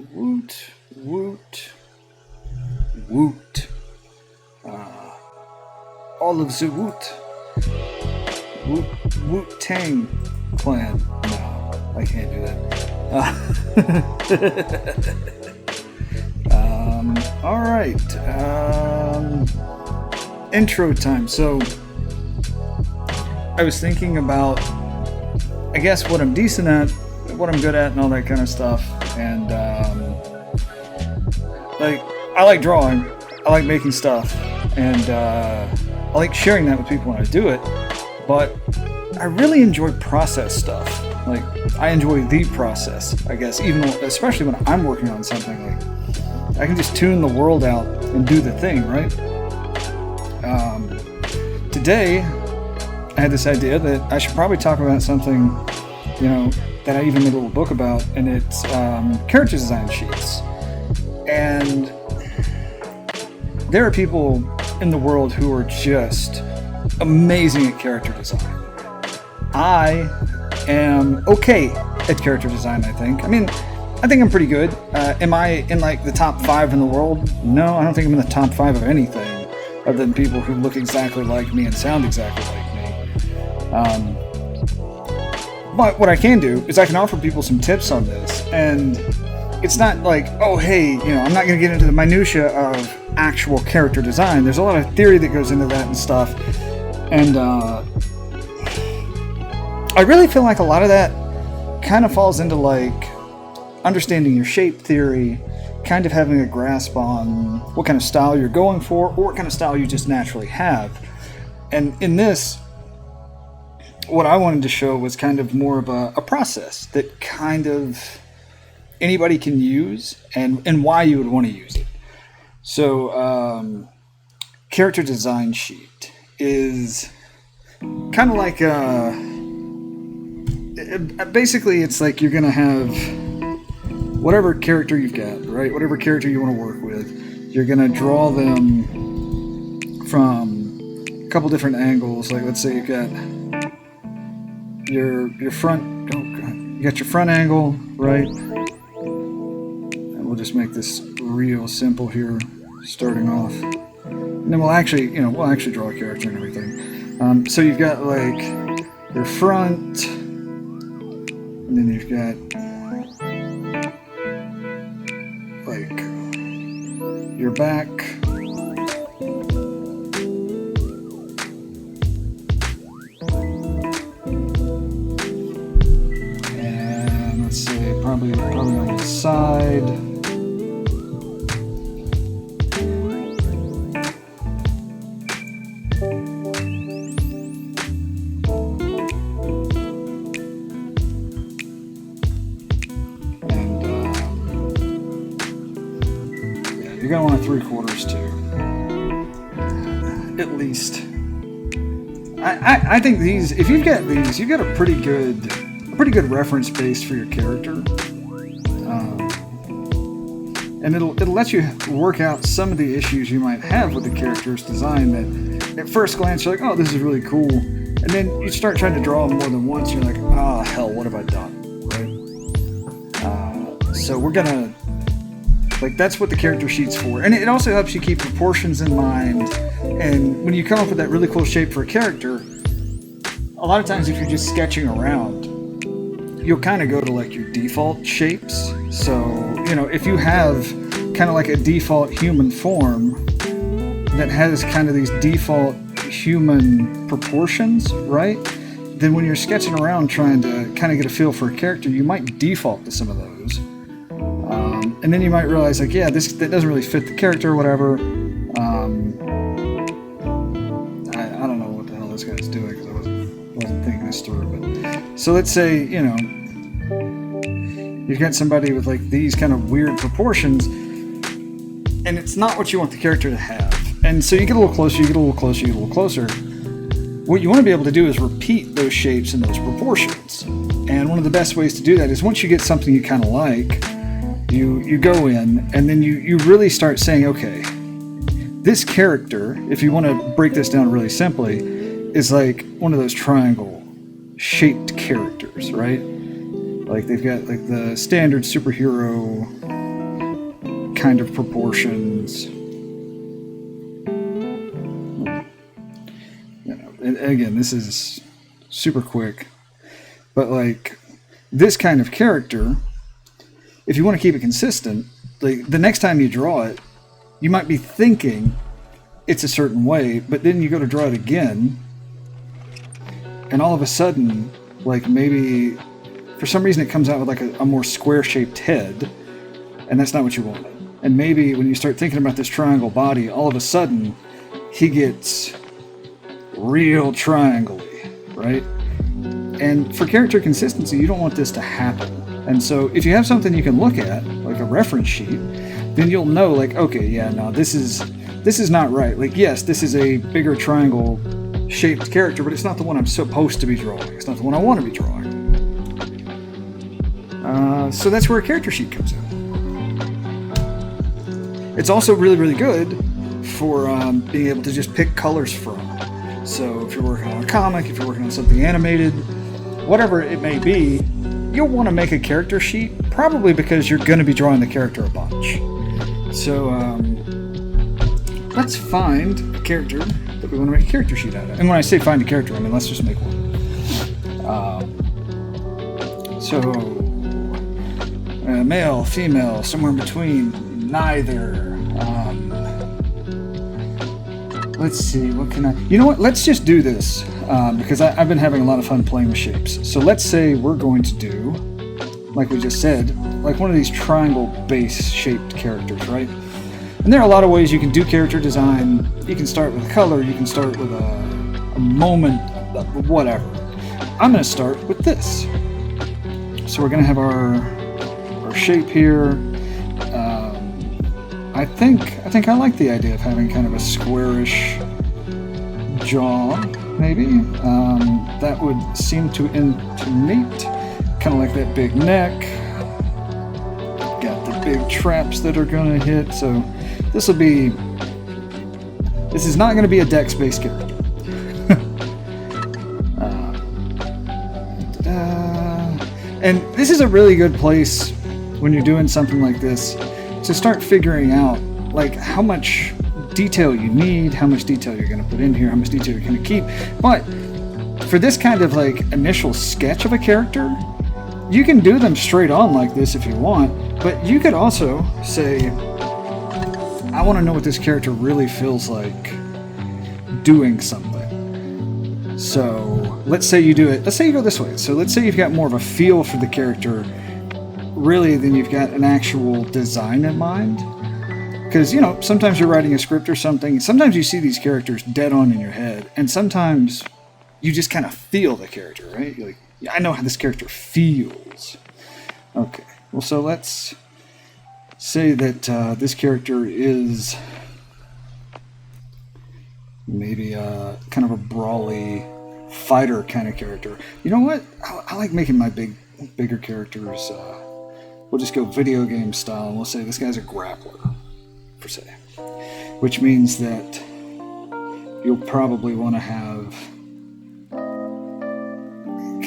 Woot, woot, woot. All of the woot. Woot, Woot Tang Clan. No, I can't do that. All right. Intro time. So, I was thinking about, I guess, what I'm decent at, what I'm good at, and all that kind of stuff. And I like drawing, I like making stuff, and I like sharing that with people when I do it. But I really enjoy process stuff. Like, I enjoy the process, I guess, especially when I'm working on something. Like, I can just tune the world out and do the thing, right? Today, I had this idea that I should probably talk about something, that I even made a little book about, and it's character design sheets. And there are people in the world who are just amazing at character design. I am okay at character design, I think. I think I'm pretty good. Am I in like the top 5 in the world? No, I don't think I'm in the top 5 of anything other than people who look exactly like me and sound exactly like me. But what I can do is I can offer people some tips on this, and it's not like, oh hey, I'm not going to get into the minutia of actual character design. There's a lot of theory that goes into that and stuff, and I really feel like a lot of that kind of falls into like understanding your shape theory, kind of having a grasp on what kind of style you're going for, or what kind of style you just naturally have. And in this, what I wanted to show was kind of more of a process that kind of anybody can use, and why you would want to use it. So, character design sheet is kind of like basically it's like you're gonna have whatever character you've got, right? Whatever character you want to work with, you're gonna draw them from a couple different angles. Like, let's say you've got your front. Oh God, you got your front angle, right? And we'll just make this real simple here, starting off. And then we'll actually draw a character and everything. So you've got like your front, and then you've got like your back, and let's say probably on the side, you're gonna want a 3/4 too, at least. I think these, if you've got these, you've got a pretty good reference base for your character, and it'll let you work out some of the issues you might have with the character's design. That at first glance you're like, oh, this is really cool, and then you start trying to draw them more than once. You're like, oh hell, what have I done? Right? So we're gonna. Like, that's what the character sheet's for. And it also helps you keep proportions in mind. And when you come up with that really cool shape for a character, a lot of times if you're just sketching around, you'll kind of go to like your default shapes. So, if you have kind of like a default human form that has kind of these default human proportions, right? Then when you're sketching around trying to kind of get a feel for a character, you might default to some of those. And then you might realize, like, yeah, that doesn't really fit the character or whatever. I don't know what the hell this guy's doing, because I wasn't thinking this through. But so let's say, you've got somebody with like these kind of weird proportions, and it's not what you want the character to have. And so you get a little closer, you get a little closer, you get a little closer. What you want to be able to do is repeat those shapes and those proportions. And one of the best ways to do that is, once you get something you kind of like, you go in, and then you really start saying, okay, this character, if you want to break this down really simply, is like one of those triangle shaped characters, right? Like, they've got like the standard superhero kind of proportions. And again, this is super quick, but like this kind of character, if you want to keep it consistent, like the next time you draw it, you might be thinking it's a certain way, but then you go to draw it again, and all of a sudden, like maybe for some reason it comes out with like a more square-shaped head, and that's not what you wanted. And maybe when you start thinking about this triangle body, all of a sudden he gets real triangle-y, right? And for character consistency, you don't want this to happen. And so if you have something you can look at, like a reference sheet, then you'll know, like, okay, yeah, no, this is not right. Like, yes, this is a bigger triangle-shaped character, but it's not the one I'm supposed to be drawing. It's not the one I want to be drawing. So that's where a character sheet comes in. It's also really, really good for being able to just pick colors from. So if you're working on a comic, if you're working on something animated, whatever it may be, you'll want to make a character sheet, probably because you're going to be drawing the character a bunch. So let's find a character that we want to make a character sheet out of. And when I say find a character, I mean let's just make one. Male, female, somewhere in between, neither. Let's see, what can I... You know what, let's just do this, because I've been having a lot of fun playing with shapes. So let's say we're going to do, like we just said, like one of these triangle base shaped characters, right? And there are a lot of ways you can do character design. You can start with color, you can start with a moment, whatever. I'm going to start with this. So we're going to have our shape here. I think I like the idea of having kind of a squarish jaw, maybe. That would seem to intonate kind of like that big neck. Got the big traps that are going to hit. So this is not going to be a dex-based character. And this is a really good place when you're doing something like this to start figuring out like how much detail you need, how much detail you're going to put in here, how much detail you're going to keep. But for this kind of like initial sketch of a character, you can do them straight on like this if you want, but you could also say, I want to know what this character really feels like doing something. So let's say you do it, let's say you go this way. So let's say you've got more of a feel for the character really than you've got an actual design in mind. Because, you know, sometimes you're writing a script or something, sometimes you see these characters dead on in your head, and sometimes you just kind of feel the character, right? You're like, yeah, I know how this character feels. Okay, well, so let's say that this character is maybe kind of a brawly fighter kind of character. You know what? I like making my bigger characters. We'll just go video game style, and we'll say this guy's a grappler, per se. Which means that you'll probably want to have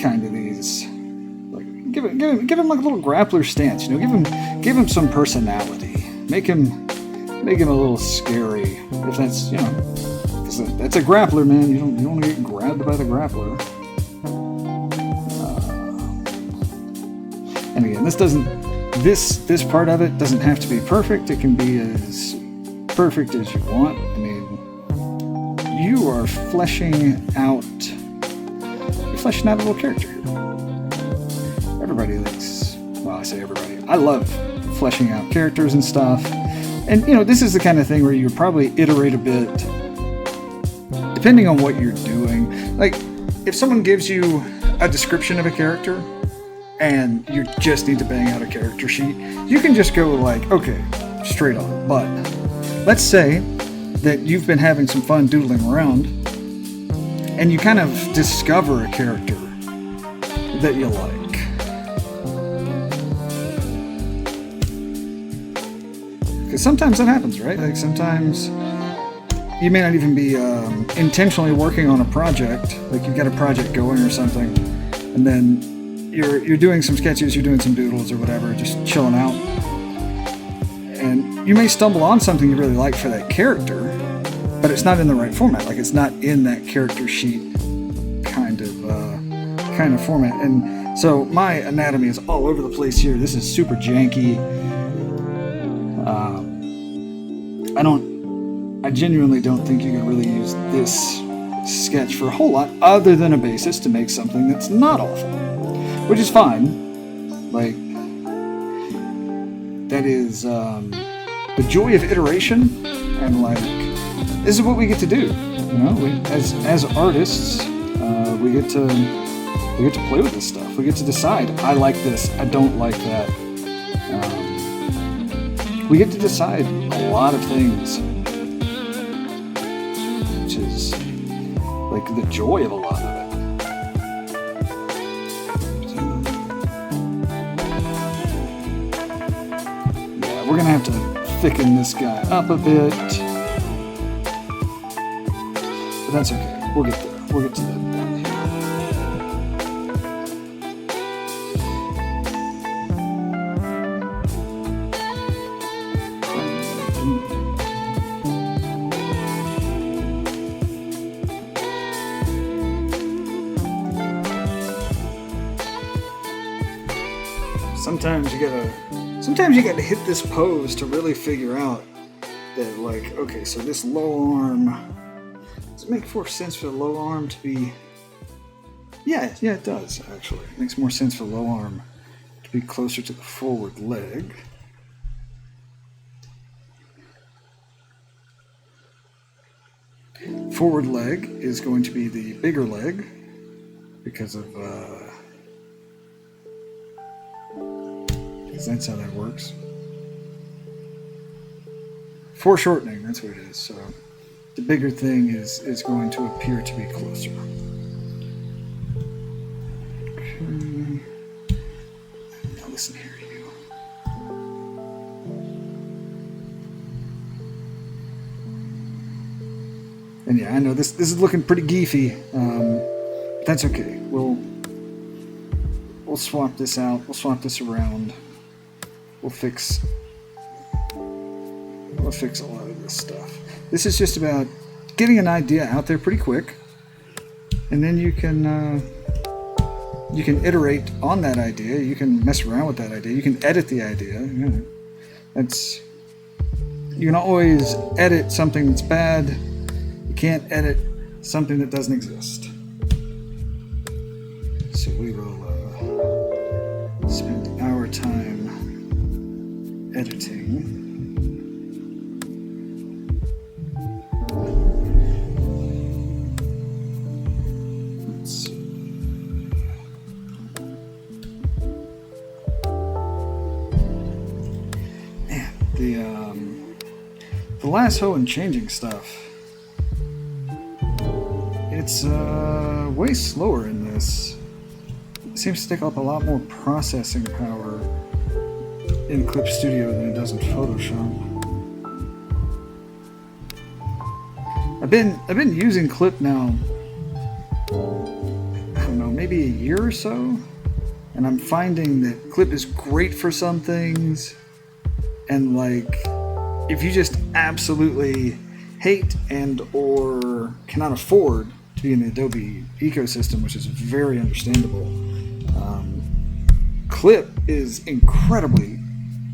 kind of these, like, give him like a little grappler stance. You know, give him some personality. Make him a little scary. If that's, you know, because that's a grappler, man. You don't want to get grabbed by the grappler. And again, this part of it doesn't have to be perfect. It can be as perfect as you want. I mean, you are fleshing out a little character here. Everybody likes, well, I say everybody, I love fleshing out characters and stuff. And, you know, this is the kind of thing where you probably iterate a bit depending on what you're doing. Like, if someone gives you a description of a character and you just need to bang out a character sheet, you can just go like, okay, straight on. But let's say that you've been having some fun doodling around and you kind of discover a character that you like. Because sometimes that happens, right? Like sometimes you may not even be intentionally working on a project. Like you've got a project going or something, and then you're doing some sketches, you're doing some doodles or whatever, just chilling out. And you may stumble on something you really like for that character, but it's not in the right format. Like, it's not in that character sheet kind of format. And so my anatomy is all over the place here. This is super janky. I genuinely don't think you can really use this sketch for a whole lot other than a basis to make something that's not awful, which is fine. Like, that is the joy of iteration, and like, this is what we get to do. You know, as artists, we get to play with this stuff. We get to decide, I like this, I don't like that. We get to decide a lot of things, which is like the joy of a lot of it. So, yeah, we're gonna have to thicken this guy up a bit, but that's okay. We'll get there. We'll get to that point here. Sometimes you gotta hit this pose to really figure out that, like, okay, so this low arm, does it make more sense for the low arm to be, yeah, it does, actually. It makes more sense for the low arm to be closer to the forward leg. Forward leg is going to be the bigger leg because of, because that's how that works. Foreshortening, that's what it is. So the bigger thing is going to appear to be closer. Okay. Now listen here, you. And yeah, I know this is looking pretty geefy. That's okay. We'll swap this out. We'll swap this around. We'll fix a lot of this stuff. This is just about getting an idea out there pretty quick, and then you can iterate on that idea. You can mess around with that idea. You can edit the idea. You can always edit something that's bad. You can't edit something that doesn't exist. So we will spend our time editing. Let's see. Man, the lasso and changing stuff. It's way slower in this. It seems to take up a lot more processing power in Clip Studio than it does in Photoshop. I've been using Clip now, I don't know, maybe a year or so, and I'm finding that Clip is great for some things, and like, if you just absolutely hate and or cannot afford to be in the Adobe ecosystem, which is very understandable, Clip is incredibly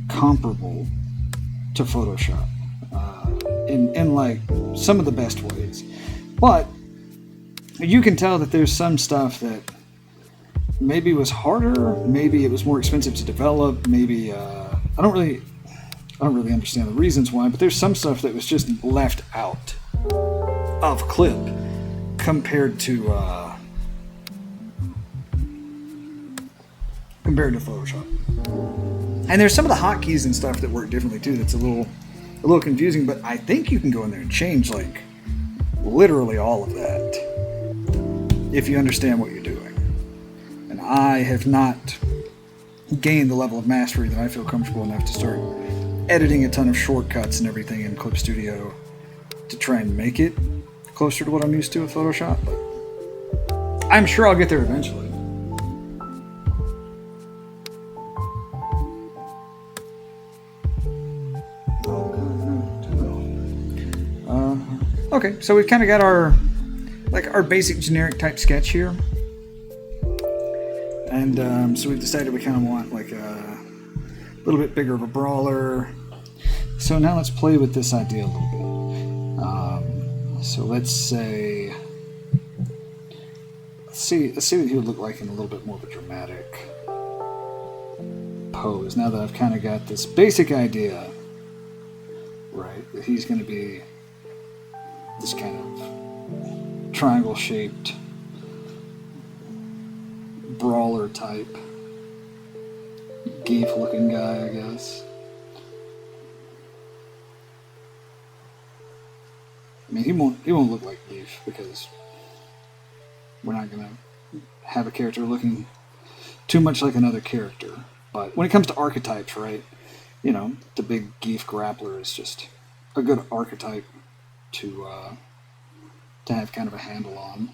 comparable to Photoshop in like some of the best ways, but you can tell that there's some stuff that maybe was harder, maybe it was more expensive to develop, maybe I don't really understand the reasons why, but there's some stuff that was just left out of Clip compared to Photoshop. And there's some of the hotkeys and stuff that work differently too. That's a little confusing, but I think you can go in there and change like literally all of that if you understand what you're doing. And I have not gained the level of mastery that I feel comfortable enough to start editing a ton of shortcuts and everything in Clip Studio to try and make it closer to what I'm used to with Photoshop, but I'm sure I'll get there eventually. Okay, so we've kind of got our basic generic type sketch here. And so we've decided we kind of want like a little bit bigger of a brawler. So now let's play with this idea a little bit. So let's say, let's see what he would look like in a little bit more of a dramatic pose. Now that I've kind of got this basic idea, right, that he's going to be this kind of triangle-shaped brawler type geef looking guy, I guess. I mean, he won't look like Geef because we're not gonna have a character looking too much like another character. But when it comes to archetypes, right, you know, the big Geef grappler is just a good archetype to have kind of a handle on.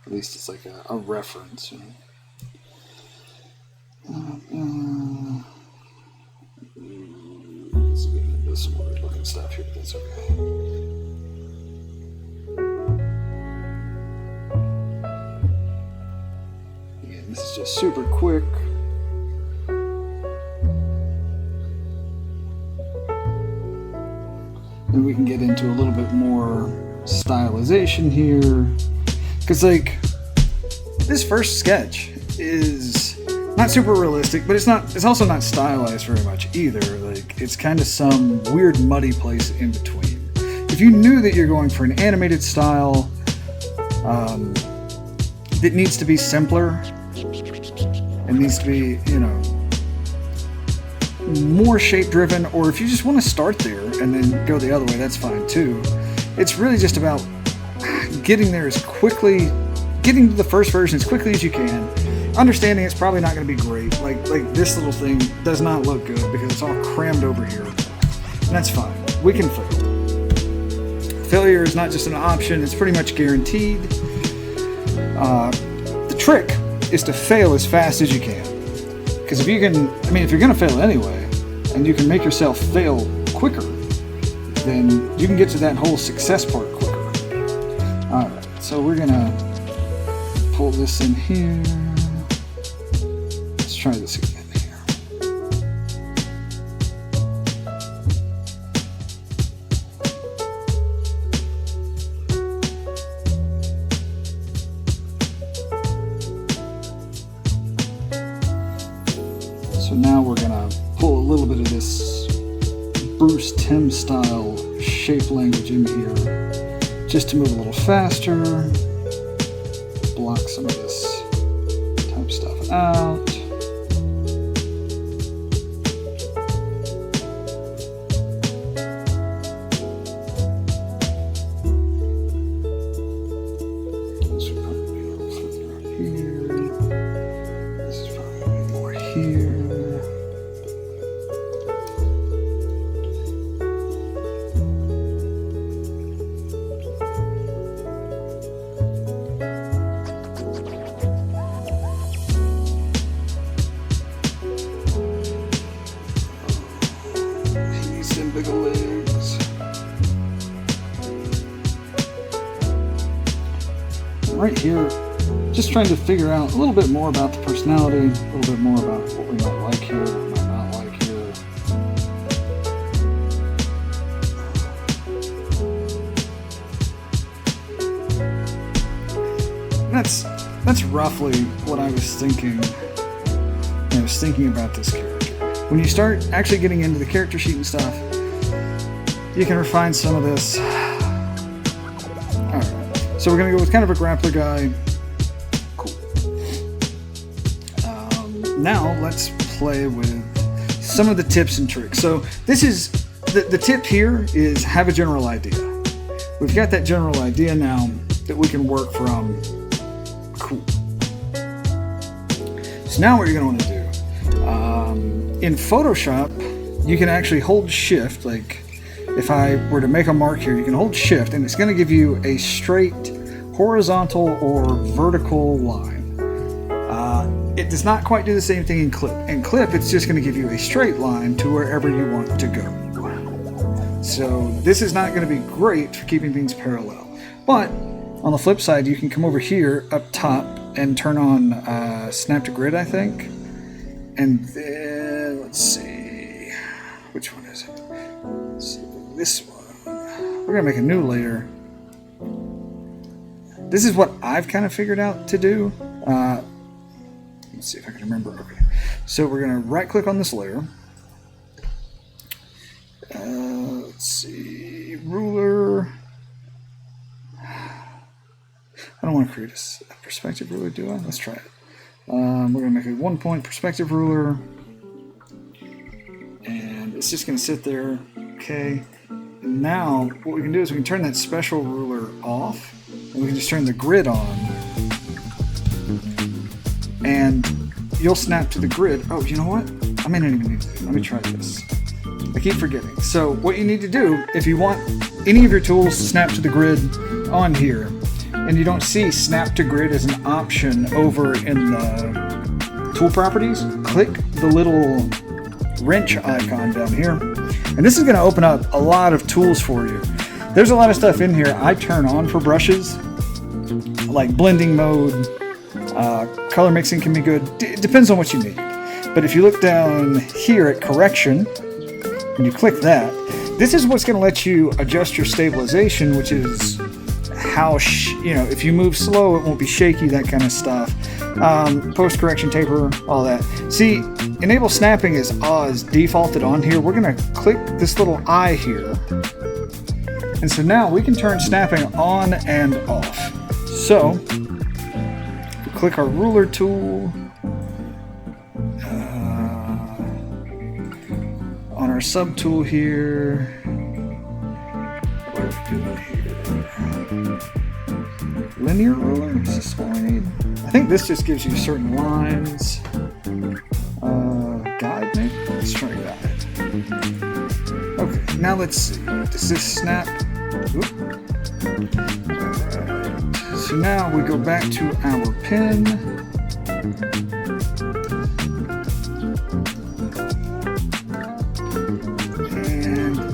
At least it's like a reference. You know? Let's get into some weird looking stuff here, but that's okay. Again, this is just super quick. And we can get into a little bit more stylization here. Because, like, this first sketch is not super realistic, but it's also not stylized very much either. Like, it's kind of some weird muddy place in between. If you knew that you're going for an animated style that needs to be simpler and needs to be, you know, more shape driven, or if you just want to start there and then go the other way, that's fine too. It's really just about getting there getting to the first version as quickly as you can, understanding it's probably not going to be great. Like this little thing does not look good because it's all crammed over here. And that's fine. We can fail. Failure is not just an option, it's pretty much guaranteed. The trick is to fail as fast as you can. Because if you're going to fail anyway, and you can make yourself fail quicker, then you can get to that whole success part quicker. Alright, so we're going to pull this in here. Let's try this again here. So now we're going to pull a little bit of this Bruce Timm style shape language in here just to move a little faster. Block some of this type stuff out. This would probably be a little further up here. This is probably more here. Bigger legs. Right here, just trying to figure out a little bit more about the personality, a little bit more about what we might like here, what we might not like here. That's roughly what I was thinking when I was thinking about this character. When you start actually getting into the character sheet and stuff, you can refine some of this. Alright, so we're going to go with kind of a grappler guy. Cool. Now let's play with some of the tips and tricks. So this is, the tip here is have a general idea. We've got that general idea now that we can work from. Cool. So now what you're going to want to do, in Photoshop, you can actually hold shift, like if I were to make a mark here, you can hold shift and it's going to give you a straight horizontal or vertical line. it does not quite do the same thing in Clip. In Clip, it's just going to give you a straight line to wherever you want to go. So this is not going to be great for keeping things parallel. But on the flip side, you can come over here up top and turn on Snap to Grid, I think. And then, let's see, which one is it? So this one. We're going to make a new layer. This is what I've kind of figured out to do. Let's see if I can remember. Okay. So we're going to right click on this layer. Let's see, ruler. I don't want to create a perspective ruler, do I? Let's try it. We're going to make a 1 point perspective ruler. And it's just going to sit there. Okay. And now what we can do is we can turn that special ruler off. And we can just turn the grid on. And you'll snap to the grid. Oh, you know what? I may not even need to. Let me try this. I keep forgetting. So what you need to do, if you want any of your tools to snap to the grid on here, and you don't see snap to grid as an option over in the tool properties, click the little wrench icon down here. And this is going to open up a lot of tools for you. There's a lot of stuff in here I turn on for brushes, like blending mode, color mixing can be good. Depends on what you need. But if you look down here at correction, and you click that, this is what's going to let you adjust your stabilization, which is how, if you move slow, it won't be shaky, that kind of stuff. Post-correction taper, all that. See, enable snapping is defaulted on here. We're going to click this little eye here. And so now we can turn snapping on and off. So, we click our ruler tool. On our subtool here, what are we doing here? Linear ruler, is this what I need? I think this just gives you certain lines. Guide, maybe? Let's try guide. Okay, now let's see. Does this snap? Alright. So now we go back to our pen.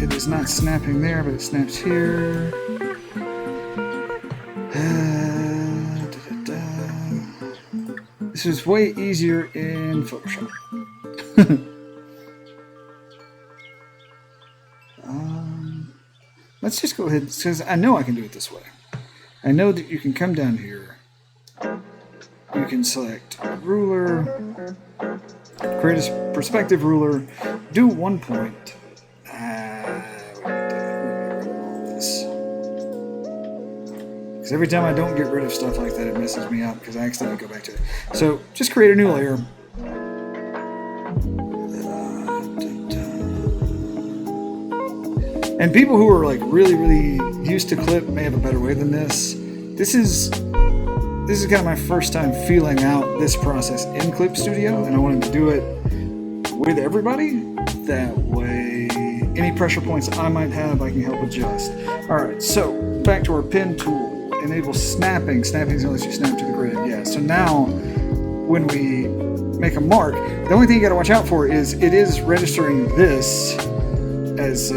It is not snapping there, but it snaps here. This is way easier in Photoshop. Let's just go ahead, because I know I can do it this way. I know that you can come down here. You can select ruler, create a perspective ruler, do 1 point. Because every time I don't get rid of stuff like that, it messes me up because I accidentally go back to it. So just create a new layer. And people who are like really used to Clip may have a better way than this. This is kind of my first time feeling out this process in Clip Studio, and I wanted to do it with everybody. That way, any pressure points I might have, I can help adjust. All right, so back to our pen tool. Enable snapping. Snapping is going to let you snap to the grid. Yeah. So now, when we make a mark, the only thing you got to watch out for is it is registering this as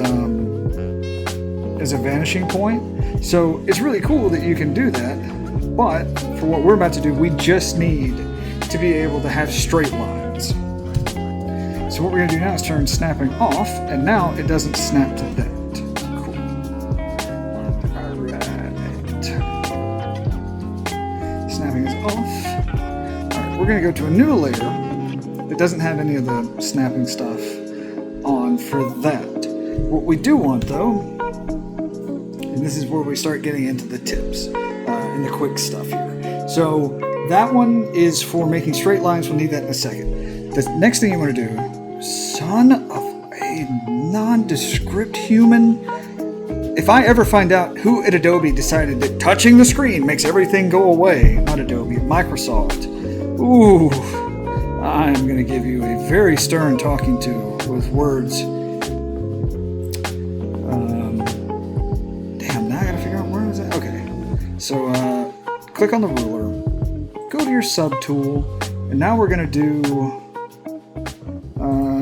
a vanishing point. So it's really cool that you can do that. But for what we're about to do, we just need to be able to have straight lines. So what we're going to do now is turn snapping off, and now it doesn't snap to that. Cool. All right. Snapping is off. All right, we're going to go to a new layer that doesn't have any of the snapping stuff on for that. What we do want, though, and this is where we start getting into the tips and the quick stuff here. So that one is for making straight lines. We'll need that in a second. The next thing you want to do, son of a nondescript human. If I ever find out who at Adobe decided that touching the screen makes everything go away, not Adobe, Microsoft, ooh, I'm going to give you a very stern talking to with words. Damn, now I got to figure out where is that? Okay, so click on the ruler, go to your subtool, And now we're going to do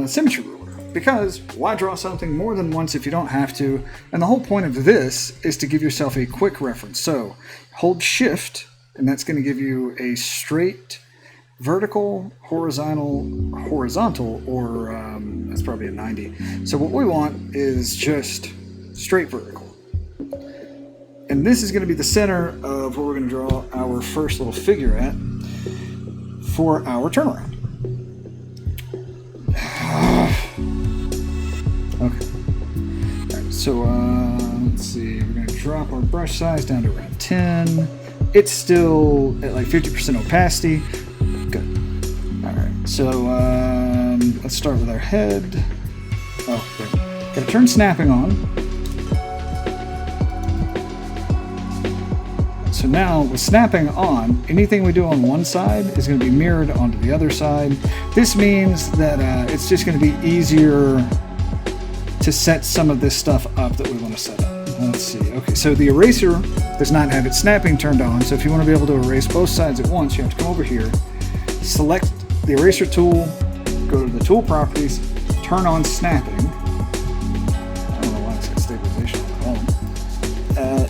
symmetry ruler. Because why draw something more than once if you don't have to? And the whole point of this is to give yourself a quick reference. So hold shift, and that's going to give you a straight, vertical, horizontal, or that's probably a 90. So what we want is just straight vertical. And this is going to be the center of where we're going to draw our first little figure at for our turnaround. Okay. All right, so let's see. We're going to drop our brush size down to around 10. It's still at like 50% opacity. Good. All right. So let's start with our head. Oh, wait. Got to turn snapping on. So now with snapping on, anything we do on one side is going to be mirrored onto the other side. This means that it's just going to be easier to set some of this stuff up that we want to set up. Let's see. Okay, so the eraser does not have its snapping turned on. So if you want to be able to erase both sides at once, you have to come over here, select the eraser tool, go to the tool properties, turn on snapping. I don't know why it's got stabilization on.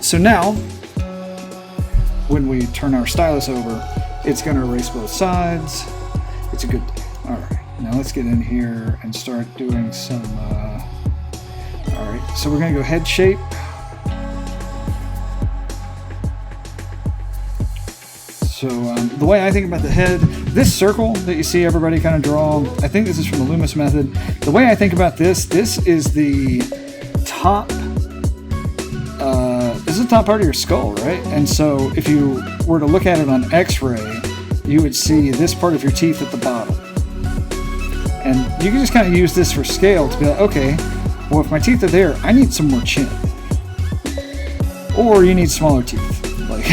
So now, when we turn our stylus over, it's going to erase both sides. It's a good day. All right, now let's get in here and start doing some. All right, so we're going to go head shape. So the way I think about the head, this circle that you see everybody kind of draw, I think this is from the Loomis method. The way I think about this is the top. This is the top part of your skull, right? And so if you were to look at it on X-ray, you would see this part of your teeth at the bottom. And you can just kind of use this for scale to be like, okay, well, if my teeth are there, I need some more chin. Or you need smaller teeth. Like,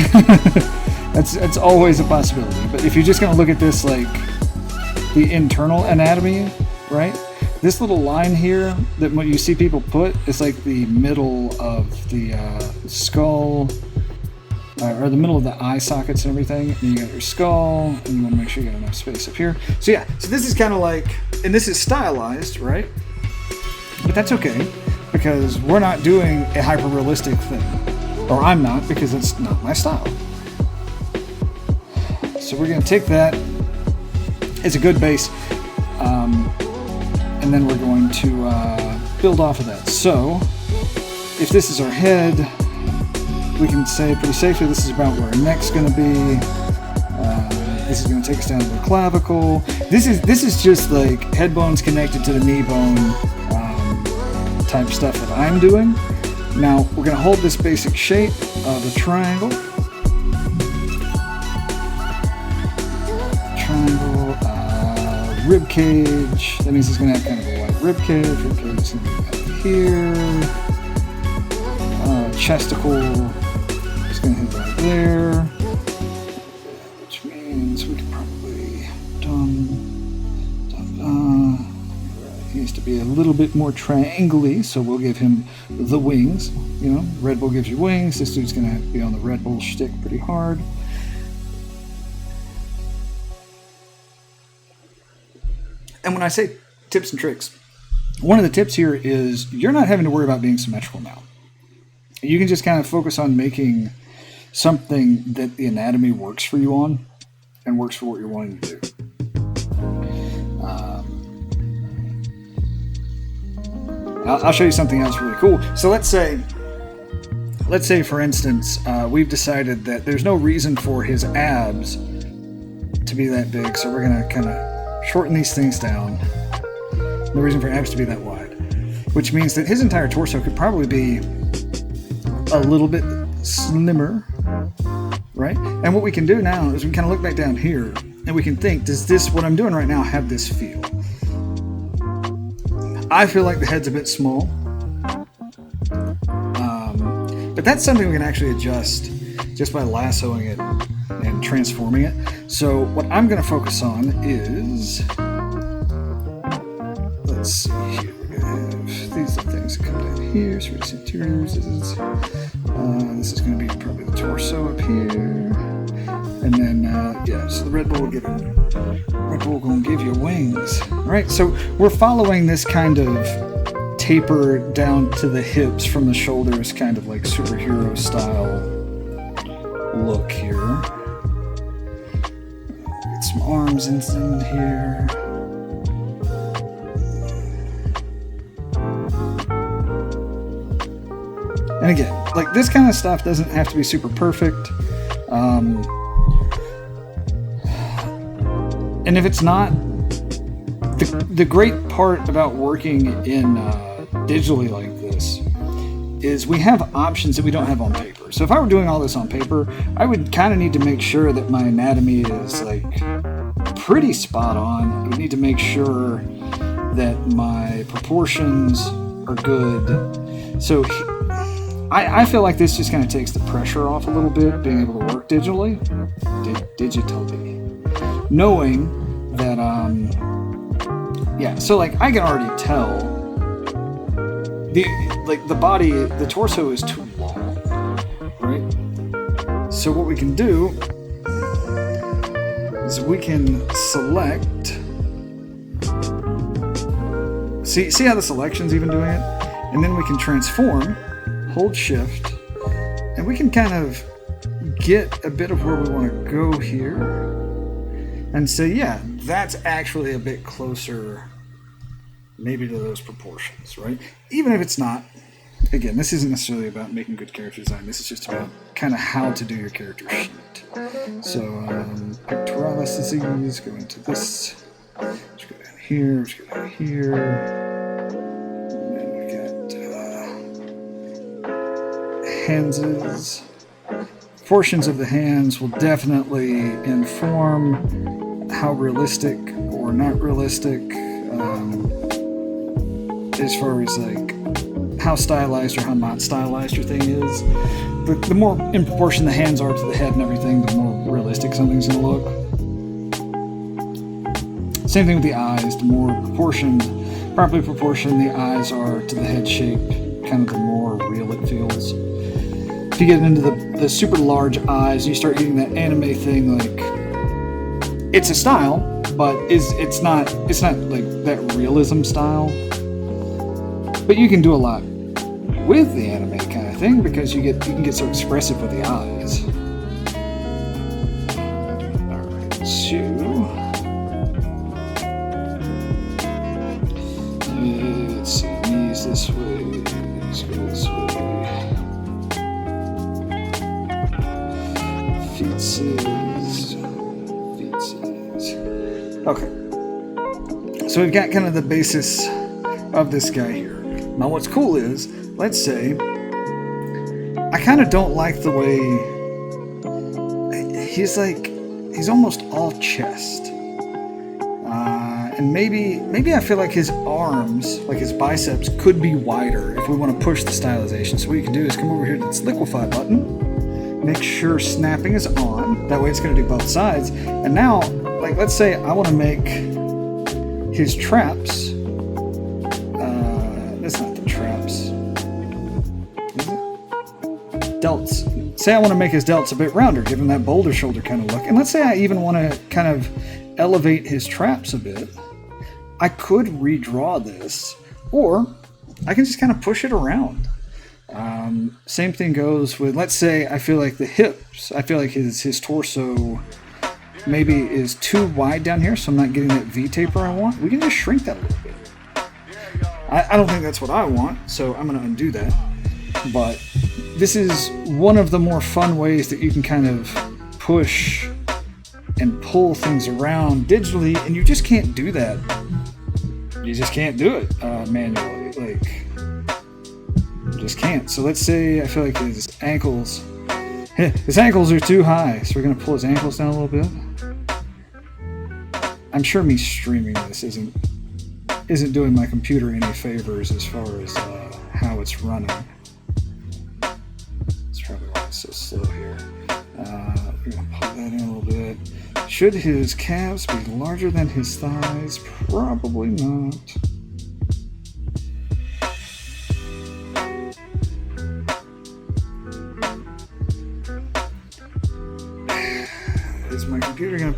that's always a possibility. But if you're just going to look at this like the internal anatomy, right? This little line here that what you see people put is like the middle of the skull, or the middle of the eye sockets and everything. And you got your skull, and you want to make sure you got enough space up here. So yeah, so this is kind of like, and this is stylized, right? But that's okay, because we're not doing a hyper-realistic thing. Or I'm not, because it's not my style. So we're going to take that as a good base, and then we're going to build off of that. So if this is our head, we can say pretty safely this is about where our neck's going to be. This is going to take us down to the clavicle. This is just like head bones connected to the knee bone type stuff that I'm doing. Now we're going to hold this basic shape of a triangle. Rib cage. That means it's going to have kind of a wide rib cage. Rib cage is going to be out here. Chesticle is going to hit right there, which means we could probably he needs to be a little bit more triangle-y, so we'll give him the wings. You know, Red Bull gives you wings. This dude's going to have to be on the Red Bull shtick pretty hard. And when I say tips and tricks, one of the tips here is you're not having to worry about being symmetrical now. You can just kind of focus on making something that the anatomy works for you on and works for what you're wanting to do. I'll show you something else really cool. So let's say for instance, we've decided that there's no reason for his abs to be that big, so we're going to kind of shorten these things down. No reason for abs to be that wide, which means that his entire torso could probably be a little bit slimmer, right? And what we can do now is we can kind of look back down here and we can think, does this, what I'm doing right now, have this feel? I feel like the head's a bit small, but that's something we can actually adjust just by lassoing it and transforming it. So what I'm going to focus on is, let's see here, we're going to have these things that come down here. So this interiors, this is going to be probably the torso up here, And then, yeah, so the Red Bull will give him, Red Bull gonna give you wings. All right, so we're following this kind of taper down to the hips from the shoulders, kind of like superhero style look here. Get some arms in here. And again, like this kind of stuff doesn't have to be super perfect. And if it's not, the great part about working in digitally like this is we have options that we don't have on paper. So if I were doing all this on paper, I would kind of need to make sure that my anatomy is like pretty spot on. I would need to make sure that my proportions are good. So I feel like this just kind of takes the pressure off a little bit, being able to work digitally, knowing that, yeah, so like I can already tell the body, the torso is too long, right? So what we can do is we can select, see how the selection's even doing it? And then we can transform, hold shift, and we can kind of get a bit of where we want to go here and say, yeah, that's actually a bit closer maybe to those proportions, right? Even if it's not. Again, this isn't necessarily about making good character design. This is just about kind of how to do your character sheet. So, pectoralis disease, go into this. Let's go down here, let's go down here. Hands. Portions of the hands will definitely inform how realistic or not realistic, as far as like how stylized or how not stylized your thing is. The more in proportion the hands are to the head and everything, the more realistic something's gonna look. Same thing with the eyes. The more properly proportioned the eyes are to the head shape, kind of the more real it feels. If you get into the super large eyes, you start getting that anime thing, like it's a style, but it's not like that realism style. But you can do a lot with the anime kind of thing because you can get so expressive with the eyes. Alright, so let's see, knees this way, let's go this way. Feet says. Okay. So we've got kind of the basis of this guy here. Now what's cool is, let's say, I kind of don't like the way he's almost all chest. And maybe I feel like his arms, like his biceps, could be wider if we want to push the stylization. So what you can do is come over here to this liquefy button. Make sure snapping is on. That way it's going to do both sides. And now, like, let's say I want to make his traps. That's not the traps. Is it? Delts. Say I want to make his delts a bit rounder, give him that boulder shoulder kind of look. And let's say I even want to kind of elevate his traps a bit. I could redraw this, or I can just kind of push it around. Same thing goes with, let's say I feel like the hips, I feel like his torso maybe is too wide down here, so I'm not getting that V taper I want. We can just shrink that a little bit. I don't think that's what I want, so I'm going to undo that. But this is one of the more fun ways that you can kind of push and pull things around digitally, and you just can't do that. You just can't do it manually. Like, just can't. So let's say I feel like his ankles are too high, so we're going to pull his ankles down a little bit. I'm sure me streaming this isn't doing my computer any favors as far as how it's running. That's probably why it's so slow here. We're going to pull that in a little bit. Should his calves be larger than his thighs? Probably not.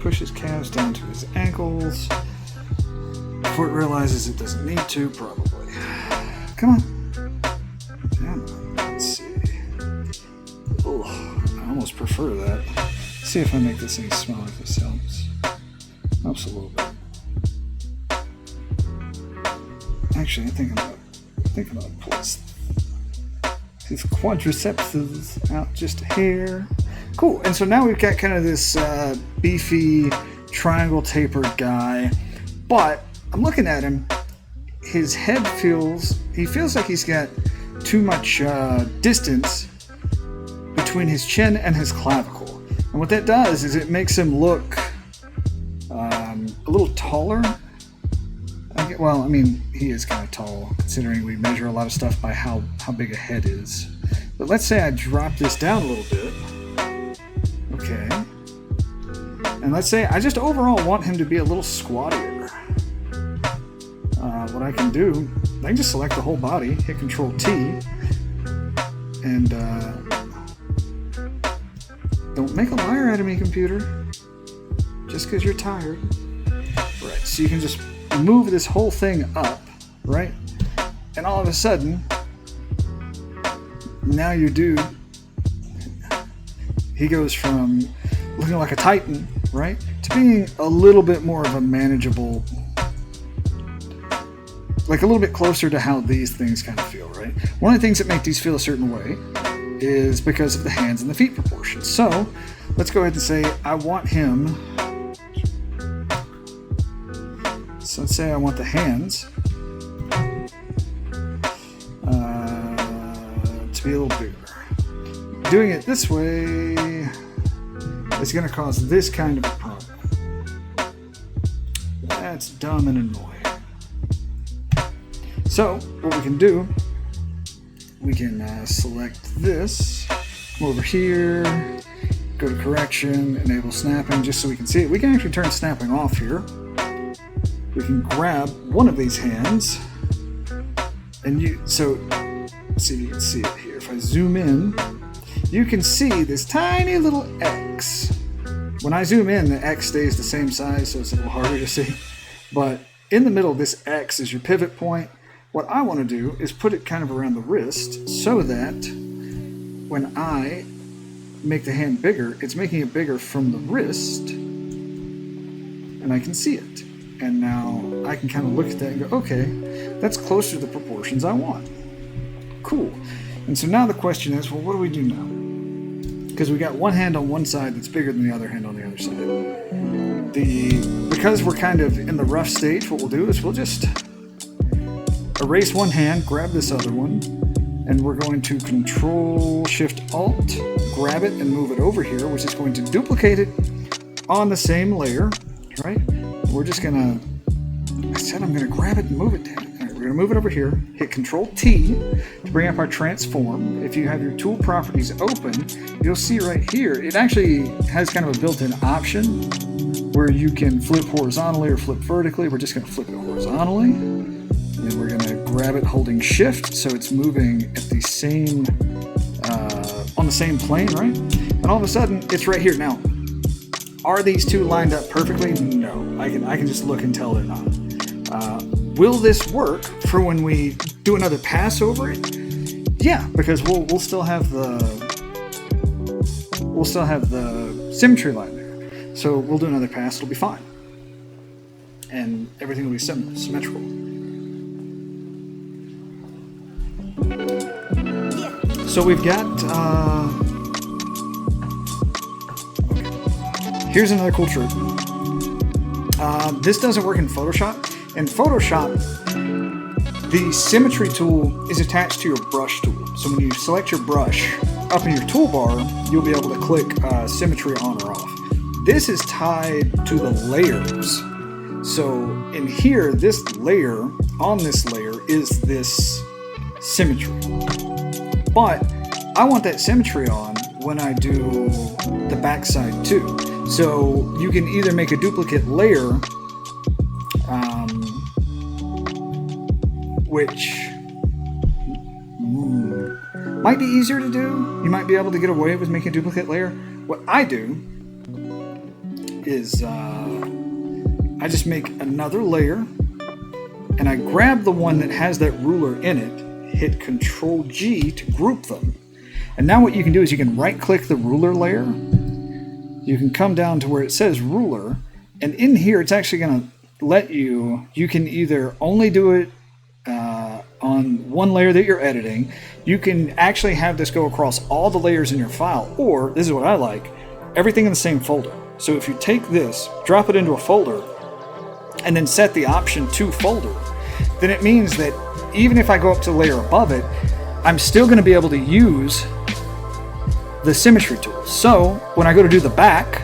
push his calves down to his ankles. Before it realizes it doesn't need to, probably. Come on. Come on. Let's see. Ugh, I almost prefer that. Let's see if I make this any smaller, if this helps. Helps a little bit. Actually, I think I'm gonna pull his quadriceps out just a hair. Cool. And so now we've got kind of this beefy, triangle tapered guy, but I'm looking at him. His head feels like he's got too much distance between his chin and his clavicle. And what that does is it makes him look a little taller. Well, I mean, he is kind of tall, considering we measure a lot of stuff by how big a head is. But let's say I drop this down a little bit. Okay. And let's say I just overall want him to be a little squattier. What I can do, I can just select the whole body, hit Control T, and don't make a liar out of me, computer. Just because you're tired. Right, so you can just move this whole thing up, right? And all of a sudden, now your dude, he goes from looking like a titan, right, to being a little bit more of a manageable, like a little bit closer to how these things kind of feel, right? One of the things that make these feel a certain way is because of the hands and the feet proportions. So let's go ahead and say I want him. So let's say I want the hands to be a little bigger. Doing it this way is going to cause this kind of a problem. That's dumb and annoying. So what we can do, we can select this, come over here, go to correction, enable snapping, just so we can see it. We can actually turn snapping off here. We can grab one of these hands, and let's see if you can see it here. If I zoom in, you can see this tiny little X. When I zoom in, the X stays the same size, so it's a little harder to see. But in the middle, this X is your pivot point. What I want to do is put it kind of around the wrist so that when I make the hand bigger, it's making it bigger from the wrist, and I can see it. And now I can kind of look at that and go, okay, that's closer to the proportions I want. Cool. And so now the question is, well, what do we do now? Because we got one hand on one side that's bigger than the other hand on the other side. Because we're kind of in the rough stage, what we'll do is we'll just erase one hand, grab this other one, and we're going to Control-Shift-Alt, grab it and move it over here, which is going to duplicate it on the same layer, right? We're just gonna, I said I'm gonna grab it and move it down. All right, we're gonna move it over here, hit Control-T to bring up our transform. If you have your tool properties open, you'll see right here, it actually has kind of a built-in option where you can flip horizontally or flip vertically. We're just gonna flip it horizontally. And we're going to grab it holding shift so it's moving at the same, on the same plane, right? And all of a sudden, it's right here. Now, are these two lined up perfectly? No. I can just look and tell they're not. Will this work for when we do another pass over it? Yeah, because we'll still have the symmetry line there. So we'll do another pass, it'll be fine. And everything will be symmetrical. So we've got, here's another cool trick. This doesn't work in Photoshop. In Photoshop, the symmetry tool is attached to your brush tool. So when you select your brush up in your toolbar, you'll be able to click symmetry on or off. This is tied to the layers. So in here, this layer, on this layer, is this symmetry. But I want that symmetry on when I do the backside too. So you can either make a duplicate layer, which might be easier to do. You might be able to get away with making a duplicate layer. What I do is I just make another layer, and I grab the one that has that ruler in it, hit Control G to group them. And now what you can do is you can right click the ruler layer. You can come down to where it says ruler, and in here it's actually going to let you can either only do it on one layer that you're editing. You can actually have this go across all the layers in your file, or this is what I like, everything in the same folder. So if you take this, drop it into a folder, and then set the option to folder, then it means that even if I go up to the layer above it, I'm still going to be able to use the symmetry tool. So when I go to do the back,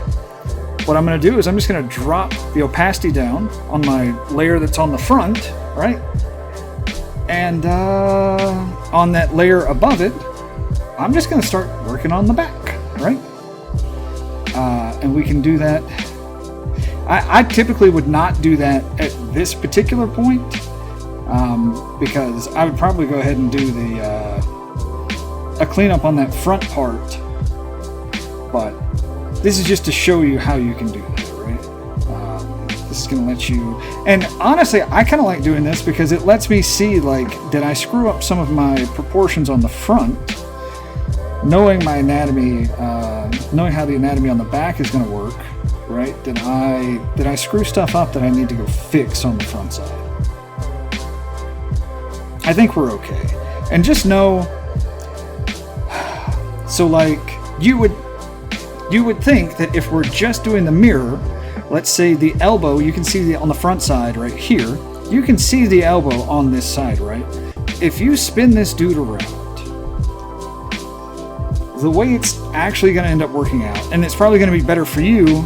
what I'm going to do is I'm just going to drop the opacity down on my layer that's on the front, right? And on that layer above it, I'm just going to start working on the back, right? And we can do that. I typically would not do that at this particular point, because I would probably go ahead and do a cleanup on that front part. But this is just to show you how you can do that, right? This is going to let you, and honestly, I kind of like doing this because it lets me see, like, did I screw up some of my proportions on the front? Knowing my anatomy, knowing how the anatomy on the back is going to work, right? Did I screw stuff up that I need to go fix on the front side? I think we're okay. And just know, so like you would think that if we're just doing the mirror, let's say the elbow, you can see on the front side right here, you can see the elbow on this side, right? If you spin this dude around, the way it's actually going to end up working out, and it's probably going to be better for you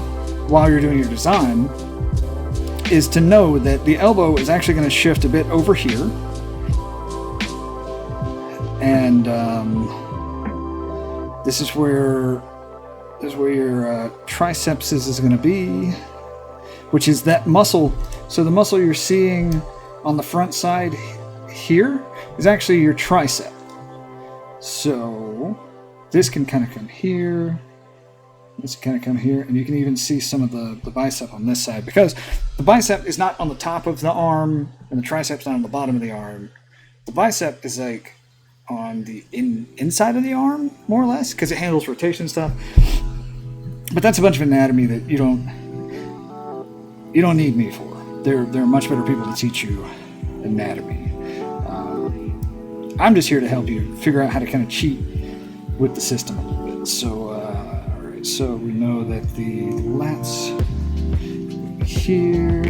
while you're doing your design, is to know that the elbow is actually going to shift a bit over here, and this is where your triceps is going to be, which is that muscle. So the muscle you're seeing on the front side here is actually your tricep. So this can kind of come here, this can kind of come here, and you can even see some of the bicep on this side, because the bicep is not on the top of the arm and the tricep's not on the bottom of the arm. The bicep is like on the inside of the arm, more or less, because it handles rotation stuff. But that's a bunch of anatomy that you don't need me for. There are much better people to teach you anatomy. I'm just here to help you figure out how to kind of cheat with the system a little bit. So, all right. So we know that the lats here,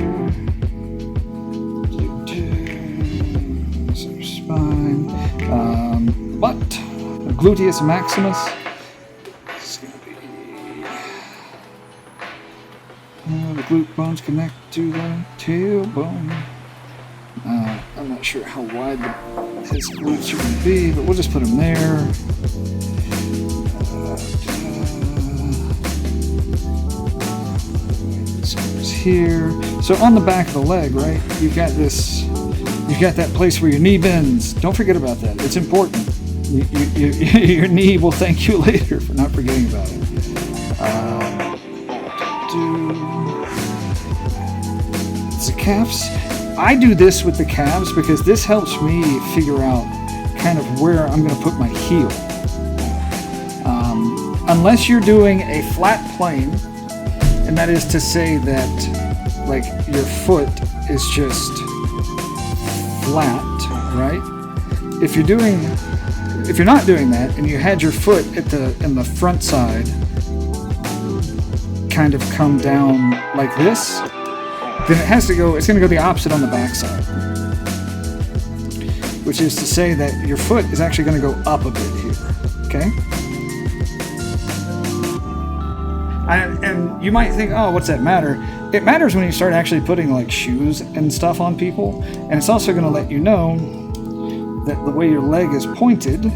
so spine, butt, the gluteus maximus. It's going to be the glute bones connect to the tailbone. I'm not sure how wide his glutes are going to be, but we'll just put him there. This here. So on the back of the leg, right? You've got that place where your knee bends. Don't forget about that. It's important. Your knee will thank you later for not forgetting about it. It's the calves. I do this with the calves because this helps me figure out kind of where I'm going to put my heel. Unless you're doing a flat plane, and that is to say that like your foot is just flat, right? If you're not doing that and you had your foot in the front side kind of come down like this, then it's going to go the opposite on the back side, which is to say that your foot is actually going to go up a bit here, okay? And you might think, oh, what's that matter? It matters when you start actually putting like shoes and stuff on people, and it's also going to let you know that the way your leg is pointed,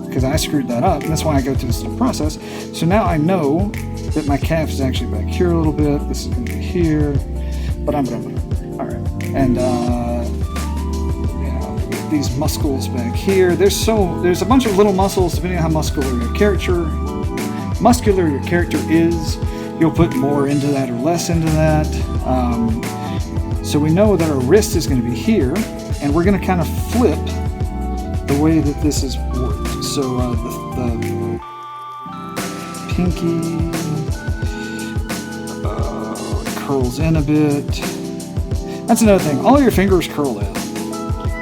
because I screwed that up, and that's why I go through this process. So now I know that my calf is actually back here a little bit. This is going to be here. But all right, and these muscles back here. There's a bunch of little muscles depending on how muscular your character is. You'll put more into that or less into that. So we know that our wrist is going to be here, and we're going to kind of flip the way that this is worked. So the pinky curls in a bit. That's another thing. All your fingers curl in.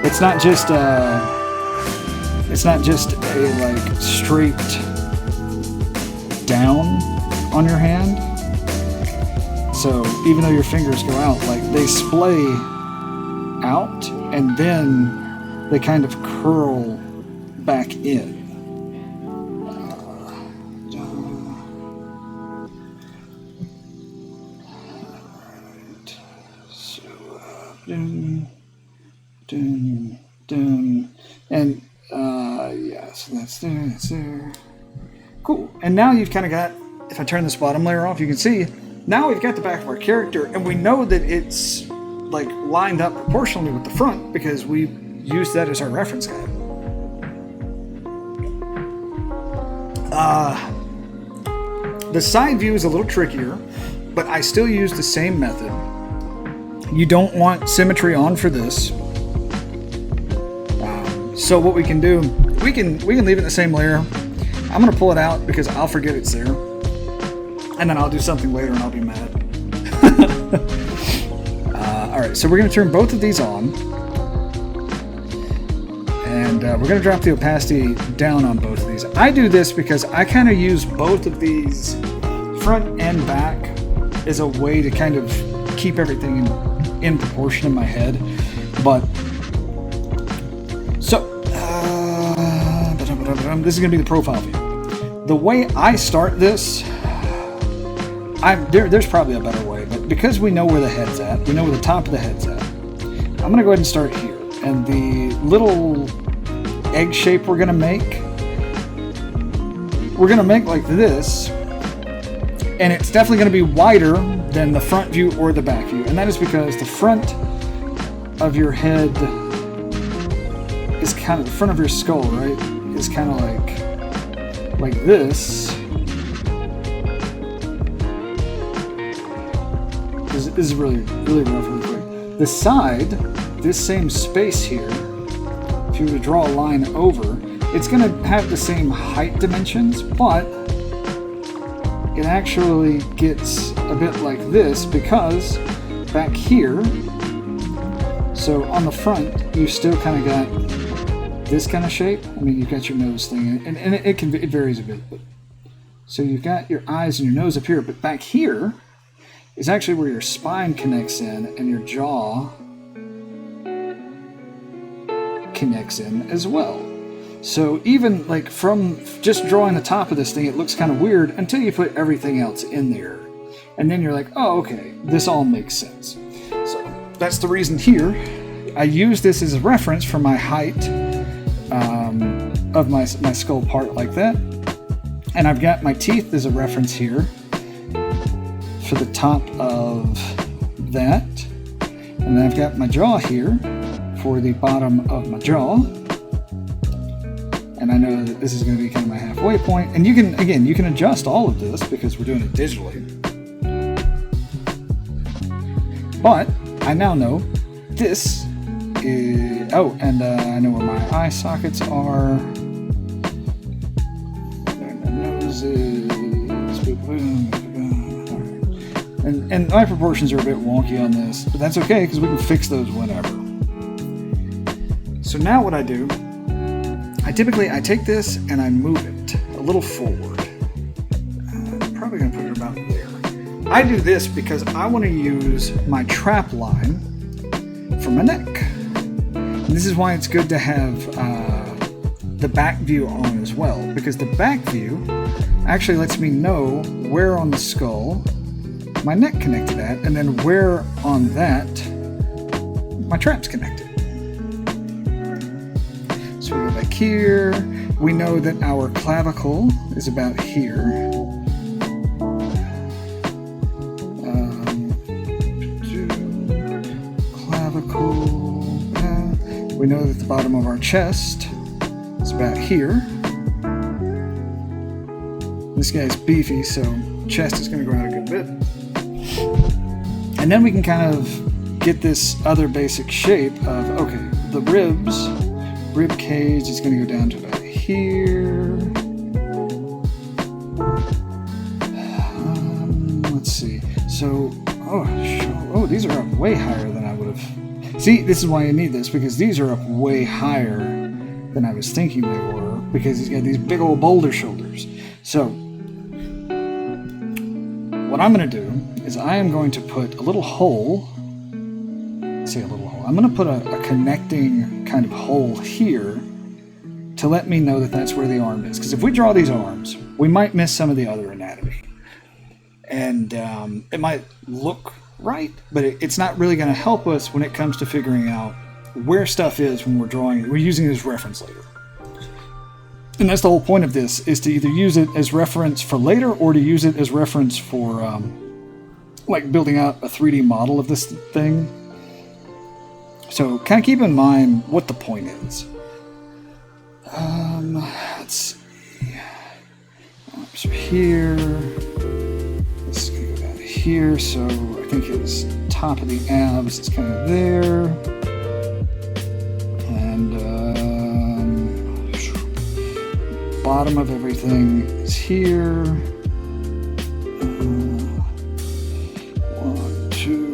It's not just a like straight down on your hand. So even though your fingers go out, like they splay out and then they kind of curl back in. And yeah, so that's there. Cool. And now you've kind of got, if I turn this bottom layer off, you can see now we've got the back of our character, and we know that it's like lined up proportionally with the front because we used that as our reference guide. The side view is a little trickier, but I still use the same method. You don't want symmetry on for this. So what we can do, we can leave it in the same layer. I'm going to pull it out because I'll forget it's there. And then I'll do something later and I'll be mad. Alright, so we're going to turn both of these on. And we're going to drop the opacity down on both of these. I do this because I kind of use both of these, front and back, as a way to kind of keep everything in proportion in my head. But, so, this is going to be the profile view. The way I start this, there's probably a better way, but because we know where the head's at, we know where the top of the head's at, I'm going to go ahead and start here. And the little egg shape we're going to make like this, and it's definitely going to be wider than the front view or the back view. And that is because the front of your head is kind of, the front of your skull, right, is kind of like this. This is really rough, really quick. The side, this same space here, if you were to draw a line over, it's going to have the same height dimensions, but it actually gets a bit like this because back here, so on the front, you still kind of got this kind of shape. I mean, you've got your nose thing, and it varies a bit. But, so you've got your eyes and your nose up here, but back here is actually where your spine connects in and your jaw connects in as well. So even like from just drawing the top of this thing, it looks kind of weird until you put everything else in there. And then you're like, oh, okay, this all makes sense. So that's the reason here. I use this as a reference for my height of my skull part like that. And I've got my teeth as a reference here for the top of that. And then I've got my jaw here for the bottom of my jaw. And I know that this is going to be kind of my halfway point. And you can adjust all of this because we're doing it digitally. But I now know this is, oh, and I know where my eye sockets are. There my nose is. And my proportions are a bit wonky on this, but that's okay because we can fix those whenever. So now what I do, I take this and I move it a little forward. I'm probably going to put it about there. I do this because I want to use my trap line for my neck. And this is why it's good to have the back view on as well, because the back view actually lets me know where on the skull my neck connected at, and then where on that my trap's connected. So we go back here. We know that our clavicle is about here. Clavicle. We know that the bottom of our chest is about here. This guy's beefy, so chest is going to go out a good quite a bit. And then we can kind of get this other basic shape of, okay, the rib cage is going to go down to about here. Let's see. So, oh, these are up way higher than I would have. See, this is why I need this, because these are up way higher than I was thinking they were, because he's got these big old boulder shoulders. So, what I'm going to do is I am going to put a little hole. Say a little hole. I'm going to put a connecting kind of hole here to let me know that that's where the arm is. Because if we draw these arms, we might miss some of the other anatomy. And it might look right, but it's not really going to help us when it comes to figuring out where stuff is when we're drawing it. We're using it as reference later. And that's the whole point of this, is to either use it as reference for later or to use it as reference for like building out a 3D model of this thing. So kind of keep in mind what the point is. Let's see. Arms are here. This is going to go down here. So I think his top of the abs is kind of there. And bottom of everything is here. 1, 2,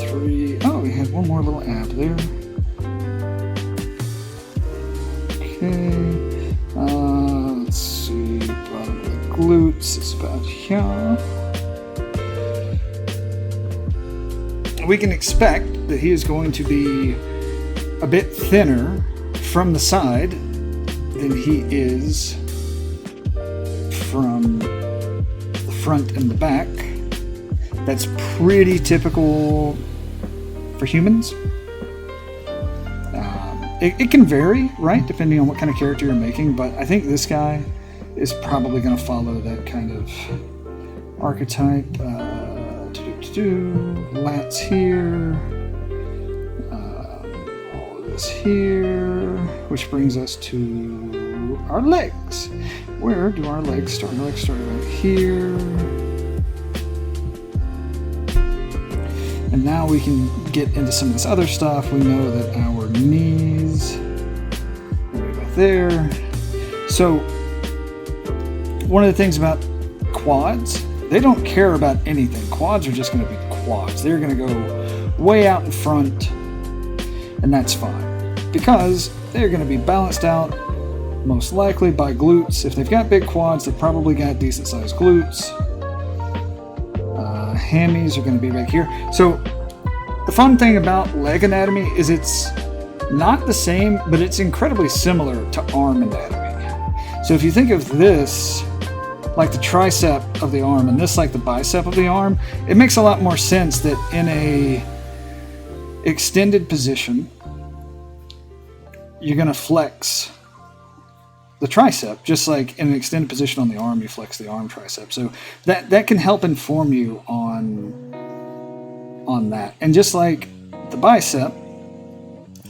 3. Oh, we had one more little ab there. Okay. Let's see. Bottom of the glutes is about here. We can expect that he is going to be a bit thinner from the side than he is from the front and the back. That's pretty typical for humans. It can vary, right, depending on what kind of character you're making, but I think this guy is probably going to follow that kind of archetype. Lats here. All of this here. Which brings us to our legs. Where do our legs start? Our legs start right here. And now we can get into some of this other stuff. We know that our knees are right there. So, one of the things about quads, they don't care about anything. Quads are just going to be quads. They're going to go way out in front, and that's fine. Because they're going to be balanced out, most likely by glutes. If they've got big quads, they've probably got decent-sized glutes. Hammies are going to be right here. So the fun thing about leg anatomy is it's not the same, but it's incredibly similar to arm anatomy. So if you think of this like the tricep of the arm and this like the bicep of the arm, it makes a lot more sense that in a extended position, you're going to flex the tricep, just like in an extended position on the arm, you flex the arm tricep. So that can help inform you on that. And just like the bicep,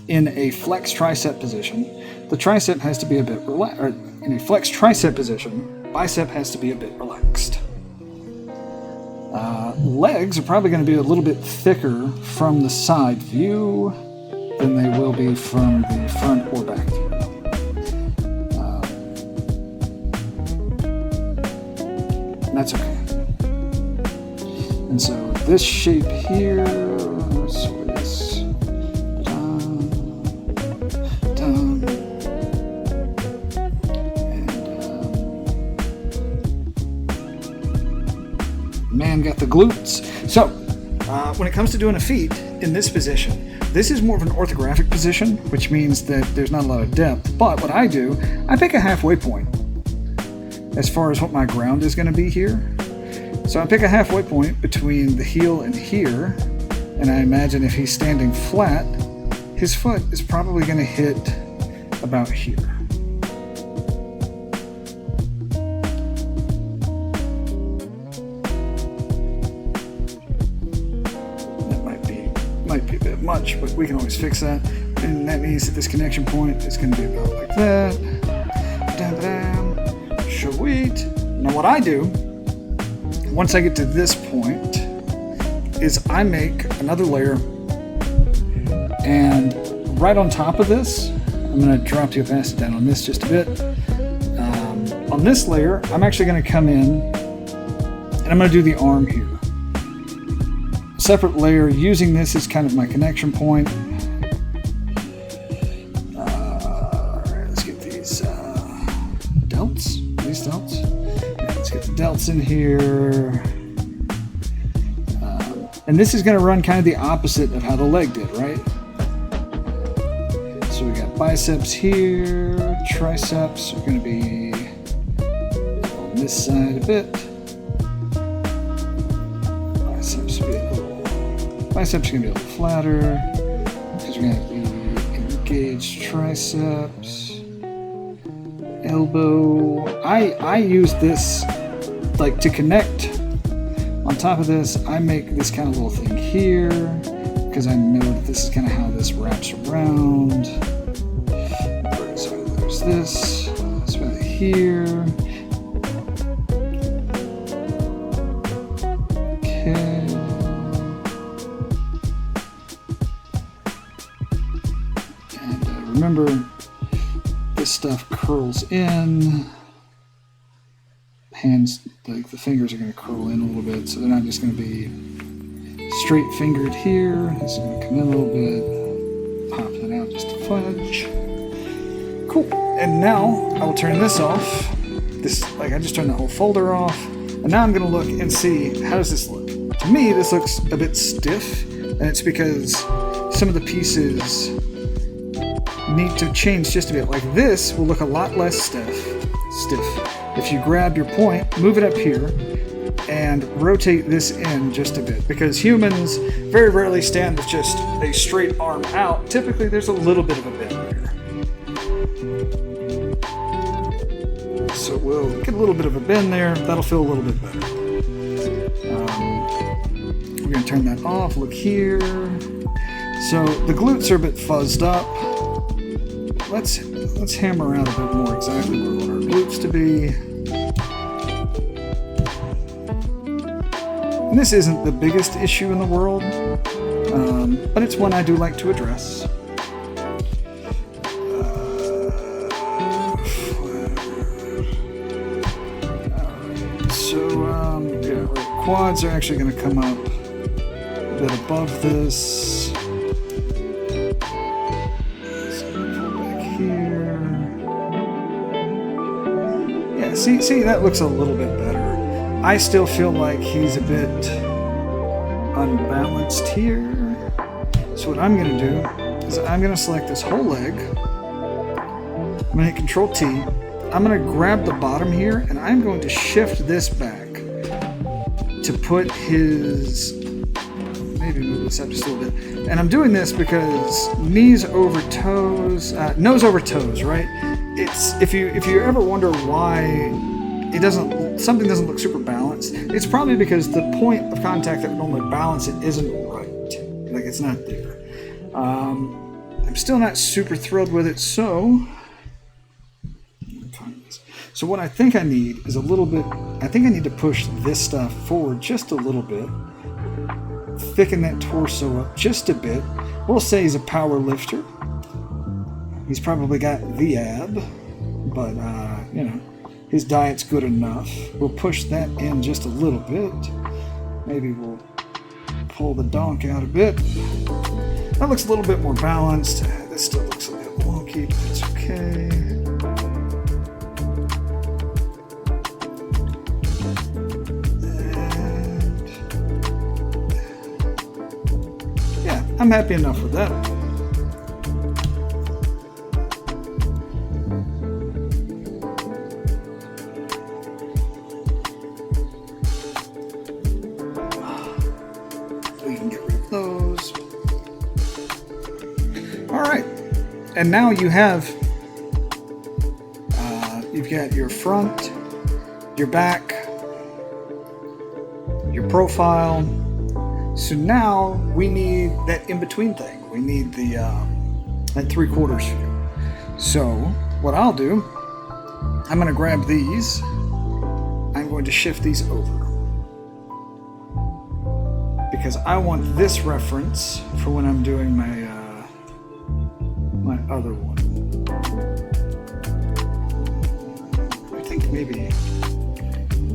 in a flex tricep position, the tricep has to be a bit relaxed. Or in a flex tricep position, bicep has to be a bit relaxed. Legs are probably going to be a little bit thicker from the side view than they will be from the front or back view. That's okay. And so this shape here, so it's down, and man got the glutes. So when it comes to doing a feat in this position, this is more of an orthographic position, which means that there's not a lot of depth. But what I do, I pick a halfway point as far as what my ground is going to be here. So I pick a halfway point between the heel and here, and I imagine if he's standing flat, his foot is probably going to hit about here. That might be a bit much, but we can always fix that. And that means that this connection point is going to be about like that. Sweet. Now what I do once I get to this point is I make another layer, and right on top of this, I'm going to drop the opacity down on this just a bit. On this layer, I'm actually going to come in and I'm going to do the arm here. Separate layer, using this as kind of my connection point. Alright, let's get these delts. These delts. Yeah, let's get the delts in here. And this is going to run kind of the opposite of how the leg did, right? So we got biceps here, triceps are going to be on this side a bit. Biceps are going to be a little flatter because we're going to have the engaged triceps. Elbow. I use this like to connect. On top of this, I make this kind of little thing here because I know that this is kind of how this wraps around. So there's this. Let's put it here. Okay. Remember, this stuff curls in. Hands, like the fingers are going to curl in a little bit, so they're not just going to be straight fingered here. This is going to come in a little bit. Pop that out just a fudge. Cool. And now I will turn this off. This, like I just turned the whole folder off. And now I'm going to look and see, how does this look? To me, this looks a bit stiff, and it's because some of the pieces need to change just a bit. Like this will look a lot less stiff if you grab your point, move it up here, and rotate this in just a bit, because humans very rarely stand with just a straight arm out. Typically there's a little bit of a bend there, so we'll get a little bit of a bend there. That'll feel a little bit better. We're going to turn that off. Look here. So the glutes are a bit fuzzed up. Let's hammer out a bit more exactly where we want our glutes to be. And this isn't the biggest issue in the world, but it's one I do like to address. Yeah, our quads are actually going to come up a bit above this. See, that looks a little bit better. I still feel like he's a bit unbalanced here. So what I'm going to do is I'm going to select this whole leg. I'm going to hit Control T. I'm going to grab the bottom here, and I'm going to shift this back to put his... Maybe move this up just a little bit. And I'm doing this because knees over toes, nose over toes, right? It's if you ever wonder why something doesn't look super balanced, it's probably because the point of contact that would normally balance it isn't right. Like it's not there. I'm still not super thrilled with it, so what I think I need is a little bit. I think I need to push this stuff forward just a little bit, thicken that torso up just a bit. We'll say he's a power lifter. He's probably got the ab, but his diet's good enough. We'll push that in just a little bit. Maybe we'll pull the donk out a bit. That looks a little bit more balanced. This still looks a bit wonky, but it's okay. And yeah, I'm happy enough with that. And now you have, you've got your front, your back, your profile. So now we need that in-between thing. We need the that 3/4 view. So what I'll do, I'm going to grab these. I'm going to shift these over. because I want this reference for when I'm doing my my other one. I think maybe,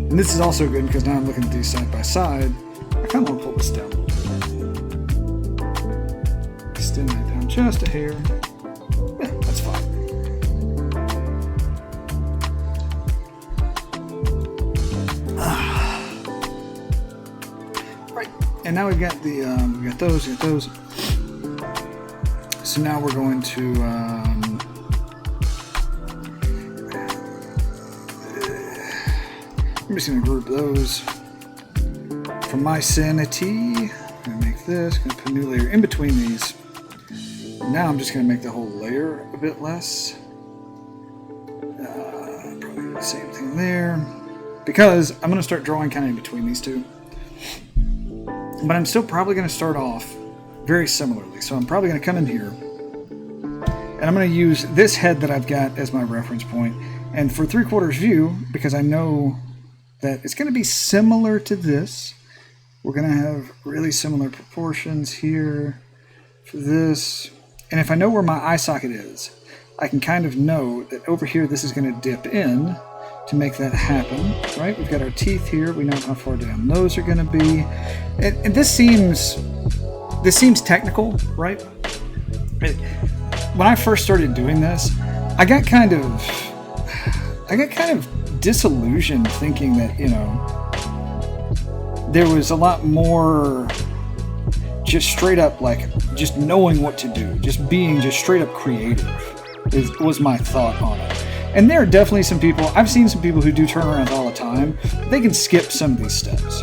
and this is also good because now I'm looking at these side by side. I kind of want to pull this down a little bit. Extend that down just a hair. Yeah, that's fine. Right, and now we've got the we got those. So now we're going to I'm just going to group those. For my sanity, I'm going to make this, going to put a new layer in between these. Now I'm just going to make the whole layer a bit less. Probably the same thing there. Because I'm going to start drawing kind of in between these two. But I'm still probably going to start off very similarly. So I'm probably going to come in here. And I'm going to use this head that I've got as my reference point. And for 3/4 view, because I know that it's going to be similar to this, we're going to have really similar proportions here for this. And if I know where my eye socket is, I can kind of know that over here this is going to dip in to make that happen, right? We've got our teeth here. We know how far down those are going to be. And this seems technical, right? When I first started doing this, I got kind of disillusioned thinking that, you know, there was a lot more just straight up, like, just knowing what to do, just being just straight up creative was my thought on it. And there are definitely some people, I've seen some people who do turnarounds all the time. They can skip some of these steps.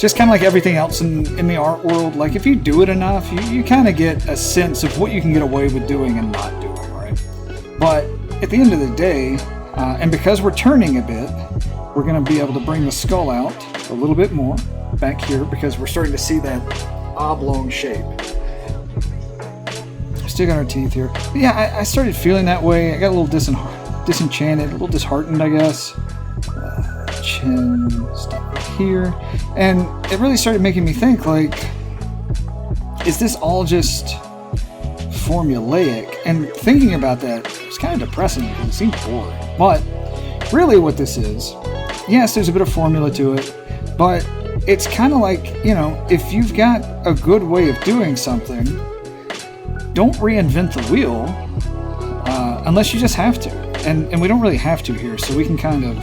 Just kind of like everything else in the art world, like if you do it enough, you kind of get a sense of what you can get away with doing and not doing, right? But at the end of the day, and because we're turning a bit, we're going to be able to bring the skull out a little bit more back here because we're starting to see that oblong shape. Still got our teeth here. But yeah, I started feeling that way. I got a little disenchanted, a little disheartened, I guess. Chin, stop right here. And it really started making me think, like, is this all just formulaic? And thinking about that, it's kind of depressing because it seems boring. But really what this is, yes, there's a bit of formula to it, but it's kind of like, you know, if you've got a good way of doing something, don't reinvent the wheel unless you just have to. And we don't really have to here, so we can kind of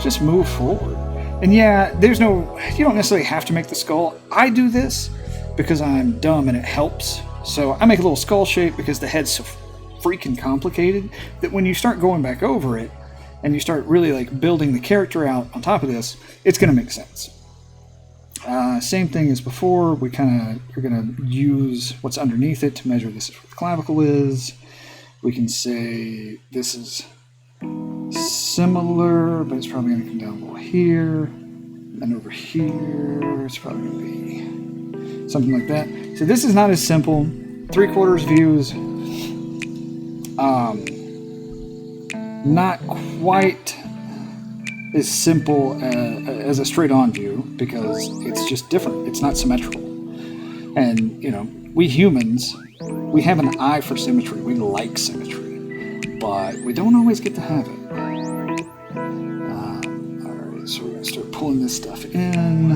just move forward. And yeah, you don't necessarily have to make the skull. I do this because I'm dumb and it helps. So I make a little skull shape because the head's so freaking complicated that when you start going back over it and you start really like building the character out on top of this, it's going to make sense. Same thing as before, we're going to use what's underneath it to measure this is what the clavicle is. We can say this is similar, but it's probably going to come down a little here, and over here, it's probably going to be something like that. So this is not as simple. 3/4 views, not quite as simple as a straight-on view because it's just different. It's not symmetrical. And, you know, we humans, we have an eye for symmetry. We like symmetry, but we don't always get to have it. Alright, so we're going to start pulling this stuff in.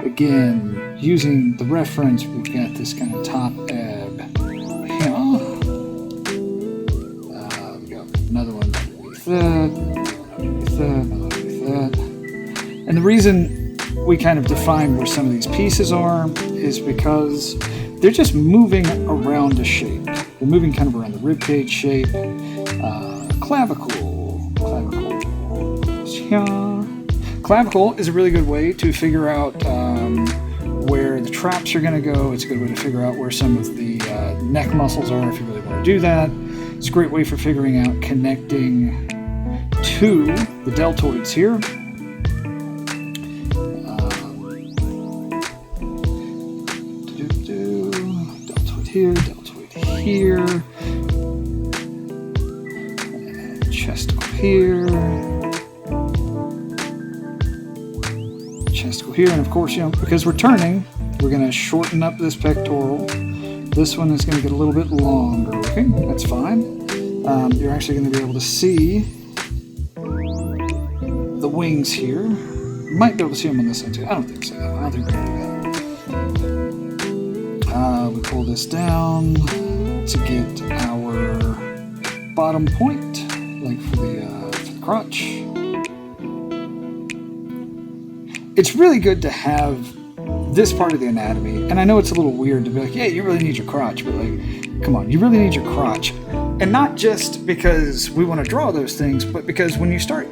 Again, using the reference, we've got this kind of top ebb here. We've got another one underneath that. And the reason we kind of define where some of these pieces are is because they're just moving around a shape. They're moving kind of around the ribcage shape. Clavicle is a really good way to figure out where the traps are going to go. It's a good way to figure out where some of the neck muscles are if you really want to do that. It's a great way for figuring out connecting to the deltoids here. Deltoid here, and chest up here. So here, and of course, because we're turning, we're going to shorten up this pectoral. This one is going to get a little bit longer looking. That's fine. You're actually going to be able to see the wings here. You might be able to see them on this side too. I don't think so. I don't think we're going to do that. We pull this down to get our bottom point, like for the crotch. It's really good to have this part of the anatomy, and I know it's a little weird to be like, yeah, you really need your crotch, but like, come on, you really need your crotch. And not just because we want to draw those things, but because when you start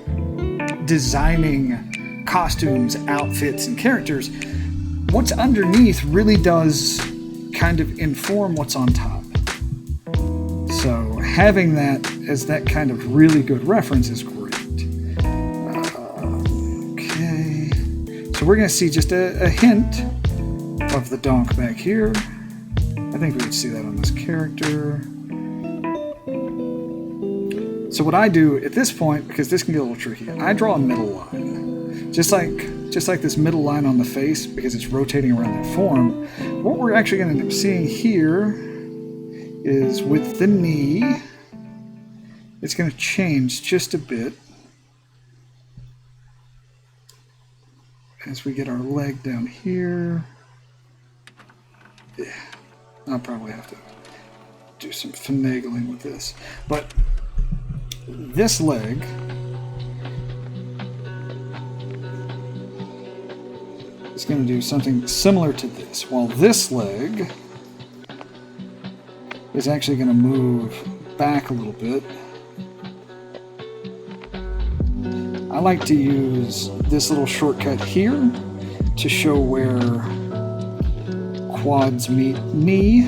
designing costumes, outfits, and characters, what's underneath really does kind of inform what's on top. So having that as that kind of really good reference is great. Okay, so we're going to see just a hint of the donk back here. I think we would see that on this character. So what I do at this point, because this can get a little tricky, I draw a middle line. Just like this middle line on the face, because it's rotating around that form. What we're actually going to end up seeing here is with the knee, it's going to change just a bit as we get our leg down here. Yeah, I'll probably have to do some finagling with this. But this leg is going to do something similar to this, while this leg is actually going to move back a little bit. I like to use this little shortcut here to show where quads meet knee.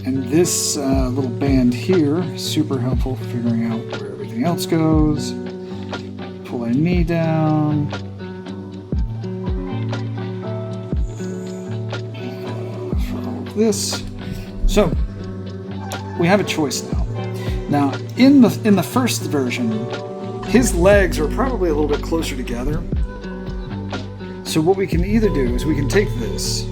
And this little band here, super helpful for figuring out where everything else goes. Pull our knee down. For all of this. So, we have a choice now. Now, in the first version, his legs are probably a little bit closer together. So what we can either do is we can take this,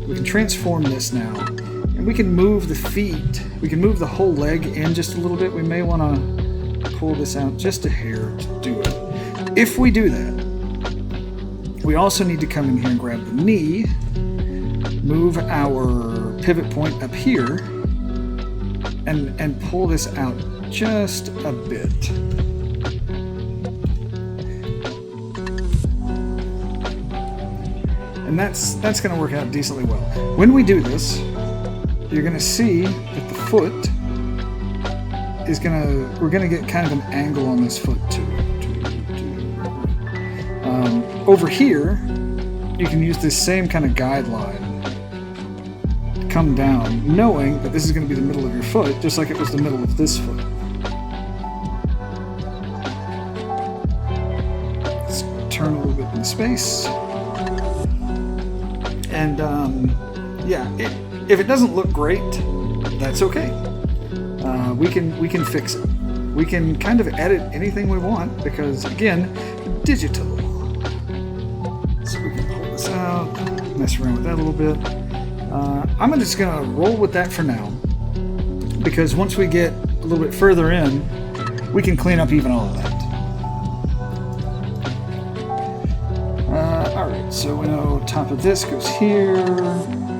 we can transform this now, and we can move the feet, we can move the whole leg in just a little bit. We may want to pull this out just a hair to do it. If we do that, we also need to come in here and grab the knee, move our pivot point up here, and pull this out just a bit. And that's going to work out decently well. When we do this, you're going to see that the foot is we're going to get kind of an angle on this foot too. Over here, you can use this same kind of guideline to come down, knowing that this is going to be the middle of your foot, just like it was the middle of this foot. Let's turn a little bit in space. And yeah, if it doesn't look great, that's okay. We can fix it. We can kind of edit anything we want because, again, digital. So we can pull this out, mess around with that a little bit. I'm just gonna roll with that for now because once we get a little bit further in, we can clean up even all of that. Alright, so we know top of this goes here.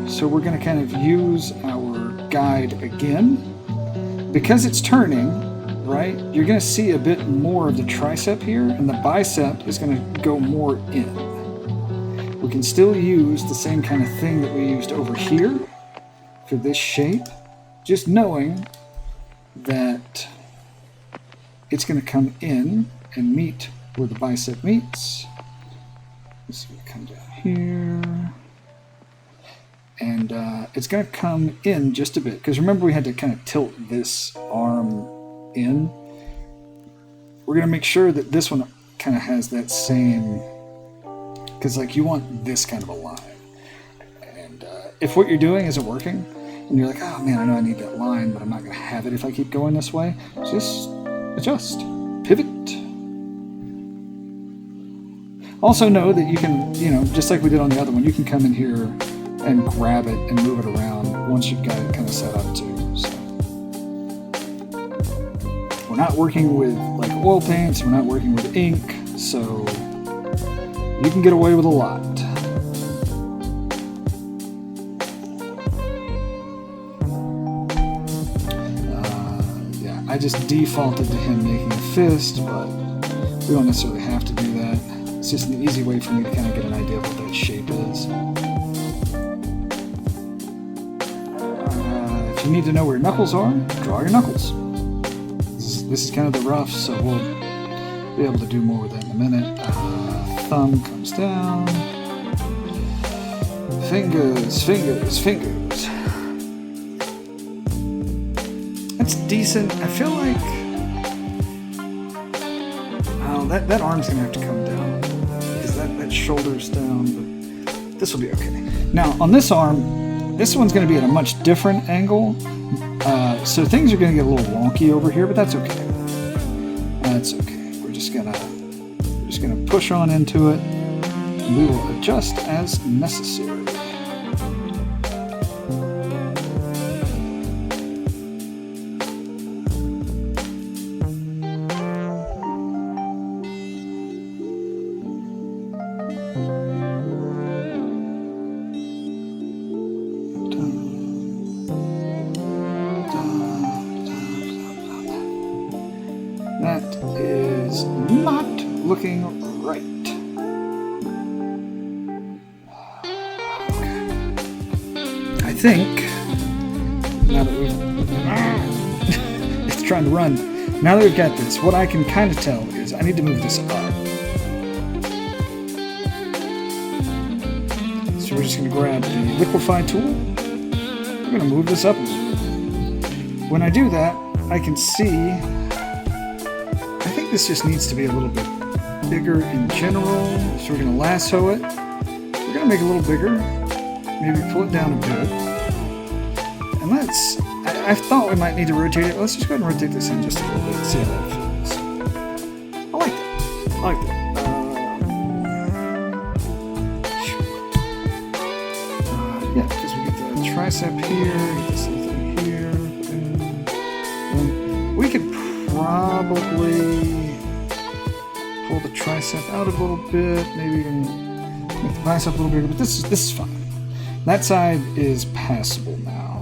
So we're going to kind of use our guide again. Because it's turning, right, you're going to see a bit more of the tricep here, and the bicep is going to go more in. We can still use the same kind of thing that we used over here for this shape, just knowing that it's going to come in and meet where the bicep meets. This is going to come down here. And it's going to come in just a bit. Because remember we had to kind of tilt this arm in. We're going to make sure that this one kind of has that same... Because like you want this kind of a line. And if what you're doing isn't working, and you're like, oh man, I know I need that line, but I'm not going to have it if I keep going this way, just adjust. Pivot. Also know that you can, just like we did on the other one, you can come in here and grab it and move it around once you've got it kind of set up too. So we're not working with like oil paints, we're not working with ink, so you can get away with a lot. I just defaulted to him making a fist, but we don't necessarily have to do that. It's just an easy way for me to kind of get an idea of what that shape is. If you need to know where your knuckles are, draw your knuckles. This is kind of the rough, so we'll be able to do more with that in a minute. Thumb comes down. Fingers, fingers, fingers. That's decent. I feel like... Oh, that arm's going to have to come down. Because that shoulder's down, but this will be okay. Now, on this arm, this one's going to be at a much different angle. So things are going to get a little wonky over here, but that's okay. That's okay. We're just gonna push on into it, and we will adjust as necessary. That is not looking right. Okay. I think now that we've it's trying to run. Now that we've got this, what I can kind of tell is I need to move this up. So we're just going to grab the liquefy tool. We're going to move this up a little bit. When I do that, I can see. I think this just needs to be a little bit bigger in general. So we're going to lasso it. We're going to make it a little bigger. Maybe pull it down a bit. And let's... I thought we might need to rotate it. Let's just go ahead and rotate this in just a little bit and see how that feels. I like that. I like that. Yeah, because we get the tricep here, get this little thing here. And we could probably pull the tricep out a little bit, maybe even make the bicep a little bigger, but this is fine. That side is passable now.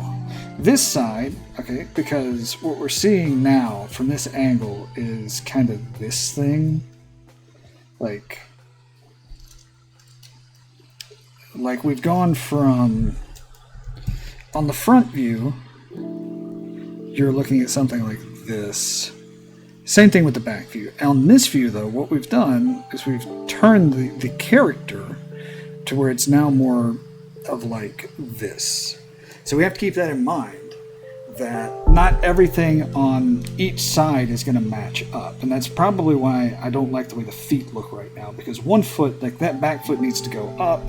This side, okay, because what we're seeing now from this angle is kind of this thing, like we've gone from, on the front view, you're looking at something like this. Same thing with the back view. On this view, though, what we've done is we've turned the character to where it's now more of like this. So we have to keep that in mind, that not everything on each side is going to match up. And that's probably why I don't like the way the feet look right now, because one foot, like that back foot needs to go up,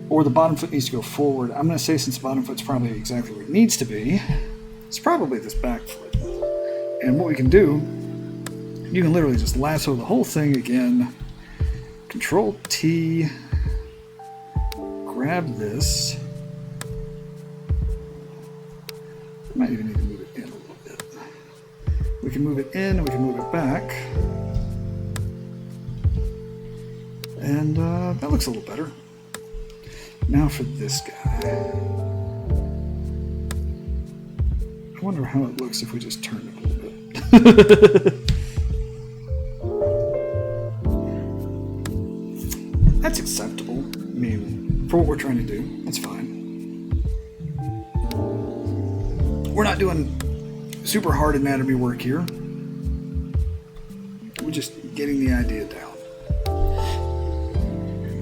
or the bottom foot needs to go forward. I'm going to say, since the bottom foot's probably exactly where it needs to be, it's probably this back foot. And what we can do, you can literally just lasso the whole thing again. Control T, grab this. Might even need to move it in a little bit. We can move it in and we can move it back. And that looks a little better. Now for this guy. I wonder how it looks if we just turn it a little bit. That's acceptable. I mean, for what we're trying to do, that's fine. We're not doing super hard anatomy work here. We're just getting the idea down.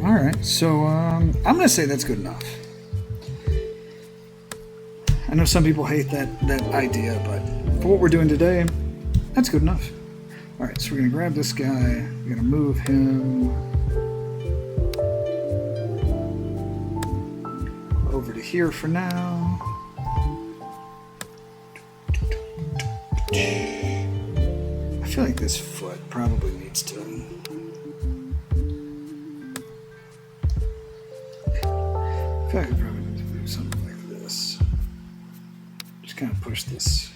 Alright, so I'm going to say that's good enough. I know some people hate that idea, but for what we're doing today, that's good enough. Alright, so we're going to grab this guy. We're going to move him over to here for now. I feel like this foot probably needs to feel like I probably need to do something like this. Just kind of push this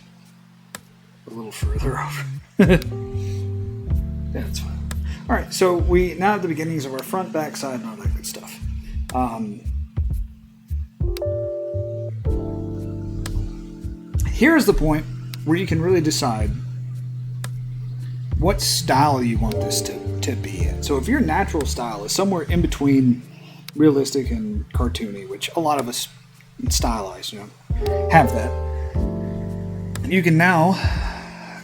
a little further over. Yeah, that's fine. All right, so we now have the beginnings of our front, back, side, and all that good stuff. Here's the point where you can really decide what style you want this to be in. So if your natural style is somewhere in between realistic and cartoony, which a lot of us stylized, have that, you can now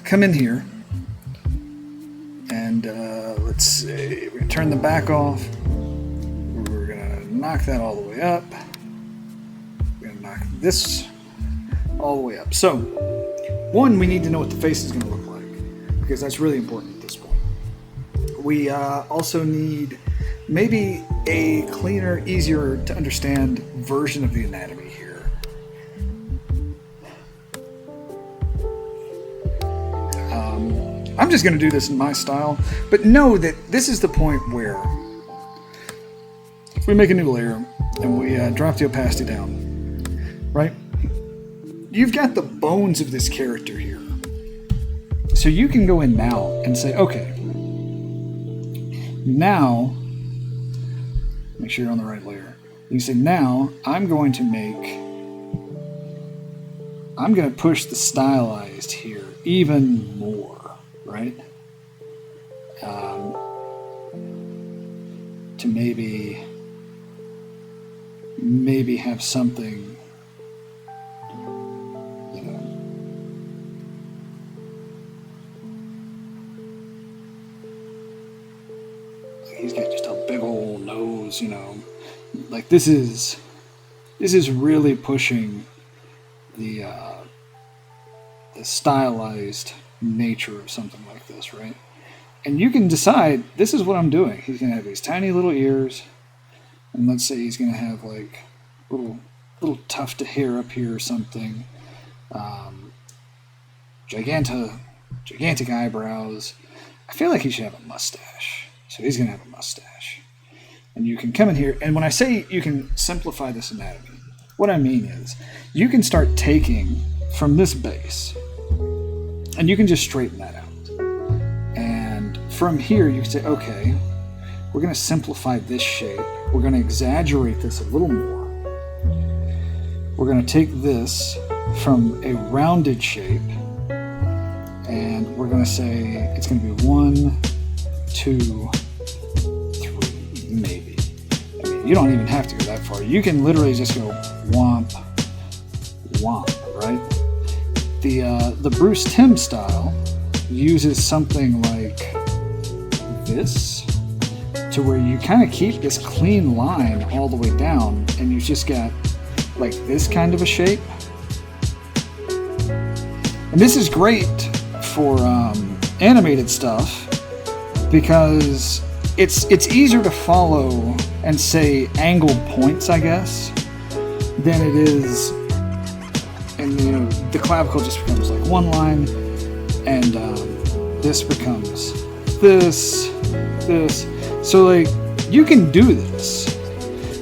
come in here and let's see, we're gonna turn the back off. We're gonna knock that all the way up. We're gonna knock this all the way up. So, one, we need to know what the face is gonna look like, because that's really important at this point. We also need maybe a cleaner, easier to understand version of the anatomy here. I'm just going to do this in my style, but know that this is the point where if we make a new layer and we drop the opacity down, right? You've got the bones of this character here. So you can go in now and say, okay, now, make sure you're on the right layer. You can say, now I'm going to push the stylized here even more. Right? To maybe have something, he's got just a big old nose, like this is really pushing the stylized nature of something like this, right? And you can decide, this is what I'm doing. He's going to have these tiny little ears, and let's say he's going to have like little tuft of hair up here or something. Gigantic eyebrows. I feel like he should have a mustache. So he's going to have a mustache. And you can come in here, and when I say you can simplify this anatomy, what I mean is you can start taking from this base, and you can just straighten that out. And from here, you can say, okay, we're going to simplify this shape. We're going to exaggerate this a little more. We're going to take this from a rounded shape, and we're going to say it's going to be 1, 2, 3, maybe. I mean, you don't even have to go that far. You can literally just go womp, womp, right? The Bruce Timm style uses something like this, to where you kind of keep this clean line all the way down, and you just got like this kind of a shape. And this is great for animated stuff because it's easier to follow and say angled points, I guess, than it is. And the clavicle just becomes like one line, and this becomes this. So like you can do this,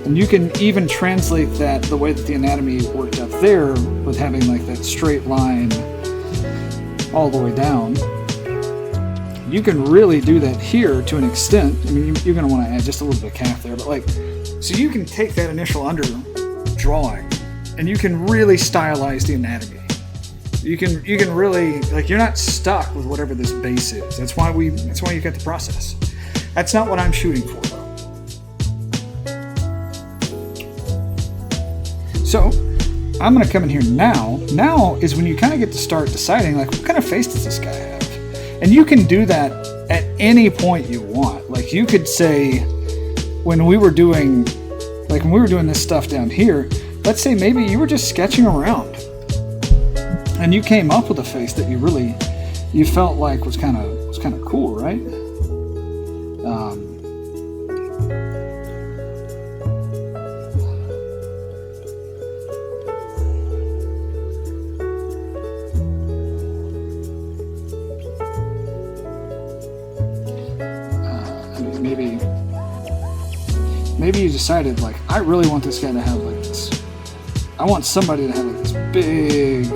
and you can even translate that the way that the anatomy worked up there, with having like that straight line all the way down. You can really do that here to an extent. I mean, you're going to want to add just a little bit of calf there, but like, so you can take that initial under drawing, and you can really stylize the anatomy. You can really, like, you're not stuck with whatever this base is. That's why you get the process. That's not what I'm shooting for, though. So I'm going to come in here now. Now is when you kind of get to start deciding, like, what kind of face does this guy have? And you can do that at any point you want. Like, you could say, when we were doing this stuff down here, let's say maybe you were just sketching around, and you came up with a face that you felt like was kind of cool, right? maybe you decided, like, I really want this guy to have, like, this. I want somebody to have, like, this big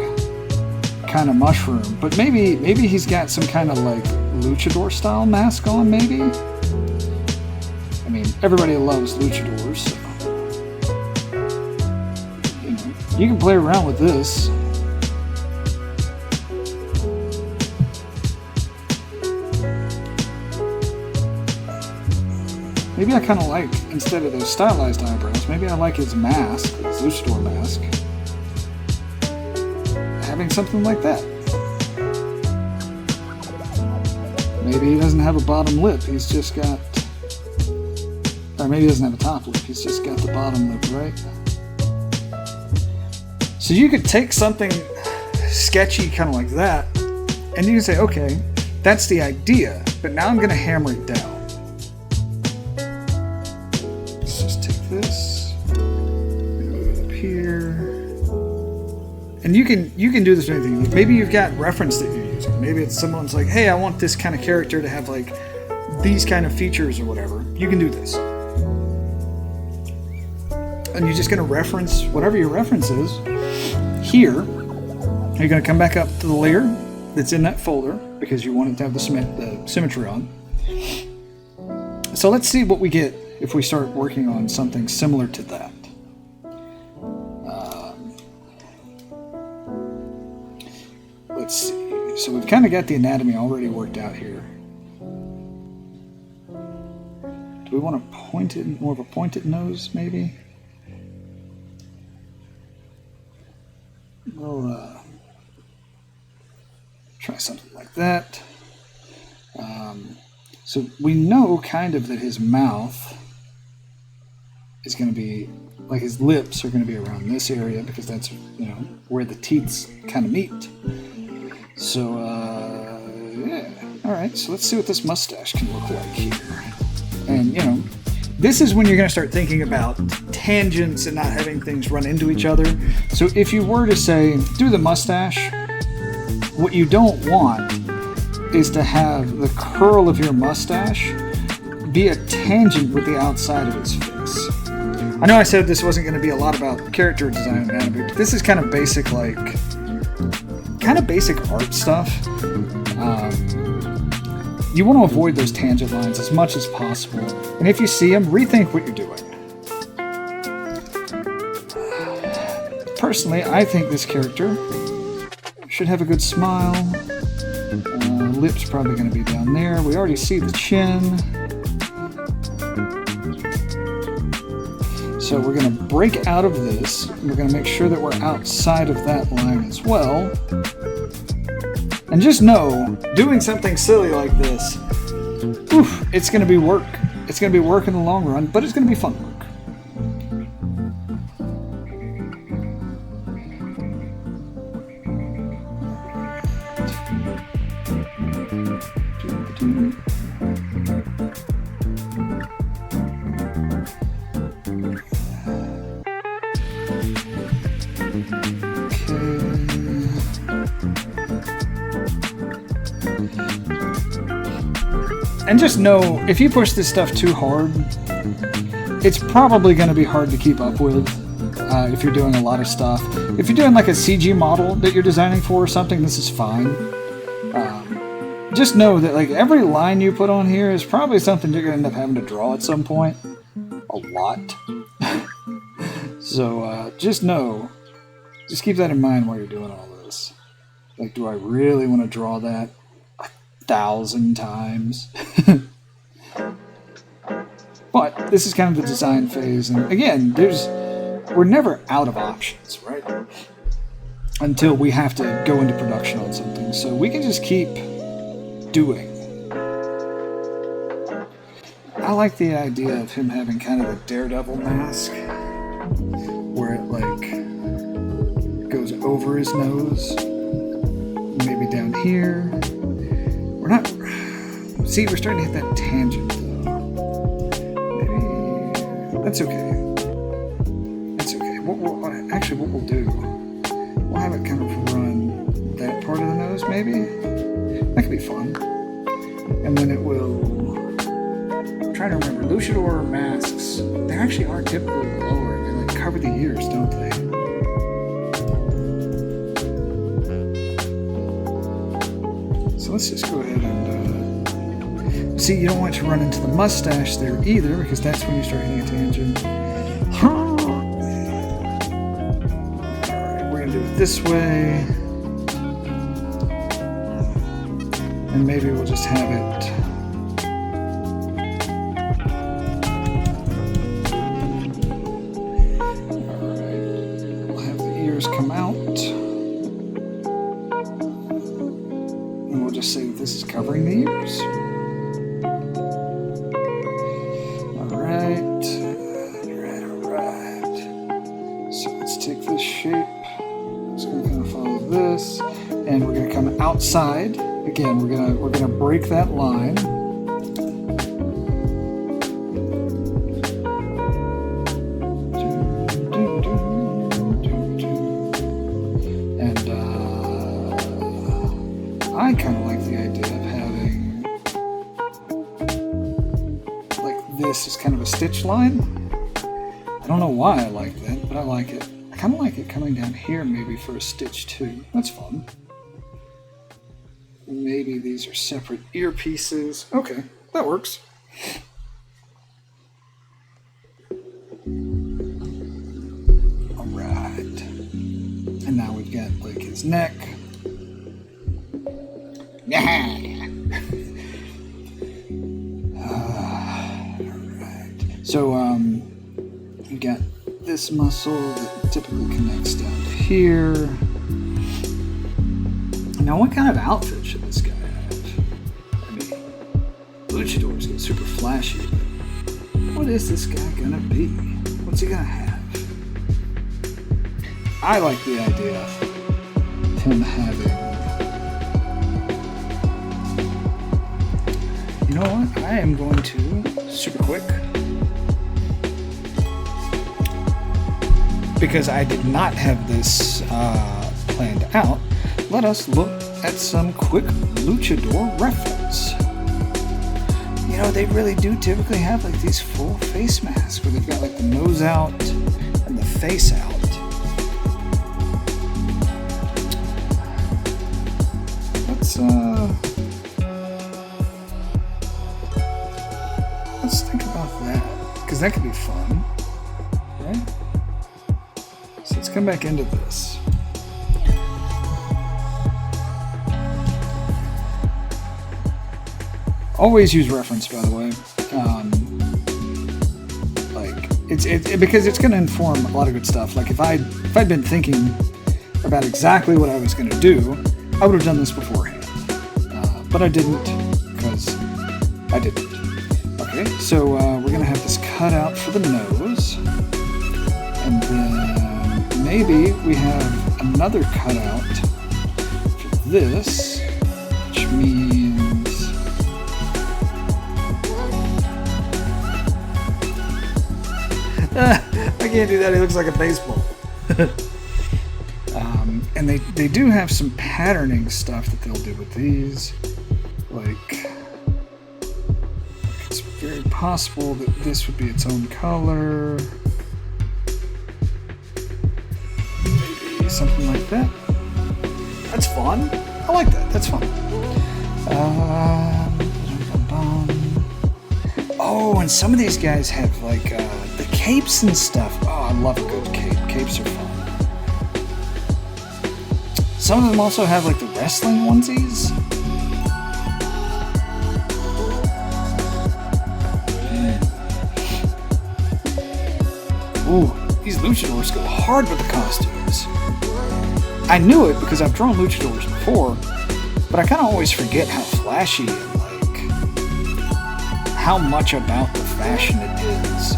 kind of mushroom. But maybe he's got some kind of, like, luchador-style mask on, maybe? I mean, everybody loves luchadors, so... You know, you can play around with this. Maybe I kind of like, instead of those stylized eyebrows, maybe I like his mask, his luchador mask, having something like that. Maybe he doesn't have a bottom lip, he's just got, or maybe he doesn't have a top lip, he's just got the bottom lip, right? So you could take something sketchy kind of like that, and you can say, okay, that's the idea, but now I'm going to hammer it down. This up here, and you can do this with anything. Maybe you've got reference that you're using. Maybe it's someone's like, hey, I want this kind of character to have like these kind of features or whatever. You can do this, and you're just going to reference whatever your reference is here. You're going to come back up to the layer that's in that folder because you want it to have the symmetry on. So let's see what we get if we start working on something similar to that. Let's see. So we've kind of got the anatomy already worked out here. Do we want a pointed, more of a pointed nose, maybe? We'll try something like that. So we know kind of that his mouth is going to be, like his lips are going to be around this area because that's, you know, where the teeth kind of meet. So, yeah. Alright, so let's see what this mustache can look like here. And, you know, this is when you're going to start thinking about tangents and not having things run into each other. So if you were to say, do the mustache, what you don't want is to have the curl of your mustache be a tangent with the outside of his face. I know I said this wasn't going to be a lot about character design and anime, but this is kind of basic, like, basic art stuff. You want to avoid those tangent lines as much as possible. And if you see them, rethink what you're doing. Personally, I think this character should have a good smile. Lips probably going to be down there. We already see the chin. So we're going to break out of this. We're going to make sure that we're outside of that line as well. And just know, doing something silly like this, oof, it's going to be work. It's going to be work in the long run, but it's going to be fun work. And just know, if you push this stuff too hard, it's probably going to be hard to keep up with if you're doing a lot of stuff. If you're doing like a CG model that you're designing for or something, this is fine. Just know that like every line you put on here is probably something you're going to end up having to draw at some point. A lot. So just know, just keep that in mind while you're doing all this. Like, do I really want to draw that 1,000 times? But this is kind of the design phase, and again, we're never out of options, right? Until we have to go into production on something, so we can just keep doing. I like the idea of him having kind of a Daredevil mask, where it like goes over his nose, maybe down here. We're not. See, we're starting to hit that tangent, though. Maybe that's okay. That's okay. Actually, what we'll do, we'll have it kind of run that part of the nose, maybe. That could be fun. And then it will trying to remember. Luchador masks, they actually are typically lower. They like cover the ears, don't they? So let's just go ahead and see, you don't want to run into the mustache there either, because that's when you start hitting a tangent. Alright, we're going to do it this way. And maybe we'll just have it. Alright, we'll have the ears come out. And we'll just say that this is covering the ears. Outside again, we're gonna break that line, and I kind of like the idea of having like this is kind of a stitch line. I don't know why I like that, but I like it. I kind of like it coming down here maybe for a stitch too. That's fun. Maybe these are separate earpieces. Okay, that works. Alright. And now we've got like his neck. Alright. So, we got this muscle that typically connects down to here. Now, what kind of outfit should this guy have? I mean, Luchadors get super flashy, but what is this guy gonna be? What's he gonna have? I like the idea of him having... You know what? I am going to, super quick, because I did not have this planned out, let us look at some quick Luchador reference. You know, they really do typically have like these full face masks where they've got like the nose out and the face out. Let's think about that, because that could be fun, right? So let's come back into this. Always use reference, by the way. Because it's going to inform a lot of good stuff. Like if I'd been thinking about exactly what I was going to do, I would have done this beforehand. But I didn't, because I didn't. Okay, so we're going to have this cut out for the nose, and then maybe we have another cutout for this, which means I can't do that. He looks like a baseball. And they do have some patterning stuff that they'll do with these. Like, it's very possible that this would be its own color. Maybe something like that. That's fun. I like that. That's fun. Oh, and some of these guys have like the capes and stuff. Oh, I love a good cape. Capes are fun. Some of them also have like the wrestling onesies. Ooh, these luchadors go hard with the costumes. I knew it because I've drawn luchadors before, but I kind of always forget how flashy and like how much about the fashion it is.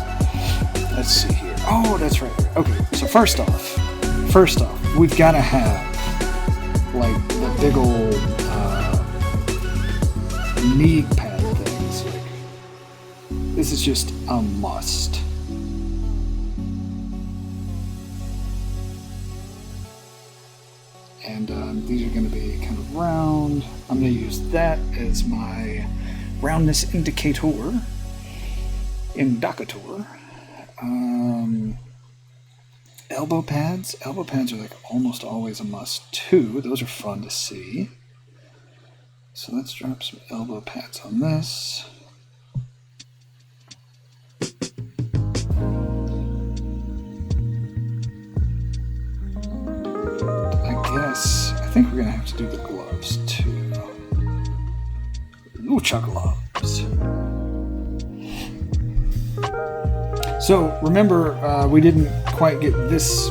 Let's see here. Oh, that's right. Okay, so first off, we've got to have like the big old knee pad things. Like, this is just a must. And these are going to be kind of round. I'm going to use that as my roundness indicator. Indakator. Elbow pads. Elbow pads are like almost always a must too. Those are fun to see. So let's drop some elbow pads on this. I think we're gonna have to do the gloves too. Lucha gloves. So remember, we didn't quite get this.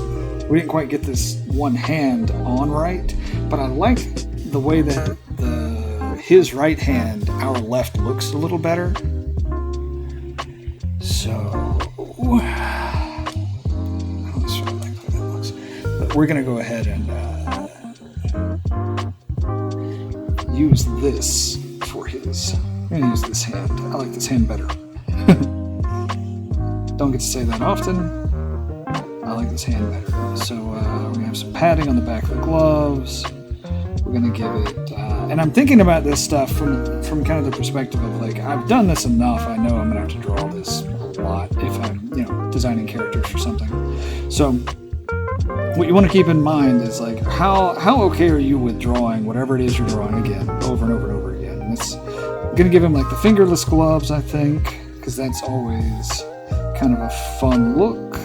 We didn't quite get this one hand on right, but I like the way that his right hand, our left, looks a little better. So I don't sort of like the way that looks, but we're gonna go ahead and use this for his. I'm gonna use this hand. I like this hand better. Don't get to say that often. I like this hand better. So we're gonna have some padding on the back of the gloves. We're gonna give it, and I'm thinking about this stuff from kind of the perspective of like, I've done this enough. I know I'm gonna have to draw this a lot if I'm, designing characters for something. So what you want to keep in mind is like, how okay are you with drawing whatever it is you're drawing again, over and over and over again. And I'm gonna give him like the fingerless gloves, I think, because that's always kind of a fun look,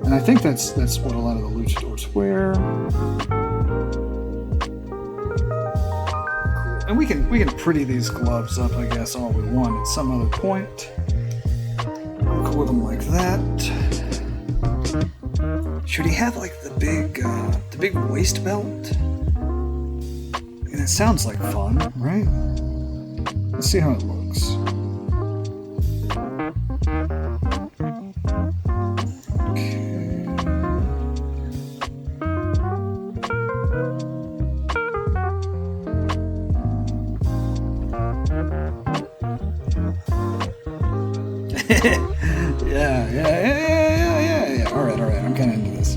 and I think that's what a lot of the luchadors wear. Cool. And we can pretty these gloves up, I guess, all we want at some other point. I'm cool with them like that. Should he have like the big waist belt? I mean, it sounds like fun, right? Let's see how it looks. Yeah. All right. I'm kind of into this.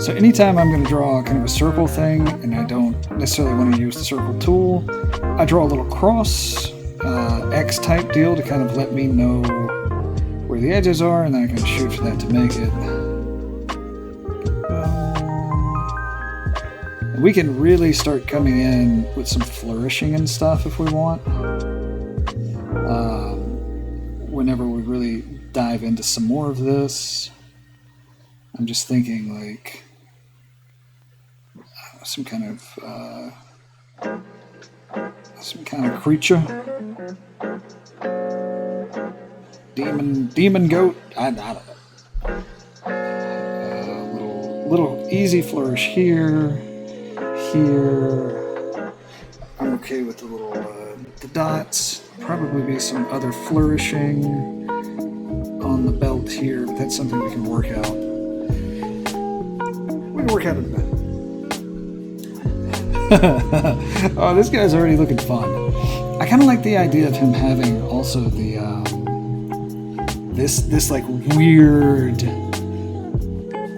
So anytime I'm going to draw kind of a circle thing, and I don't necessarily want to use the circle tool, I draw a little cross, X type deal to kind of let me know where the edges are, and then I can shoot for that to make it. We can really start coming in with some flourishing and stuff if we want. Whenever we really dive into some more of this, I'm just thinking like some kind of creature, demon goat. I don't know. Little easy flourish here. I'm okay with the little the dots. Probably be some other flourishing on the belt here, but that's something we can work out. We can work out in a bit. Oh, this guy's already looking fun. I kind of like the idea of him having also the this like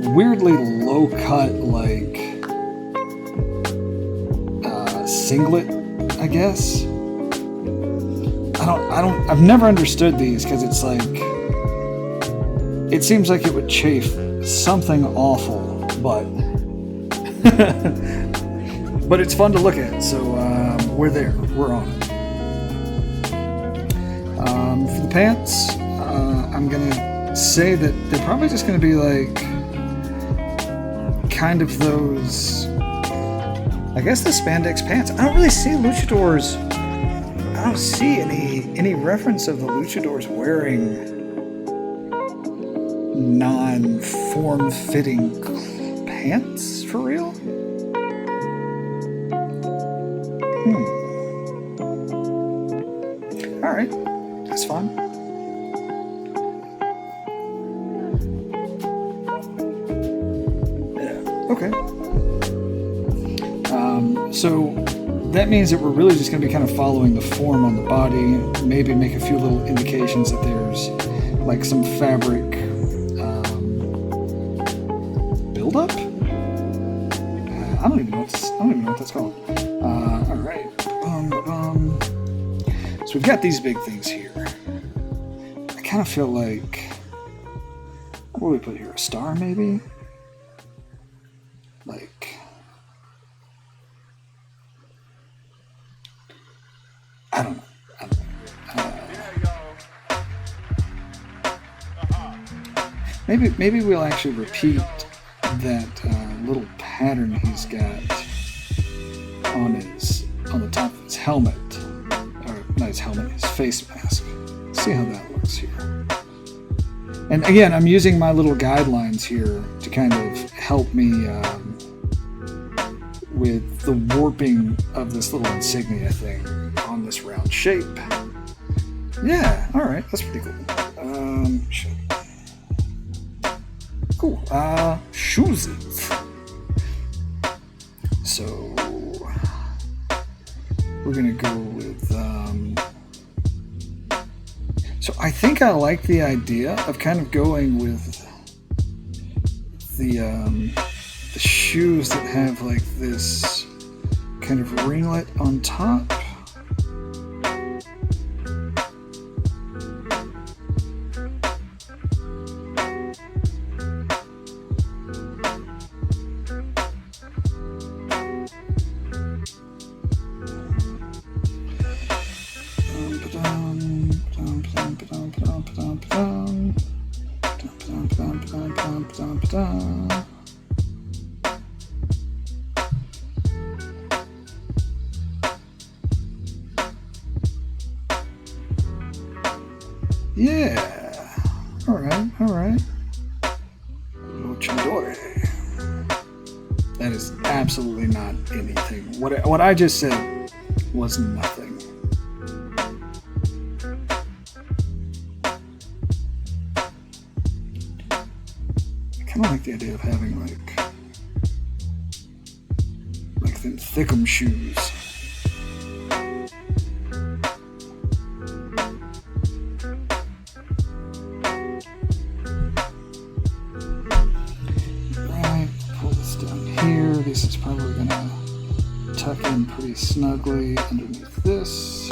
weirdly low cut like singlet, I guess. I've never understood these because it's like, it seems like it would chafe something awful, but but it's fun to look at, so we're there, we're on it. For the pants, I'm gonna say that they're probably just gonna be like kind of those, I guess, the spandex pants. I don't really see luchadors. I don't see any reference of the luchadors wearing non-form-fitting pants for real. All right, that's fine. Yeah. Okay. So that means that we're really just going to be kind of following the form on the body, maybe make a few little indications that there's like some fabric buildup. I don't even know what that's called. All right. So we've got these big things here. kind of feel like, what do we put here? A star, maybe? Like, I don't know. Maybe we'll actually repeat that little pattern he's got on the top of his helmet, or not his helmet, his face mask. See how that looks here. And again, I'm using my little guidelines here to kind of help me with the warping of this little insignia thing on this round shape. Yeah, all right, that's pretty cool. Shit. Cool. Shoes. So we're gonna go with. So I think I like the idea of kind of going with the shoes that have like this kind of ringlet on top. Yeah. All right. Luchador. That is absolutely not anything. What I just said was nothing. I kind of like the idea of having like them thickum shoes. This is probably going to tuck in pretty snugly underneath this.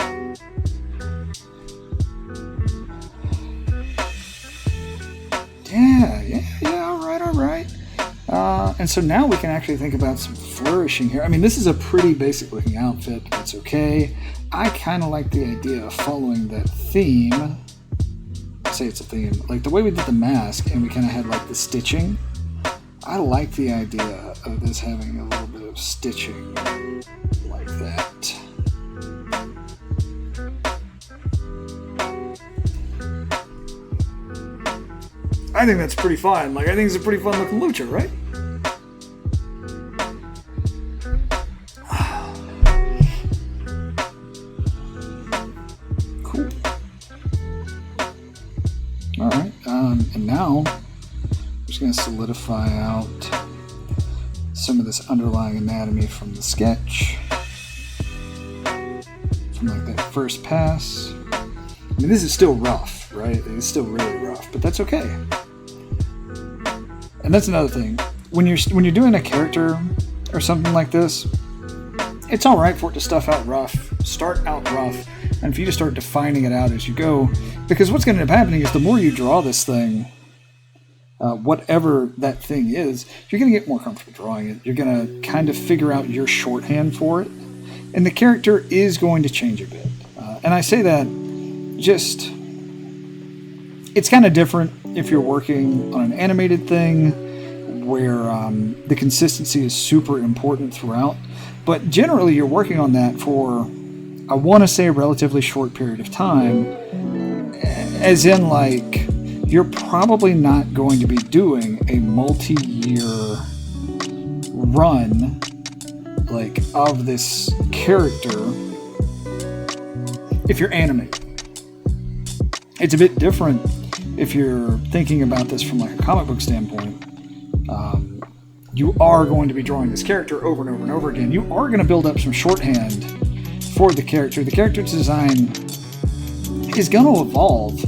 Yeah, all right. And so now we can actually think about some flourishing here. I mean, this is a pretty basic looking outfit. That's okay. I kind of like the idea of following that theme. Say it's a theme. Like the way we did the mask and we kind of had like the stitching. I like the idea of this having a little bit of stitching like that. I think that's pretty fun. Like, I think it's a pretty fun looking lucha, right? Cool. All right, and now just going to solidify out some of this underlying anatomy from the sketch, from like that first pass. I mean, this is still rough, right? It's still really rough, but that's okay. And that's another thing. When you're doing a character or something like this, it's all right for it to start out rough, and for you to start defining it out as you go, because what's going to end up happening is the more you draw this thing, whatever that thing is, you're going to get more comfortable drawing it. You're going to kind of figure out your shorthand for it. And the character is going to change a bit. And I say that just... It's kind of different if you're working on an animated thing where the consistency is super important throughout. But generally, you're working on that for, I want to say, a relatively short period of time. As in, like... You're probably not going to be doing a multi-year run like of this character if you're animating. It's a bit different if you're thinking about this from like a comic book standpoint. You are going to be drawing this character over and over and over again. You are going to build up some shorthand for the character. The character's design is going to evolve.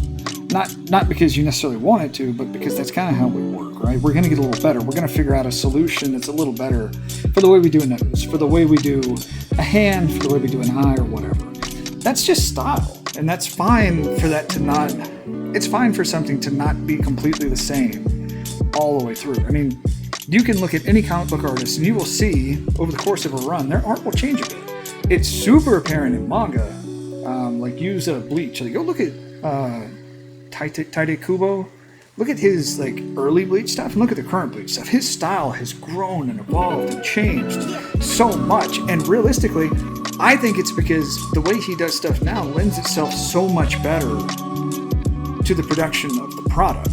Not because you necessarily want it to, but because that's kind of how we work, right? We're going to get a little better. We're going to figure out a solution that's a little better for the way we do a nose, for the way we do a hand, for the way we do an eye or whatever. That's just style, and that's fine for that to not it's fine for something to not be completely the same all the way through. I mean, you can look at any comic book artist and you will see over the course of a run, their art will change a bit. It's super apparent in manga, like use Bleach. Like, go look at Tite Kubo. Look at his like early Bleach stuff and look at the current Bleach stuff. His style has grown and evolved and changed so much. And realistically, I think it's because the way he does stuff now lends itself so much better to the production of the product.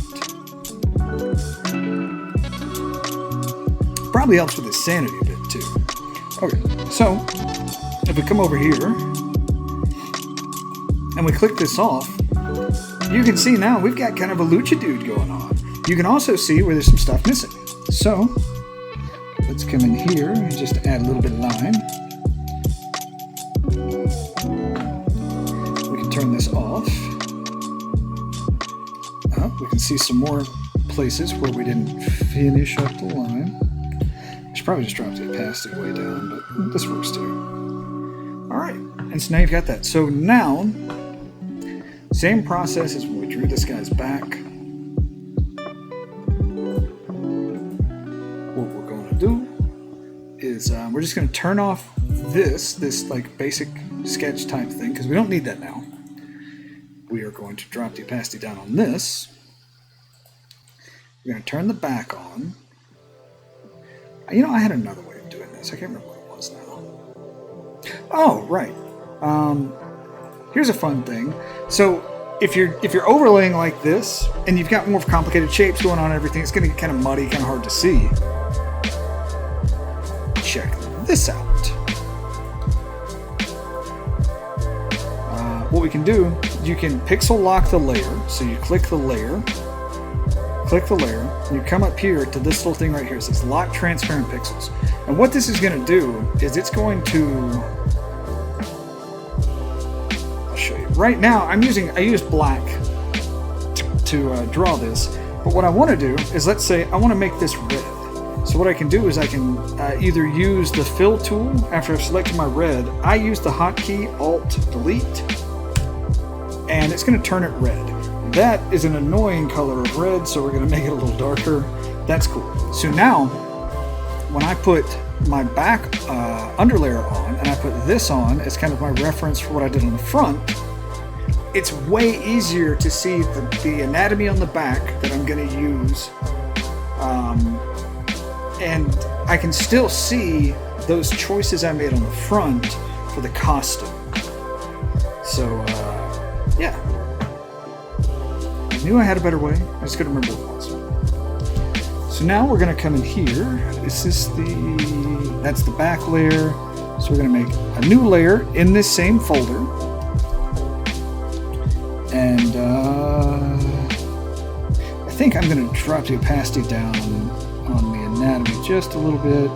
Probably helps with his sanity a bit too. Okay, so if we come over here and we click this off, you can see now we've got kind of a lucha dude going on. You can also see where there's some stuff missing. So let's come in here and just add a little bit of line. We can turn this off. We can see some more places where we didn't finish up the line. I should probably just drop the opacity way down, but this works too. All right, and so now you've got that. So now, same process as when we drew this guy's back. What we're going to do is we're just going to turn off this like basic sketch type thing because we don't need that now. We are going to drop the opacity down on this. We're going to turn the back on. You know, I had another way of doing this. I can't remember what it was now. Oh, right. Here's a fun thing. So if you're overlaying like this and you've got more complicated shapes going on and everything, it's going to get kind of muddy, kind of hard to see. Check this out. What we can do, you can pixel lock the layer. So you click the layer, and you come up here to this little thing right here. It says lock transparent pixels. And what this is going to do is it's going to, I'll show you. Right now, I used black to draw this. But what I want to do is, let's say I want to make this red. So what I can do is I can either use the fill tool after I've selected my red. I use the hotkey Alt-Delete, and it's going to turn it red. That is an annoying color of red, so we're going to make it a little darker. That's cool. So now, when I put my back underlayer on, and I put this on as kind of my reference for what I did on the front, it's way easier to see the anatomy on the back that I'm going to use. And I can still see those choices I made on the front for the costume. So, yeah. I knew I had a better way. I just couldn't remember what it was. So now we're going to come in here. That's the back layer. So we're going to make a new layer in this same folder. And I think I'm going to drop the opacity down on the anatomy just a little bit.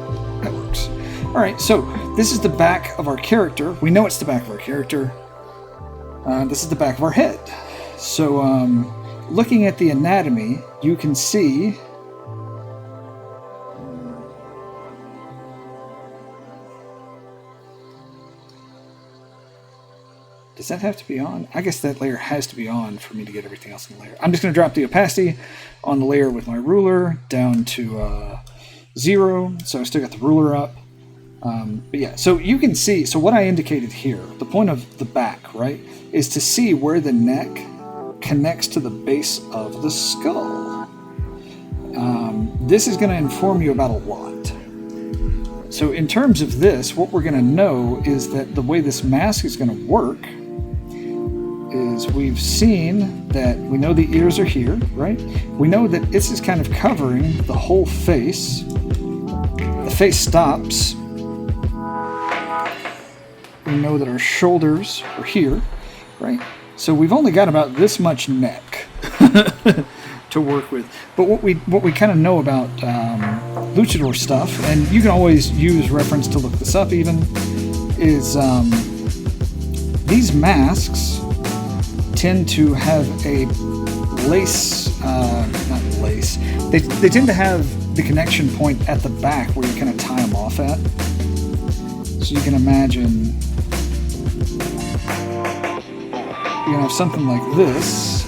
That works. All right, so this is the back of our character. We know it's the back of our character. This is the back of our head. So looking at the anatomy, you can see does that have to be on? I guess that layer has to be on for me to get everything else in the layer. I'm just going to drop the opacity on the layer with my ruler down to 0. So I still got the ruler up. But yeah, so you can see, so what I indicated here, the point of the back, right, is to see where the neck connects to the base of the skull. This is going to inform you about a lot. So in terms of this, what we're going to know is that the way this mask is going to work is we've seen that we know the ears are here, right? We know that this is kind of covering the whole face. The face stops. We know that our shoulders are here, right? So we've only got about this much neck to work with. But what we kind of know about luchador stuff, and you can always use reference to look this up even, is these masks tend to have a lace, not lace, they tend to have the connection point at the back where you kind of tie them off at. So you can imagine you're going to have something like this,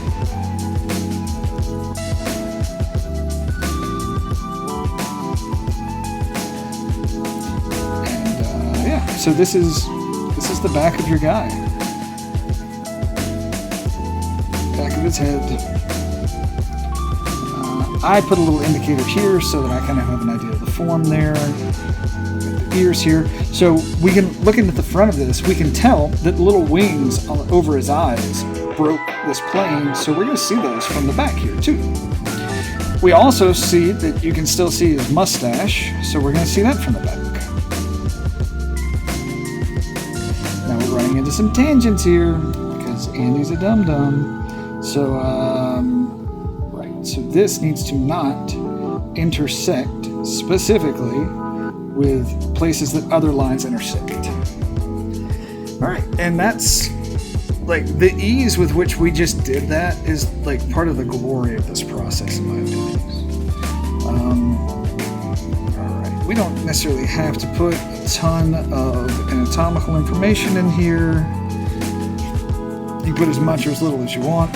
so this is the back of your guy. Back of his head. I put a little indicator here so that I kind of have an idea of the form there. The ears here. So we can, looking at the front of this, we can tell that the little wings over his eyes broke this plane, so we're going to see those from the back here too. We also see that you can still see his mustache, so we're going to see that from the back. Now we're running into some tangents here because Andy's a dum-dum. So, right, so this needs to not intersect specifically with places that other lines intersect. All right, and that's like the ease with which we just did that is like part of the glory of this process, in my opinion. All right, we don't necessarily have to put a ton of anatomical information in here. You put as much or as little as you want.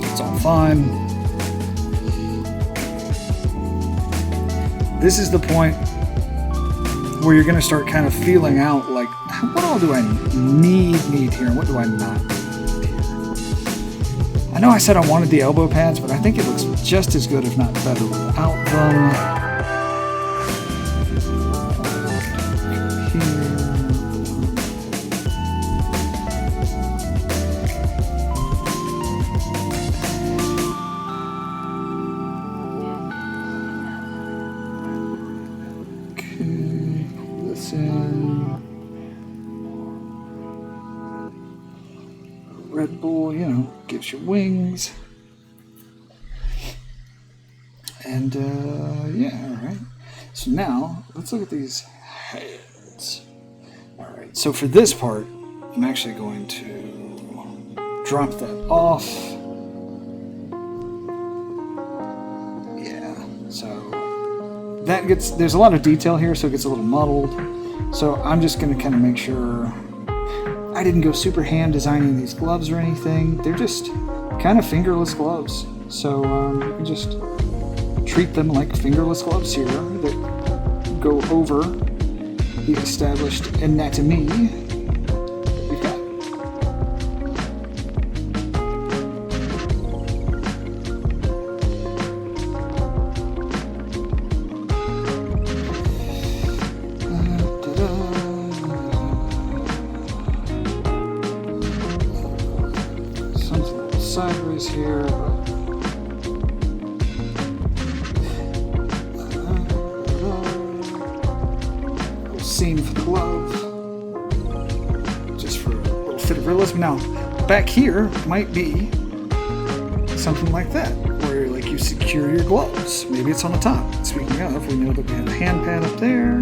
It's all fine. This is the point where you're going to start kind of feeling out like, what all do I need here and what do I not need here? I know I said I wanted the elbow pads, but I think it looks just as good, if not better, without them. Red Bull, you know, gives you wings. And, yeah, alright. So now, let's look at these heads. Alright, so for this part, I'm actually going to drop that off. Yeah, so that gets, there's a lot of detail here, so it gets a little muddled. So I'm just going to kind of make sure I didn't go super hand designing these gloves or anything. They're just kind of fingerless gloves. So you can just treat them like fingerless gloves here that go over the established anatomy that we've got. Sideways here, little seam for the glove, just for a little fit of realism. Now, back here might be something like that, where like you secure your gloves. Maybe it's on the top. Speaking of, we know that we have a hand pad up there.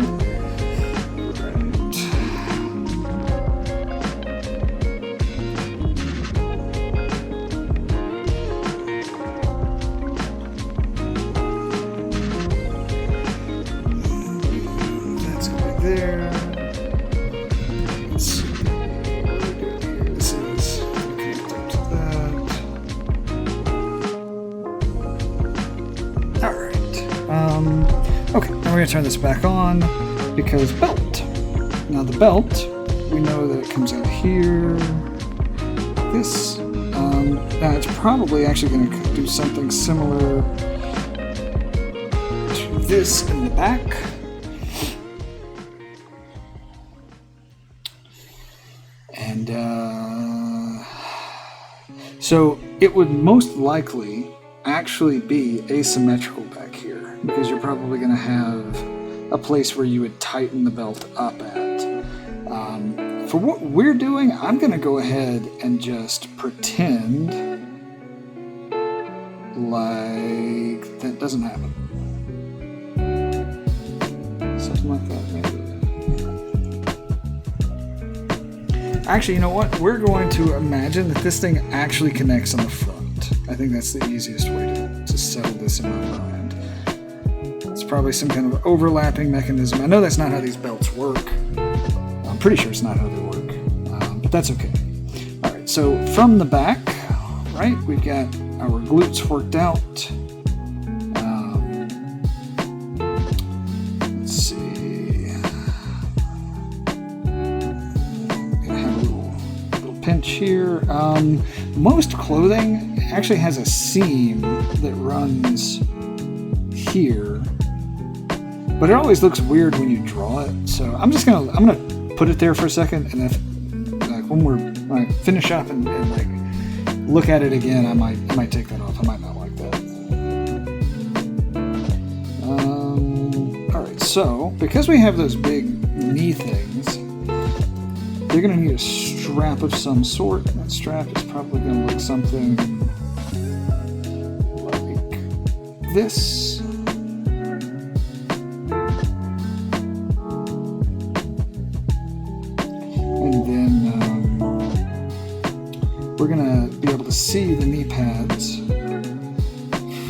There. Let's see. This is connected up to that. Alright. Okay, now we're going to turn this back on because belt. Now the belt, we know that it comes out here. This, now it's probably actually going to do something similar to this in the back. And so it would most likely actually be asymmetrical back here because you're probably going to have a place where you would tighten the belt up at. For what we're doing, I'm going to go ahead and just pretend like that doesn't happen. Something like that, maybe. Actually, you know what? We're going to imagine that this thing actually connects on the front. I think that's the easiest way to settle this in my mind. It's probably some kind of overlapping mechanism. I know that's not how these belts work. I'm pretty sure it's not how they work, but that's okay. All right, so from the back, right, we've got our glutes worked out. Let's see. here. Most clothing actually has a seam that runs here, but it always looks weird when you draw it. So I'm gonna put it there for a second, and if when I finish up and like look at it again, I might take that off. I might not like that. All right, so because we have those big knee things, you're going to need a strap of some sort. That strap is probably going to look something like this. And then we're going to be able to see the knee pads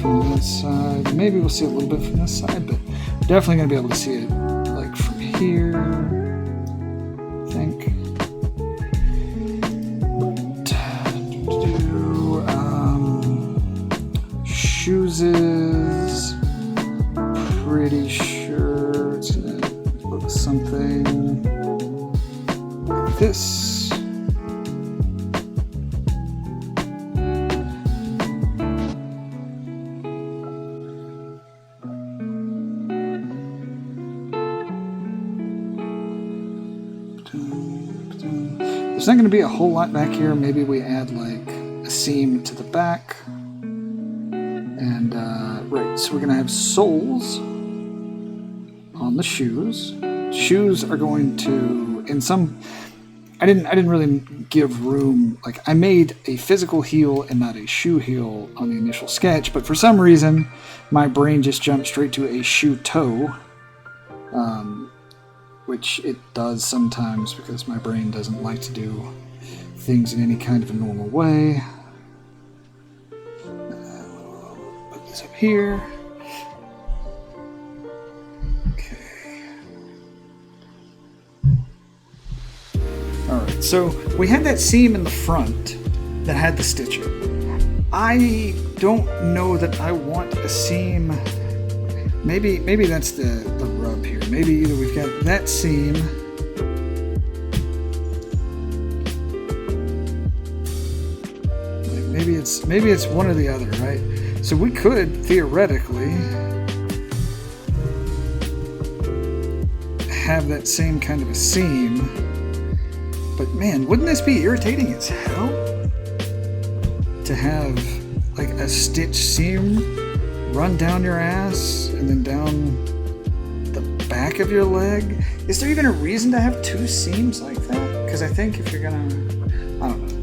from this side. Maybe we'll see a little bit from this side, but definitely going to be able to see it like from here, I think. Shoes is pretty sure it's going to look something like this. There's not going to be a whole lot back here. Maybe we add like a seam to the back. And right, so we're going to have soles on the shoes. Shoes are going to, in some, I didn't really give room. Like, I made a physical heel and not a shoe heel on the initial sketch, but for some reason my brain just jumped straight to a shoe toe, which it does sometimes because my brain doesn't like to do things in any kind of a normal way. Put this up here. Okay. Alright, so we had that seam in the front that had the stitching. I don't know that I want a seam. Maybe that's the rub here. Maybe either we've got that seam, maybe it's one or the other, right? So we could theoretically have that same kind of a seam, but man, wouldn't this be irritating as hell to have like a stitch seam run down your ass and then down the back of your leg? Is there even a reason to have two seams like that? Because I think if you're gonna, I don't know.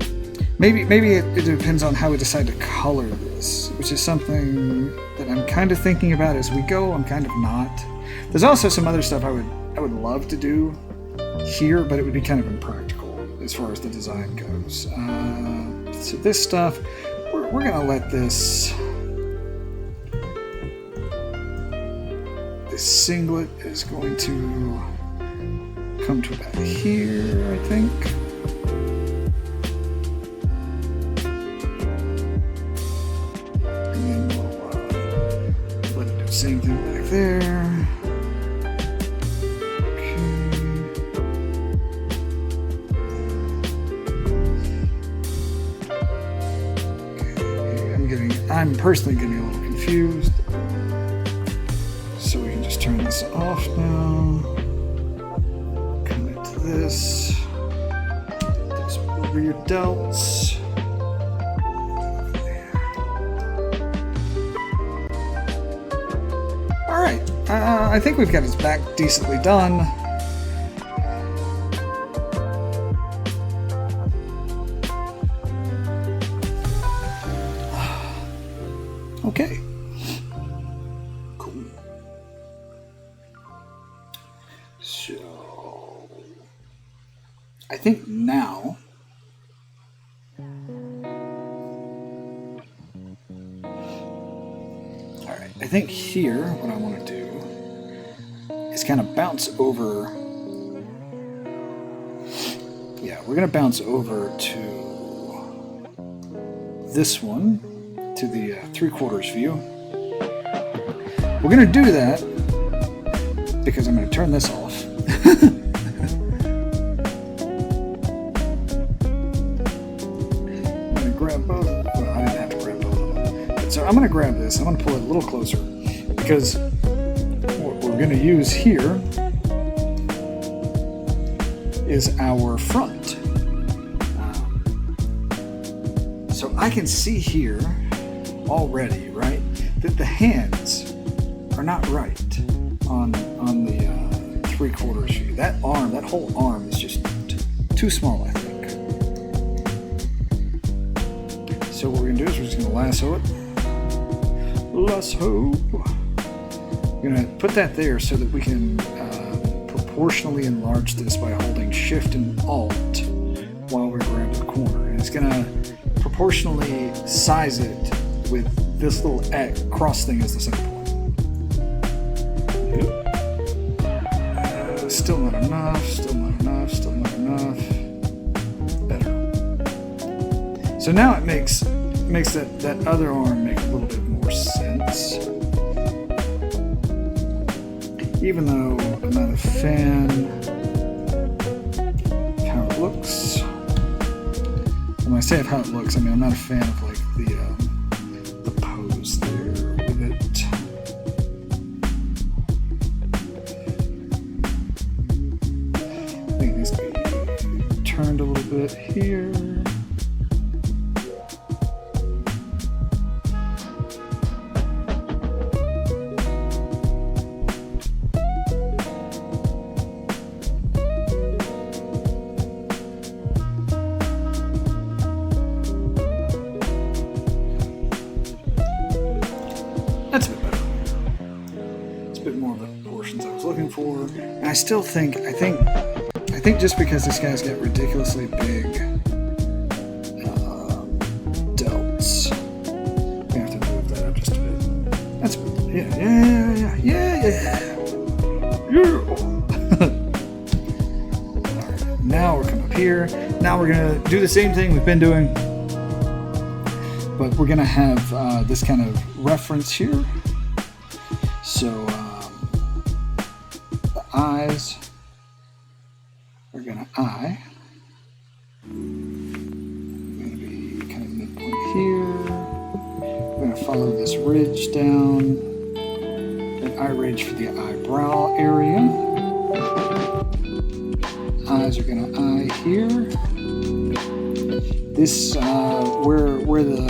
Maybe it depends on how we decide to color this, which is something that I'm kind of thinking about as we go. I'm kind of not. There's also some other stuff I would love to do here, but it would be kind of impractical as far as the design goes. So this stuff, we're gonna let this singlet is going to come to about here, I think. And then we'll let it do the same thing back there. Okay. I'm personally getting a little confused. So we can just turn this off now. Connect to this. Just over your delts. Alright, I think we've got his back decently done. Okay. Cool. So, I think now alright, I think here what I want to do is kind of bounce over. Yeah, we're going to bounce over to this one, to the 3/4 view. We're going to do that because I'm going to turn this off. I'm going to grab this. I'm going to pull it a little closer because what we're going to use here is our front. So I can see here already, right, that the hands are not right on the 3/4 shoe. That arm, that whole arm is just too small, I think. So what we're gonna do is we're just gonna lasso it. Lasso. We're gonna put that there so that we can proportionally enlarge this by holding Shift and Alt while we grab the corner. And it's gonna proportionally size it with this little cross thing as the center point. Still not enough, still not enough, still not enough. Better. So now it makes that other arm make a little bit more sense. Even though I'm not a fan of how it looks. When I say of how it looks, I mean I'm not a fan of like the pose there with it. I think it needs to be turned a little bit here. That's a bit better. It's a bit more of the proportions I was looking for. And I still think, I think just because this guy's got ridiculously big delts, we have to move that up just a bit. That's, yeah. Alright, now we're coming up here. Now we're gonna do the same thing we've been doing, but we're gonna have this kind of reference here. So the eyes are gonna eye. Gonna be kind of midpoint here. We're gonna follow this ridge down. An eye ridge for the eyebrow area. Eyes are gonna eye here. This where the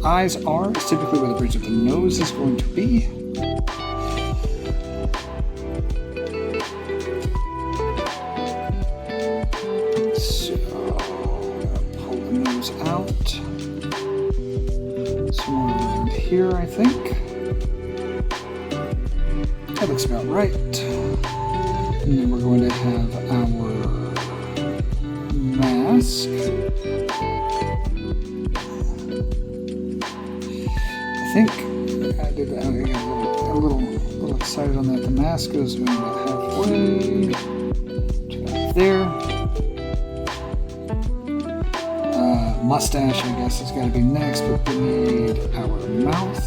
eyes are is typically where the bridge of the nose is going to be. So pull the nose out. Somewhere around here, I think. That looks about right. And then we're going to have our mask. I think I did that. I got a little excited on that. The mask goes about halfway to about there. Mustache, I guess, has got to be next, but we need our mouth.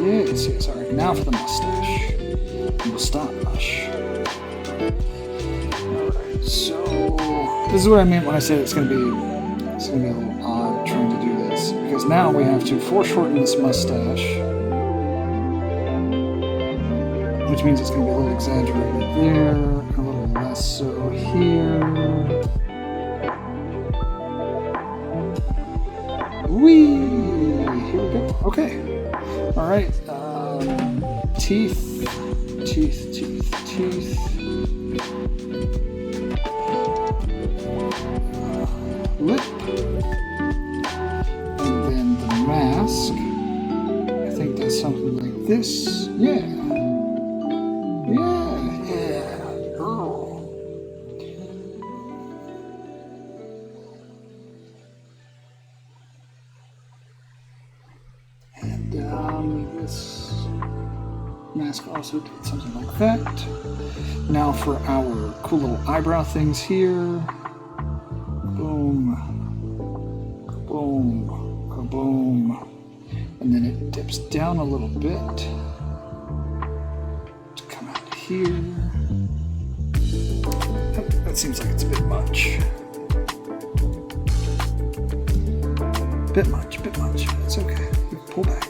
Yes. All right. Now for the mustache. Mustache. So this is what I meant when I said it's going to be a little odd trying to do this, because now we have to foreshorten this mustache, which means it's going to be a little exaggerated there, a little less so here. Whee! Here we go. Okay. All right. Teeth. Lip, and then the mask. I think that's something like this. Yeah. And this mask also did something like that. Now for our cool little eyebrow things here. Boom, boom, kaboom. And then it dips down a little bit to come out here. That seems like it's a bit much. Bit much. It's okay. We can pull back.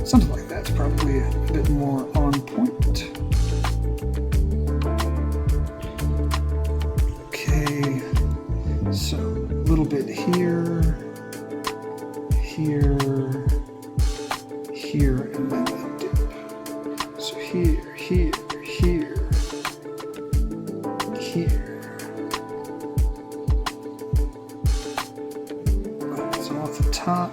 Something like that's probably a bit more on point. Okay, so a little bit here, and then a dip. So here. So off the top.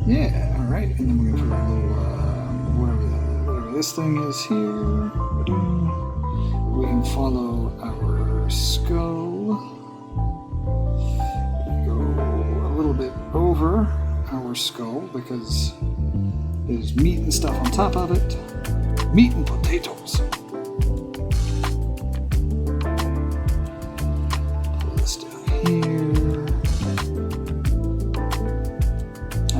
Yeah, all right, and then we're gonna put a little, whatever this thing is here. We can follow our skull. Go a little bit over our skull because there's meat and stuff on top of it. Meat and potatoes. Pull this down here.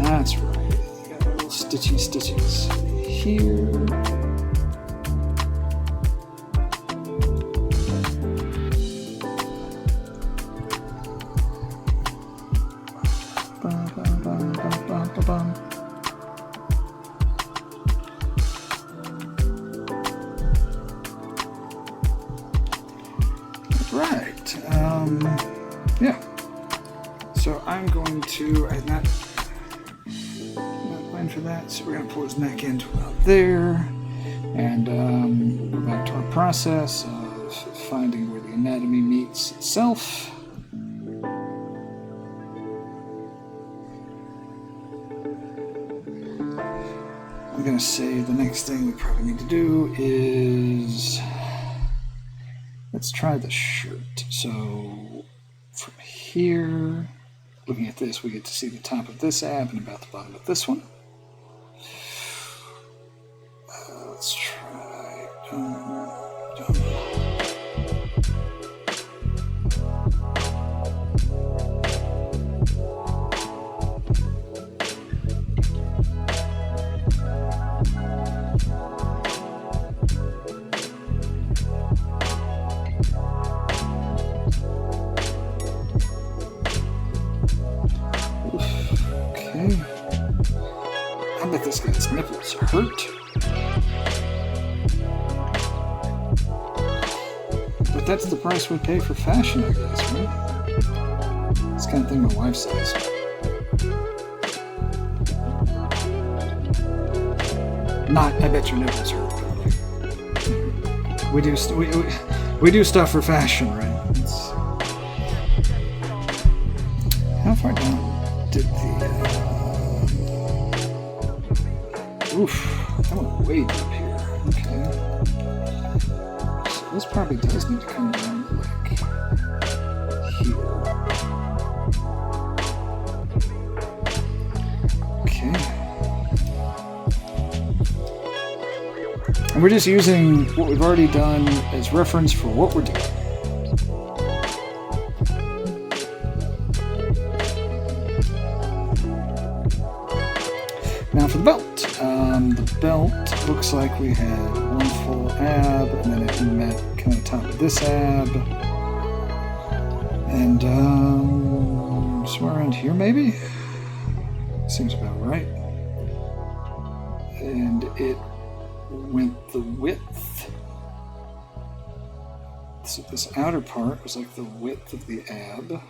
That's right. You got little stitches here. Right. Yeah. So I'm going to. I'm not planning for that. So we're going to pull his neck into about there, and go back to our process of finding where the anatomy meets itself. I'm going to say the next thing we probably need to do is let's try the shirt. So from here, looking at this, we get to see the top of this ab and about the bottom of this one. Let's try done. Okay. I bet this guy's nipples hurt. But that's the price we pay for fashion, I guess, right? It's the kind of thing my wife says. Not, I bet your nipples hurt. We do stuff for fashion, right? How far down did the... oof, that went way deep here. Okay. So this probably does need to come down like here. Okay. And we're just using what we've already done as reference for what we're doing. Now for the belt. The belt looks like we had one full ab, and then it met kind of top of this ab. And somewhere around here maybe? Seems about right. And it went the width. So this outer part was like the width of the ab.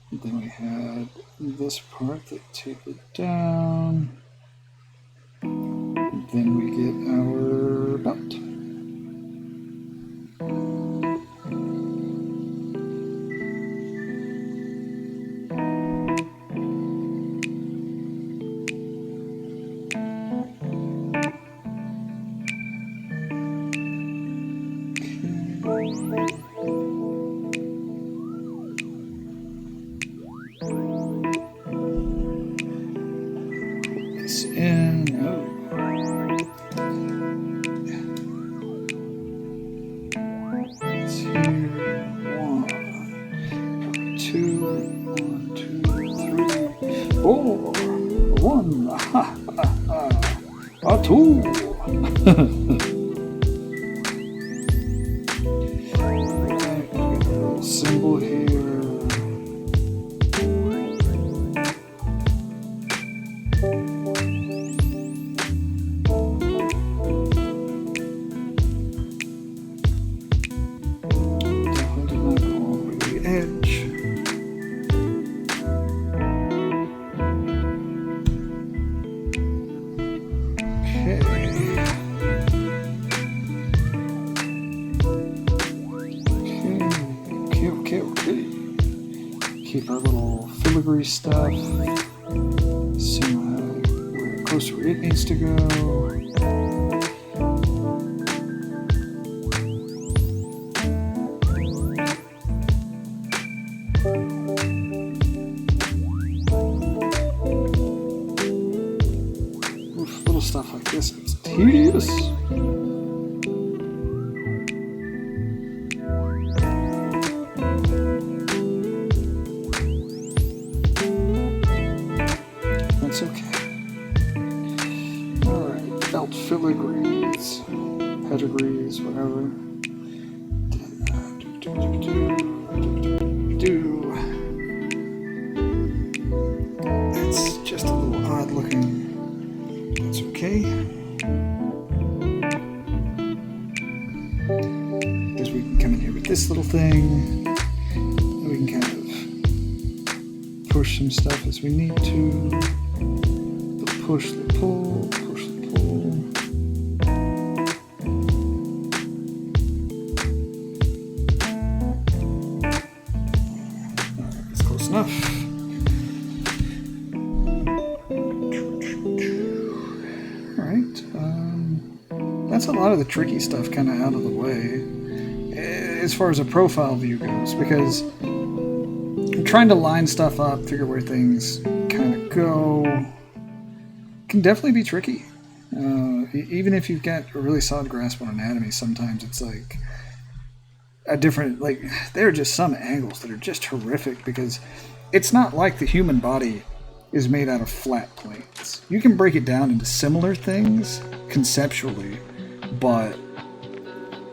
And then we had this part that tapered down. And then we get our belt. This in. Oh. It's here. One. 2, 1, 2, 3, 4, 1, a 2. Symbol here. Definitely did not go over the edge. Okay. Keep our little filigree stuff. See where close to where it needs to go. Oof, little stuff like this is tedious. That's okay. Alright, belt filigrees, pedigrees, whatever. It's just a little odd looking. That's okay. Because we can come in here with this little thing. And we can kind of push some stuff as we need to. The push, the pull, push, the pull. Alright, that's close enough. That's a lot of the tricky stuff kind of out of the way as far as a profile view goes, because trying to line stuff up, figure where things kind of go, can definitely be tricky. Even if you've got a really solid grasp on anatomy, sometimes it's like a different, like there are just some angles that are just horrific because it's not like the human body is made out of flat plates. You can break it down into similar things conceptually, but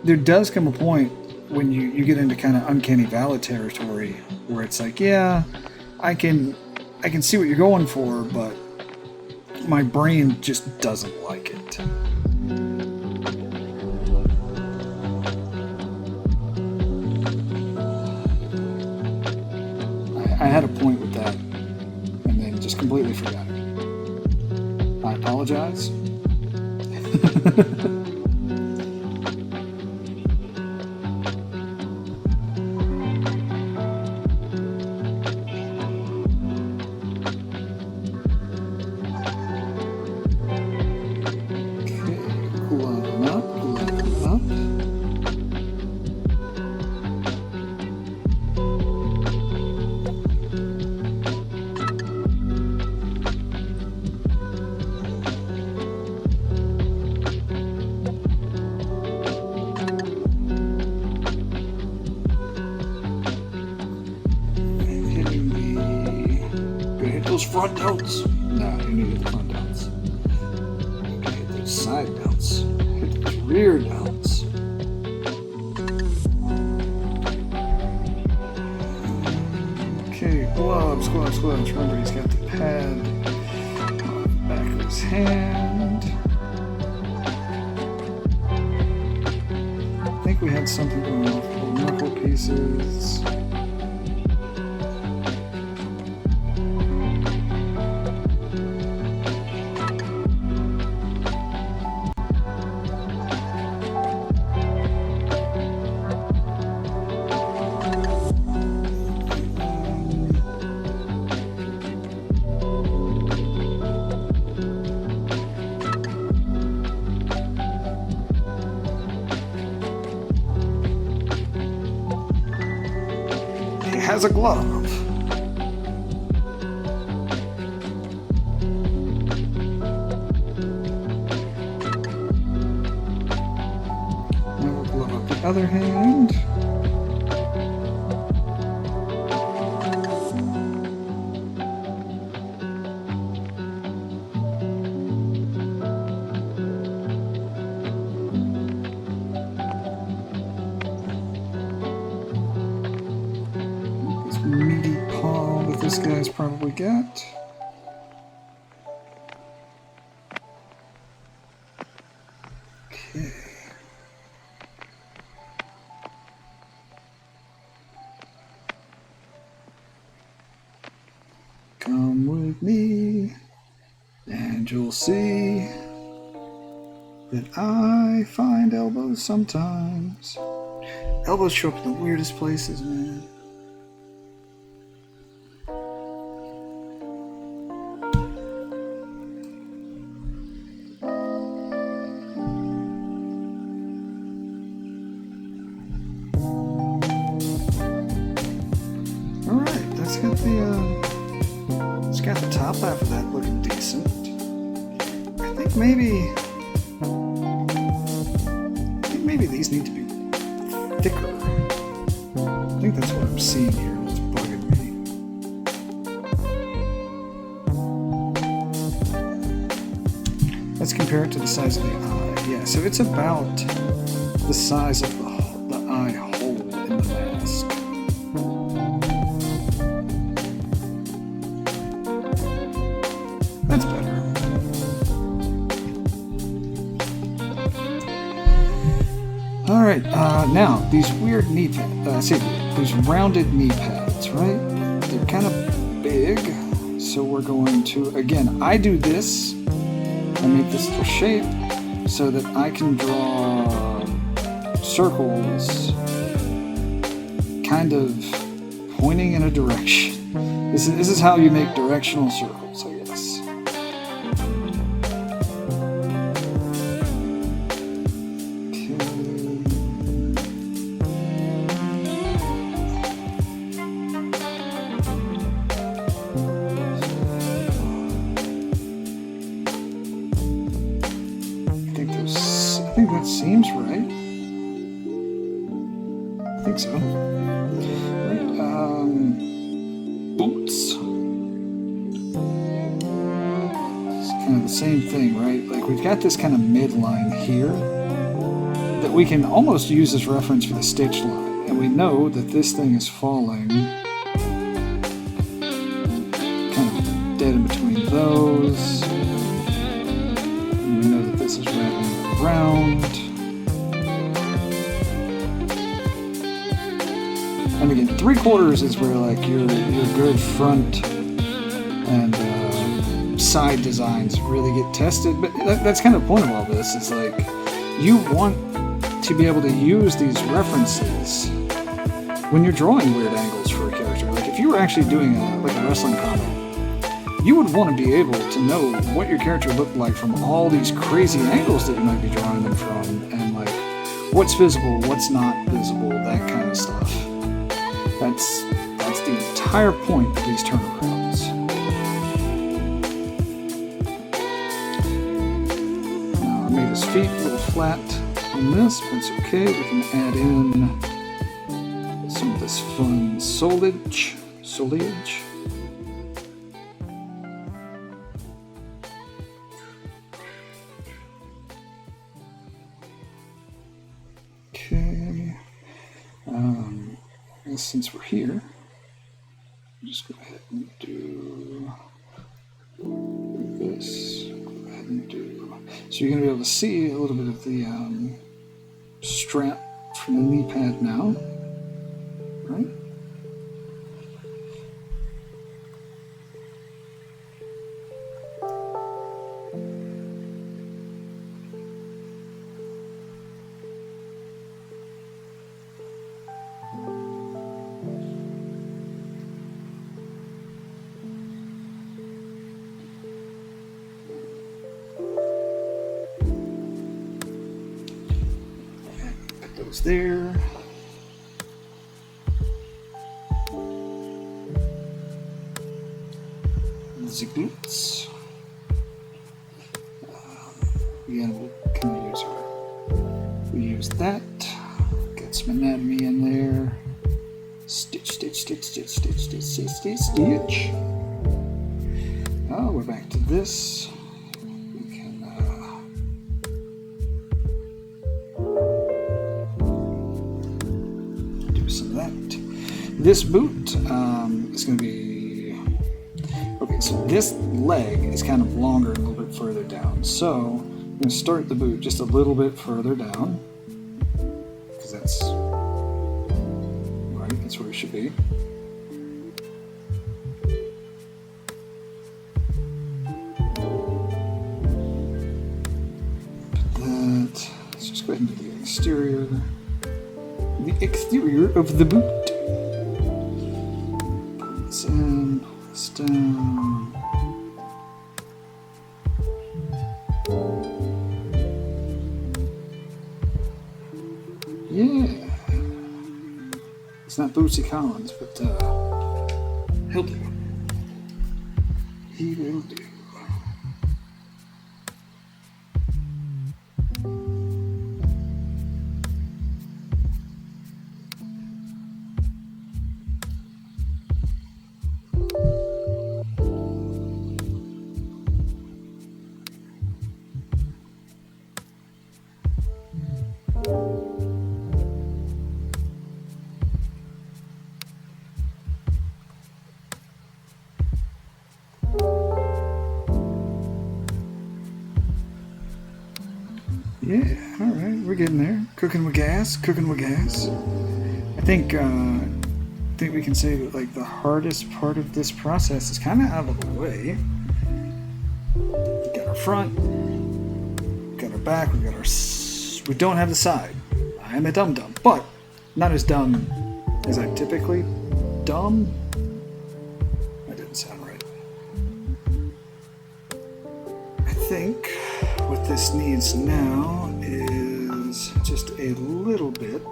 there does come a point when you get into kind of uncanny valley territory where it's like, yeah, I can see what you're going for, but my brain just doesn't like it. I had a point with that and then just completely forgot it. I apologize. Those front delts. No, you needed the front delts. Okay, hit those side delts. Hit those rear delts. Okay, gloves. Remember, he's got the pad on the back of his hand. I think we had something going on for knuckle pieces. Has a glove. Now we'll glove up the other hand. meaty paw that this guy's probably got. Okay. Come with me, and you'll see that I find elbows sometimes. Elbows show up in the weirdest places, man. Alright, that's got the top half of that looking decent. I think maybe these need to be thicker. I think that's what I'm seeing here. It's bugging me. Let's compare it to the size of the eye. Yeah, so it's about the size of the eye hole in the mask. That's better. Alright, now, these weird knee pads, these rounded knee pads, right? They're kind of big, so we're going to, again, I do this, I make this the shape, so that I can draw circles kind of pointing in a direction. This is how you make directional circles, I guess. I think that seems right. I think so. Right, boots. It's kind of the same thing, right? Like we've got this kind of midline here that we can almost use as reference for the stitch line. And we know that this thing is falling kind of dead in between those. And we know that this is wrapping around. And again, 3/4 is where like your good front and side designs really get tested. But that's kind of the point of all this. It's like you want to be able to use these references when you're drawing weird angles for a character. Like if you were actually doing a wrestling comic, you would want to be able to know what your character looked like from all these crazy angles that you might be drawing them from, and like what's visible, what's not visible, that kind of stuff. That's the entire point of these turnarounds. Now I made his feet a little flat on this, but it's okay. We can add in some of this fun foliage. Okay. And since we're here, I'll just go ahead and do this. Go ahead and do. So you're going to be able to see a little bit of the strap from the knee pad now, right? Those there. The glutes. Again, we'll kind of use that. Get some anatomy in there. Stitch, stitch, stitch, stitch, stitch, stitch, stitch, stitch, stitch. Oh, we're back to this. This boot, is going to be... Okay, so this leg is kind of longer and a little bit further down. So I'm going to start the boot just a little bit further down, because that's right, that's where it should be. Let's just go ahead and do the exterior. The exterior of the boot. Pull this in, pull this down. Yeah. It's not Bootsy Collins, but he'll do. He will do. Yeah, all right, we're getting there. Cooking with gas, cooking with gas. I think we can say that like the hardest part of this process is kind of out of the way. We got our front, we got our back, we don't have the side. I am a dum-dum, but not as dumb as I typically dumb. That didn't sound right. I think what this needs now is just a little bit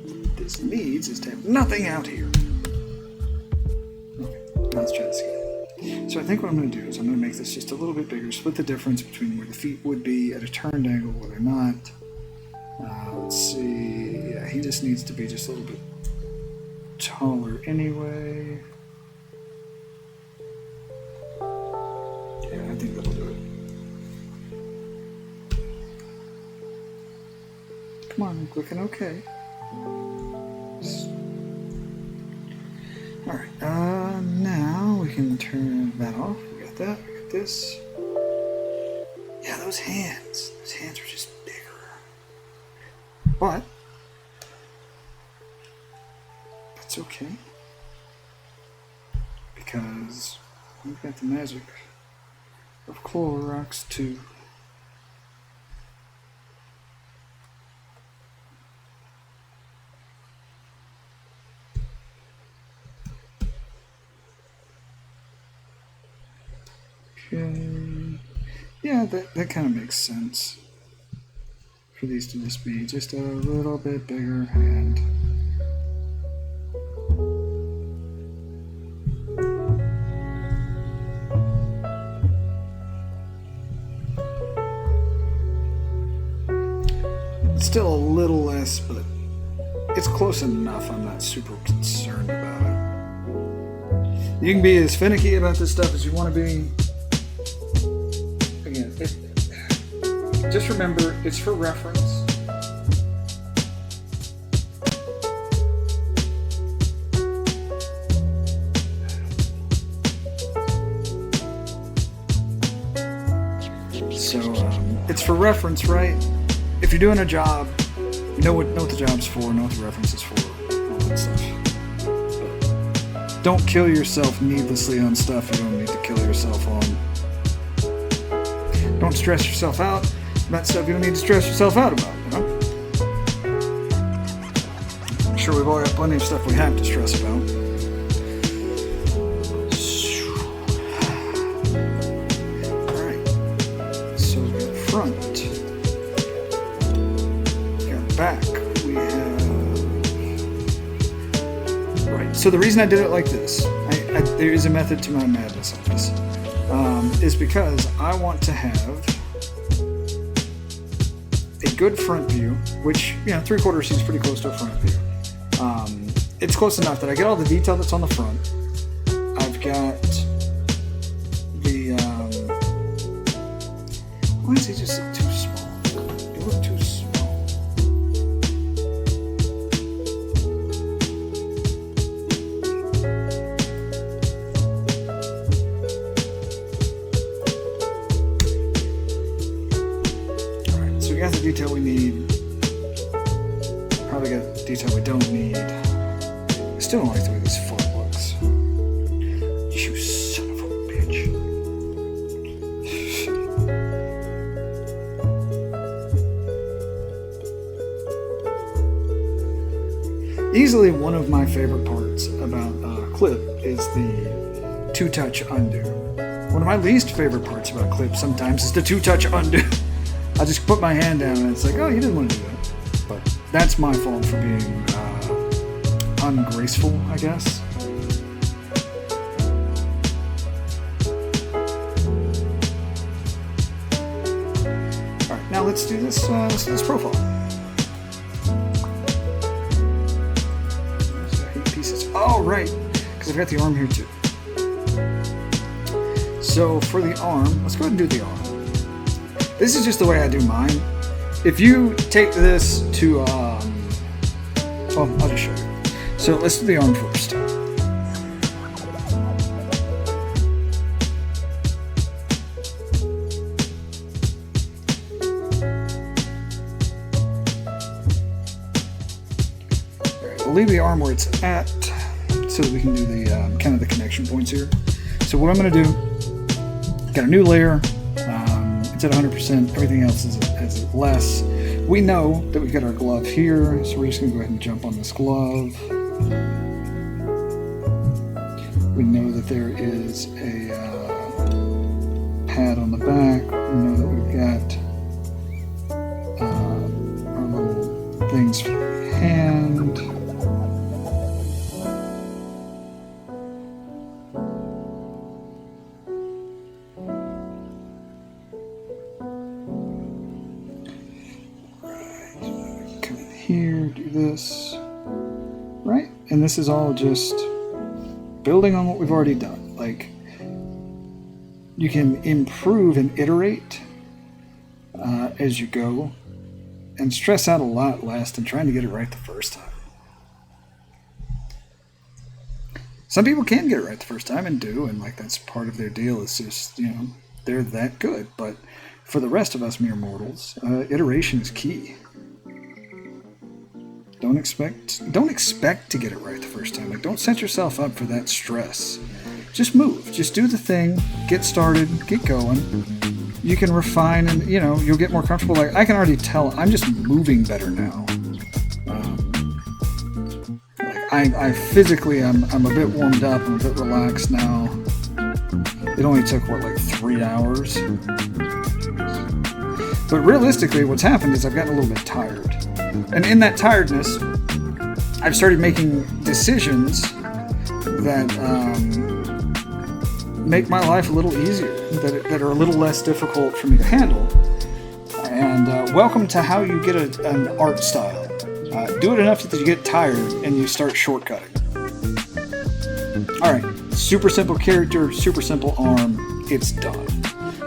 what this needs is to have nothing out here. Okay, now let's try this again. So I think what I'm going to do is I'm going to make this just a little bit bigger, split the difference between where the feet would be at a turned angle, where they're not. Let's see, yeah, he just needs to be just a little bit taller anyway. Yeah, I think that'll do it. Come on, I'm clicking OK. Alright, now we can turn that off. We got that, we got this. Yeah, those hands are just bigger. But it's okay, because we've got the magic of Clorox too. Okay, yeah, that kind of makes sense for these to just be just a little bit bigger hand. Still a little less, but it's close enough. I'm not super concerned about it. You can be as finicky about this stuff as you want to be. Again, just remember, it's for reference. So it's for reference, right? If you're doing a job, you know what the job's for, know what the reference is for, all that stuff. But don't kill yourself needlessly on stuff you don't need to kill yourself on. Don't stress yourself out about stuff you don't need to stress yourself out about, you know? I'm sure we've all got plenty of stuff we have to stress about. Alright, so we got front. Back we have right. So the reason I did it like this, there is a method to my madness on this, is because I want to have a good front view, which 3/4 seems pretty close to a front view. It's close enough that I get all the detail that's on the front. I've got the why does he just look too small? It looked too small. how to get detail we don't need. I still don't like the way this foot looks. You son of a bitch. Easily one of my favorite parts about Clip is the two-touch undo. One of my least favorite parts about Clip sometimes is the two-touch undo. I just put my hand down and it's like, oh, you didn't want to do that. But that's my fault for being ungraceful, I guess. Alright, now let's do this profile. Oh, right, because I've got the arm here too. So for the arm, let's go ahead and do the arm. This is just the way I do mine. If you take this to, well, I'll just show you. So let's do the arm first. All right, we'll leave the arm where it's at, so that we can do the kind of the connection points here. So what I'm going to do, got a new layer. It's at 100%. Everything else is less. We know that we've got our glove here, so we're just going to go ahead and jump on this glove. We know that there is a pad on the back. We know that we've got our little things for the hand. Here, do this, right? And this is all just building on what we've already done. Like, you can improve and iterate as you go and stress out a lot less than trying to get it right the first time. Some people can get it right the first time and do, and like that's part of their deal. It's just, you know, they're that good. But for the rest of us mere mortals, iteration is key. Don't expect to get it right the first time. Like, don't set yourself up for that stress. Just move. Just do the thing. Get started. Get going. You can refine, and you know you'll get more comfortable. Like, I can already tell I'm just moving better now. I physically I'm a bit warmed up. I'm a bit relaxed now. It only took like 3 hours. But realistically, what's happened is I've gotten a little bit tired. And in that tiredness, I've started making decisions that make my life a little easier, that are a little less difficult for me to handle. And welcome to how you get an art style. Do it enough that you get tired and you start shortcutting. Alright, super simple character, super simple arm, it's done.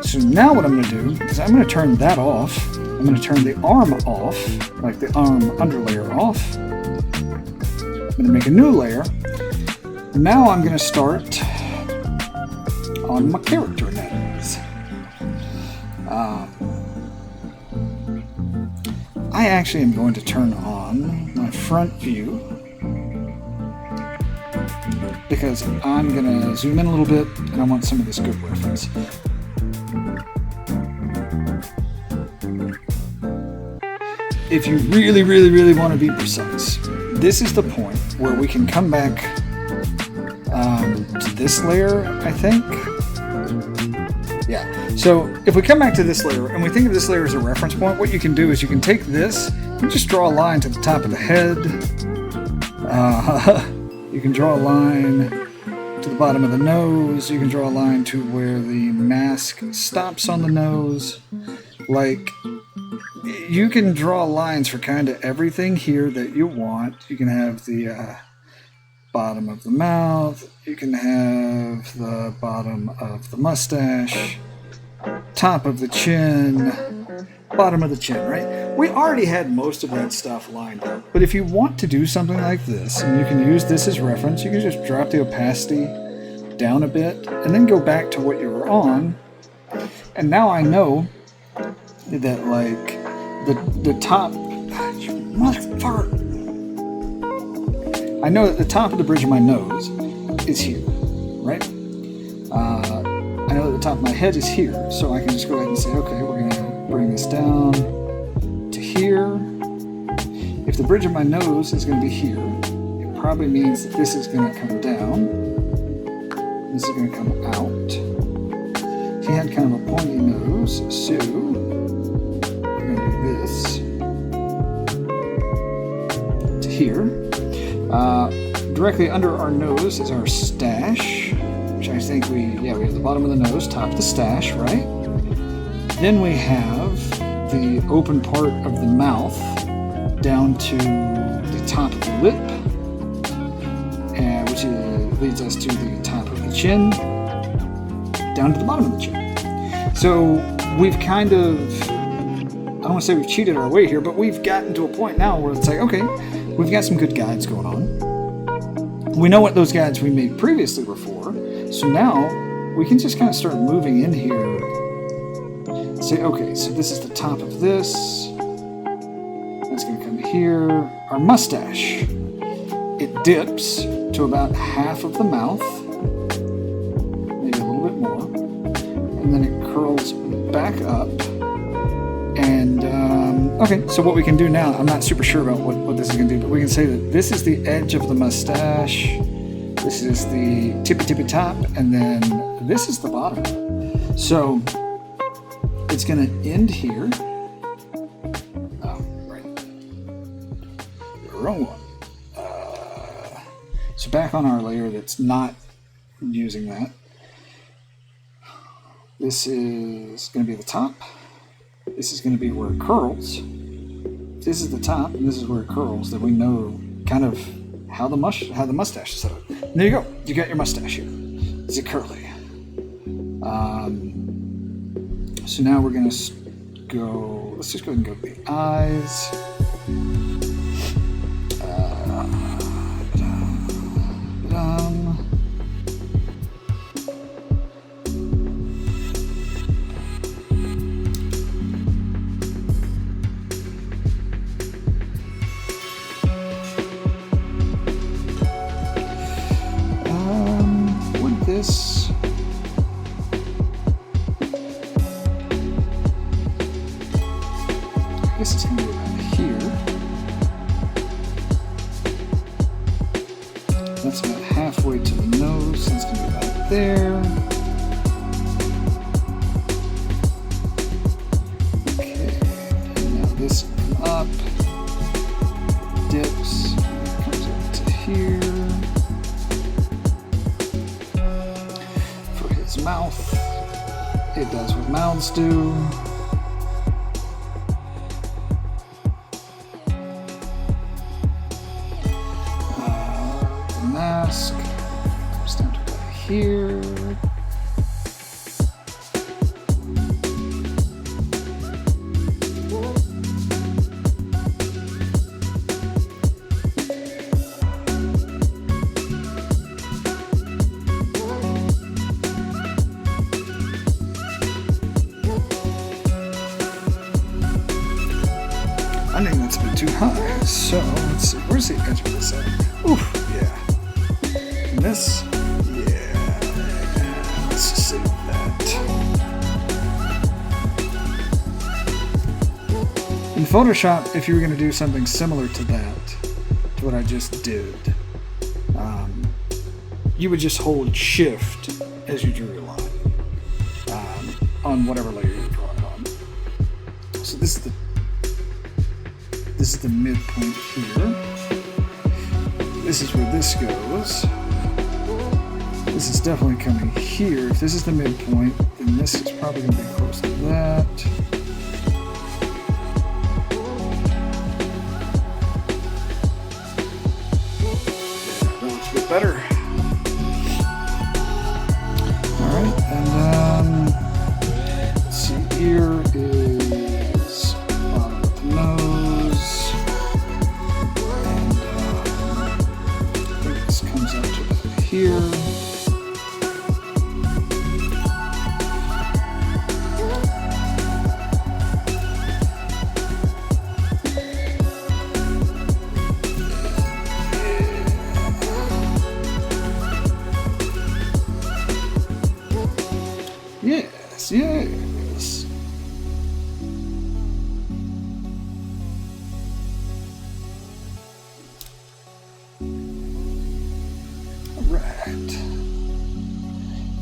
So now what I'm going to do is I'm going to turn that off. I'm going to turn the arm off, like the arm underlayer off. I'm going to make a new layer. Now I'm going to start on my character names. I actually am going to turn on my front view because I'm going to zoom in a little bit and I want some of this good reference. If you really, really, really want to be precise, this is the point where we can come back to this layer, I think. Yeah, so if we come back to this layer and we think of this layer as a reference point, what you can do is you can take this and just draw a line to the top of the head. You can draw a line to the bottom of the nose. You can draw a line to where the mask stops on the nose. Like, you can draw lines for kind of everything here that you want. You can have the bottom of the mouth. You can have the bottom of the mustache, top of the chin, bottom of the chin, right? We already had most of that stuff lined up. But if you want to do something like this, and you can use this as reference, you can just drop the opacity down a bit, and then go back to what you were on. And now I know that, like, the top... You motherfucker! I know that the top of the bridge of my nose is here, right? I know that the top of my head is here, so I can just go ahead and say, okay, we're going to bring this down to here. If the bridge of my nose is going to be here, it probably means that this is going to come down. This is going to come out. He had kind of a pointy nose, so we're going to do this to here. Directly under our nose is our stash, which I think we have the bottom of the nose, top of the stash, right? Then we have the open part of the mouth down to the top of the lip, which leads us to the top of the chin, down to the bottom of the chin. So we've kind of, I don't want to say we've cheated our way here, but we've gotten to a point now where it's like, okay, we've got some good guides going on. We know what those guides we made previously were for, so now we can just kind of start moving in here. Say, okay, so this is the top of this. That's going to come here. Our mustache. It dips to about half of the mouth, maybe a little bit more, and then it curls back up. And okay, so what we can do now, I'm not super sure about what this is going to do, but we can say that this is the edge of the mustache, this is the tippy top, and then this is the bottom. So it's going to end here. Oh, right. The wrong one. So back on our layer that's not using that. This is going to be the top. This is going to be where it curls. If this is the top and this is where it curls, then we know kind of how the mustache is set up. And there you go. You got your mustache here. Is it curly? So now we're going to go, let's just go ahead and go to the eyes. This I guess it's going to be about here. That's about halfway to the nose, so it's going to be about there. Okay, now this comes up, dips, comes up to here. Mouth. It does what mouths do. The mask comes down to about here. I think that's a bit too high. So let's see. Where's the edge of this at? Oof, yeah. And this, yeah. Let's just save that. In Photoshop, if you were going to do something similar to that, to what I just did, you would just hold Shift as you drew your line on whatever layer you're drawing on. So this is the midpoint here. This is where this goes. This is definitely coming here. If this is the midpoint, then this is probably going to be close to that. Yeah, that looks a bit better. Alright, and let's see, ear is bottom of the nose. And this comes up to about here.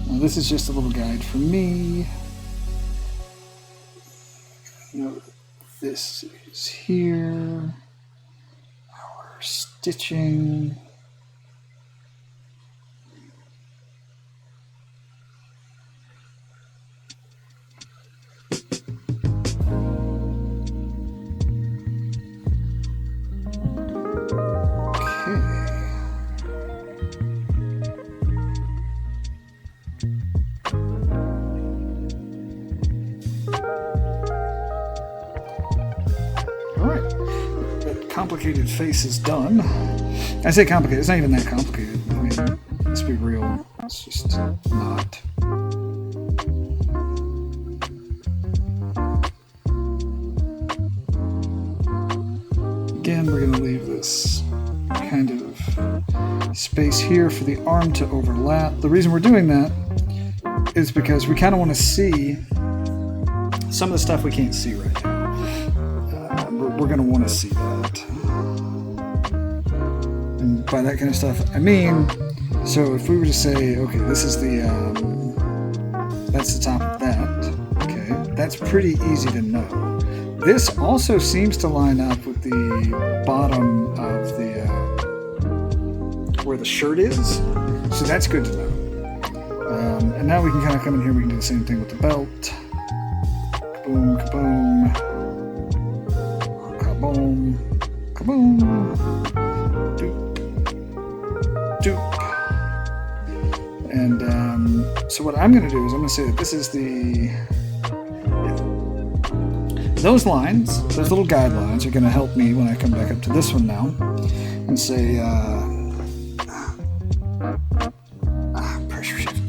Now this is just a little guide for me. This is here. Our stitching. Complicated face is done. I say complicated, it's not even that complicated. I mean, let's be real, it's just not. Again, we're going to leave this kind of space here for the arm to overlap. The reason we're doing that is because we kind of want to see some of the stuff we can't see right now. We're going to want to see that. And by that kind of stuff, I mean, so if we were to say, okay, this is the, that's the top of that, okay, that's pretty easy to know. This also seems to line up with the bottom of the, where the shirt is, so that's good to know. And now we can kind of come in here, we can do the same thing with the belt. Kaboom, kaboom. Kaboom, kaboom, doop, doop. And so what I'm going to do is I'm going to say that this is the, those lines, those little guidelines are going to help me when I come back up to this one now and say,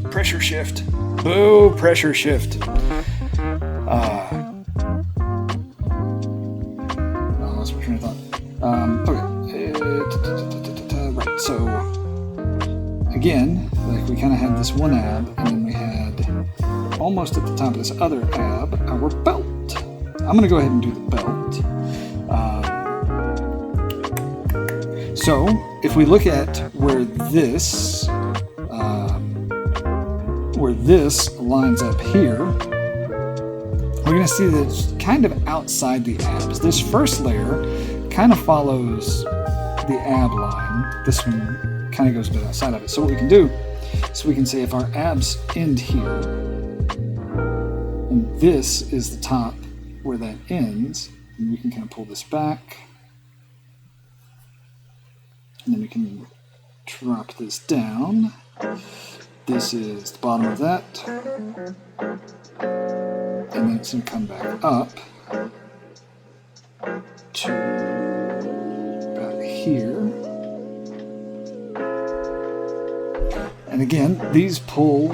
pressure shift, boo, pressure shift. Right, so again, like we kind of had this one ab, and then we had almost at the top of this other ab, our belt. I'm going to go ahead and do the belt. So if we look at where this lines up here, we're going to see that it's kind of outside the abs. This first layer kind of follows the ab line. This one kind of goes a bit outside of it. So what we can do is we can say if our abs end here, and this is the top where that ends, and we can kind of pull this back, and then we can drop this down. This is the bottom of that, and then it's going to come back up to about here. And again, these pull,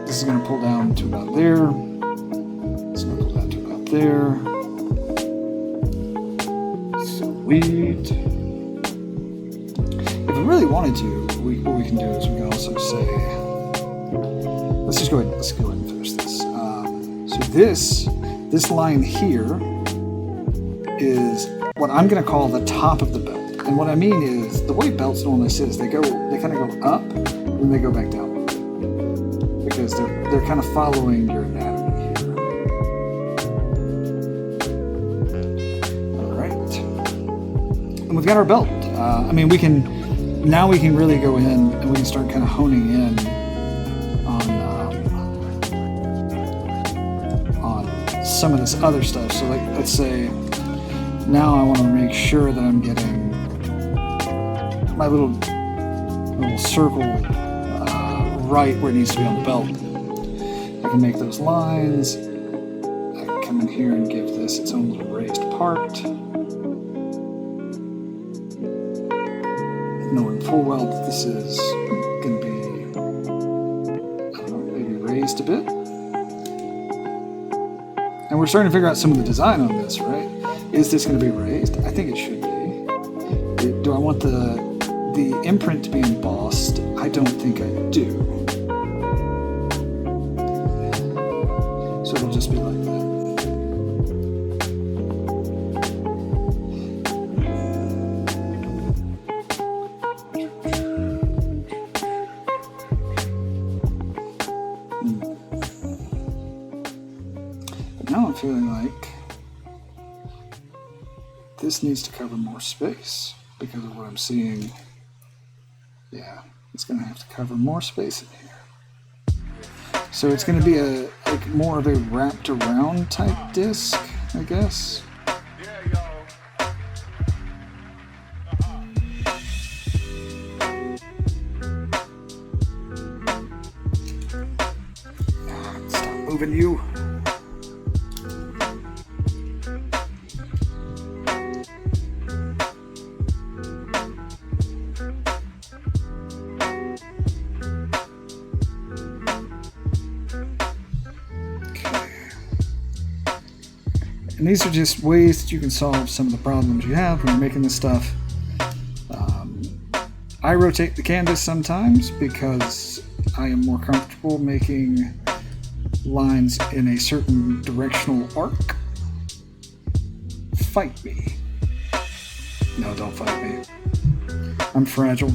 this is going to pull down to about there. It's going to pull down to about there. Sweet. If we really wanted to, what we can do is we can also say, let's go ahead and finish this. So this line here is what I'm going to call the top of the belt. And what I mean is, the way belts normally sit is they kind of go up, and then they go back down. Because they're kind of following your anatomy here. Alright. And we've got our belt. I mean, now we can really go in and we can start kind of honing in on some of this other stuff. So like, let's say now I want to make sure that I'm getting my little circle right where it needs to be on the belt. I can make those lines. I can come in here and give this its own little raised part, knowing full well that this is going to be, I don't know, maybe raised a bit. And we're starting to figure out some of the design on this, right? Is this going to be raised? I think it should be. Do I want the imprint to be embossed? I don't think I do. So it'll just be like that. this needs to cover more space because of what I'm seeing. Yeah, it's going to have to cover more space in here. So it's going to be a like more of a wrapped around type disc, I guess. Stop moving, you. And these are just ways that you can solve some of the problems you have when you're making this stuff. I rotate the canvas sometimes because I am more comfortable making lines in a certain directional arc. Fight me. No, don't fight me. I'm fragile.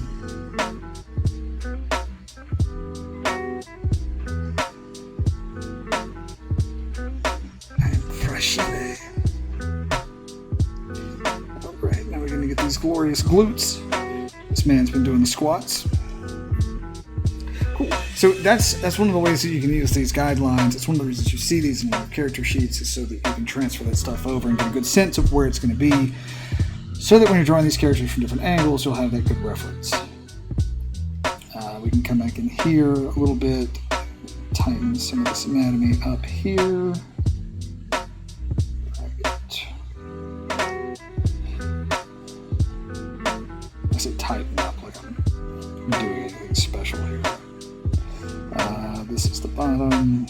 Alright, now we're going to get these glorious glutes. This man's been doing the squats. Cool. So that's one of the ways that you can use these guidelines. It's one of the reasons you see these in your character sheets, is so that you can transfer that stuff over and get a good sense of where it's going to be, so that when you're drawing these characters from different angles, you'll have that good reference. We can come back in here a little bit, tighten some of this anatomy up here. I say tighten up like I'm doing anything special here. This is the bottom.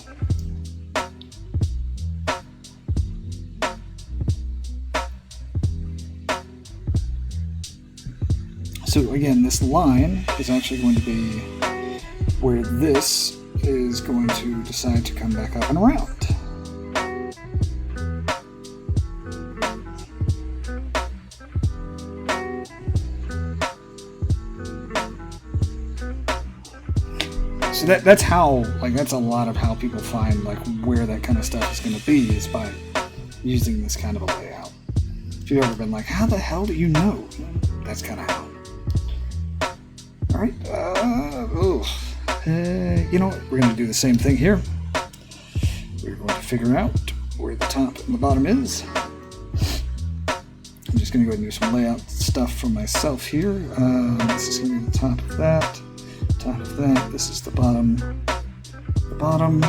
So again, this line is actually going to be where this is going to decide to come back up and around. So that's how, like, that's a lot of how people find, like, where that kind of stuff is going to be, is by using this kind of a layout. If you've ever been like, how the hell do you know? That's kind of how. Alright, you know what, we're going to do the same thing here. We're going to figure out where the top and the bottom is. I'm just going to go ahead and do some layout stuff for myself here. This is going to be the top of that. Top of that. This is the bottom. The bottom.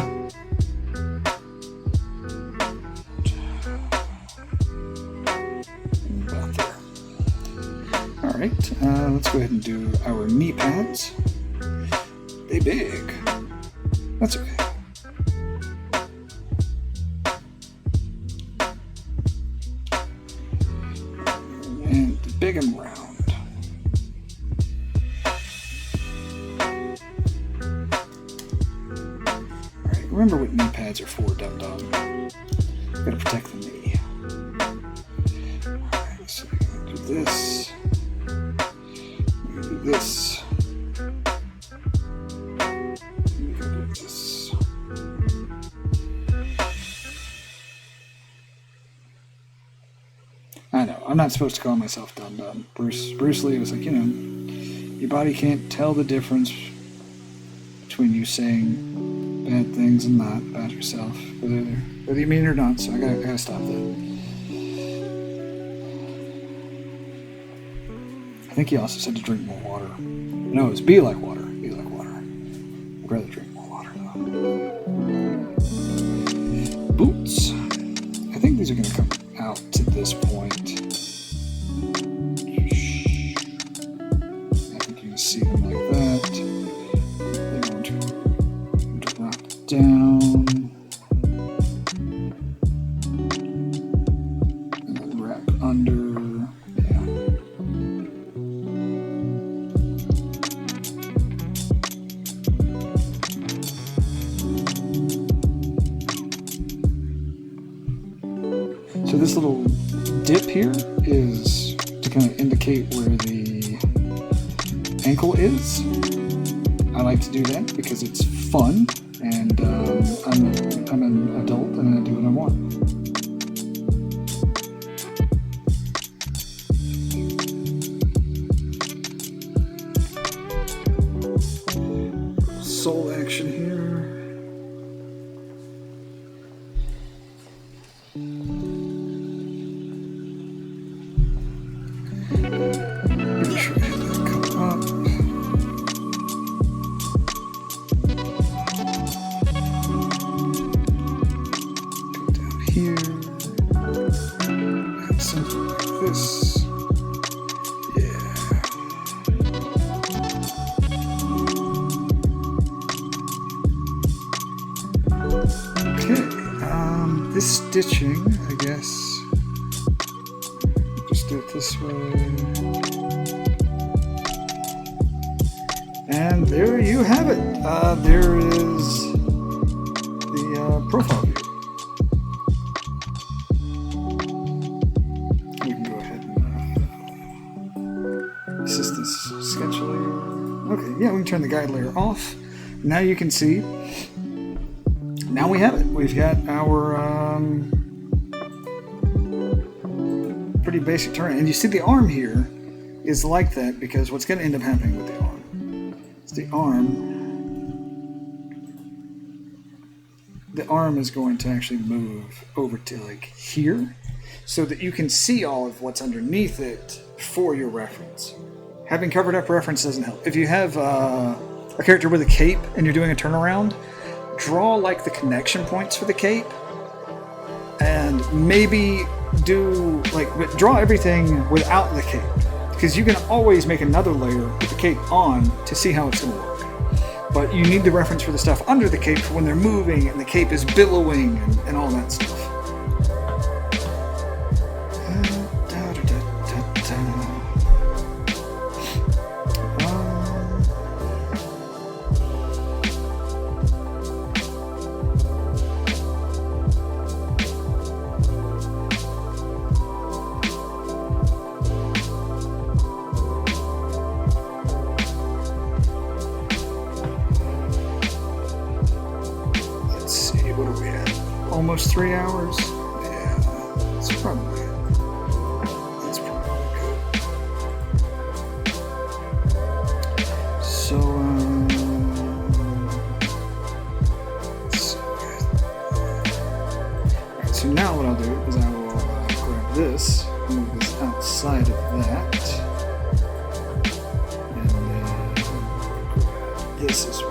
About there. Alright, let's go ahead and do our knee pads. They big. That's okay. And big and round. Remember what knee pads are for, dum-dum. Gotta protect the knee. Alright, so we're gonna do this. We're gonna do this. We're gonna do this. I know, I'm not supposed to call myself dum-dum. Bruce Lee was like, you know, your body can't tell the difference between you saying bad things and not about yourself, whether you mean it or not. So I gotta stop that. I think he also said to drink more water. No, it's be like water. Be like water. I'd rather drink more water though. Boots. I think these are gonna come out to this point. I think you can see them like that. They're going to drop down and then wrap under. Yeah. So this little dip here is to kind of indicate where the ankle is. I like to do that because it's fun, and I'm an adult and I do what I want. this. Yeah. Okay. This stitching, I guess. Just do it this way. And there you have it. There is the profile view. We can go ahead and assist this sketch layer. Okay, yeah, we can turn the guide layer off. Now you can see. Now we have it. We've got our pretty basic terrain. And you see the arm here is like that because what's going to end up happening with the arm is the arm is going to actually move over to like here so that you can see all of what's underneath it for your reference. Having covered up reference doesn't help. If you have a character with a cape and you're doing a turnaround, draw like the connection points for the cape and maybe do like draw everything without the cape because you can always make another layer with the cape on to see how it's going to work. But you need the reference for the stuff under the cape for when they're moving and the cape is billowing and all that stuff. What are we at? Almost 3 hours? Yeah, that's probably good. So, alright, so now what I'll do is I will grab this, move this outside of that, and then grab this as well.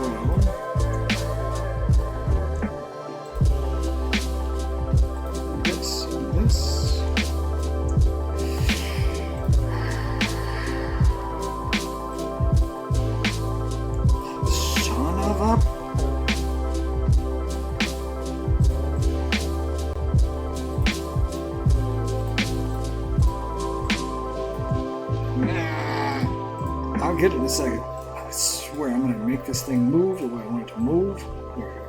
I'll get it in a second. I swear I'm going to make this thing move the way I want it to move. There we go.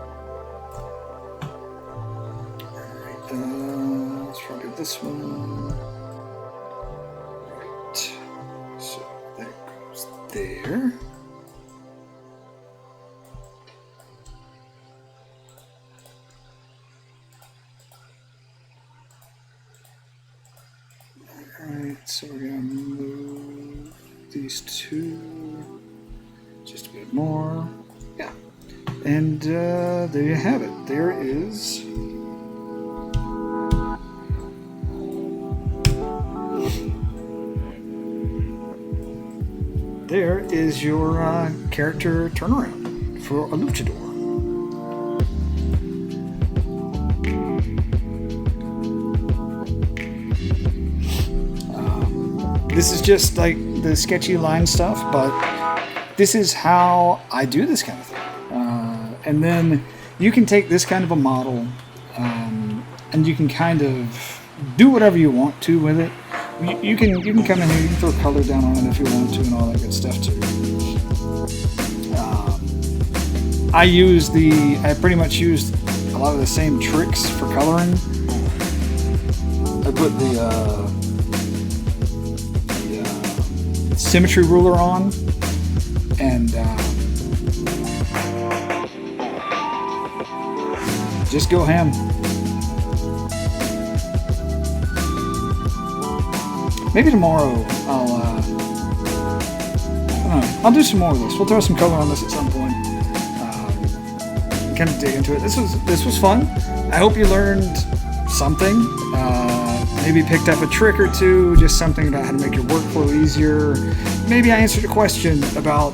Alright, let's try to get this one. Right. So that goes there. Alright, so we're going to move these two just a bit more. Yeah. And there you have it. There is your character turnaround for a luchador. This is just like the sketchy line stuff, but this is how I do this kind of thing. And then you can take this kind of a model and you can kind of do whatever you want to with it. You can come in here, you can throw color down on it if you want to and all that good stuff too. I pretty much used a lot of the same tricks for coloring. I put the symmetry ruler on and just go ham. Maybe tomorrow I'll do some more of this. We'll throw some color on this at some point. Kind of dig into it. This was fun. I hope you learned something. Maybe picked up a trick or two, just something about how to make your workflow easier. Maybe I answered a question about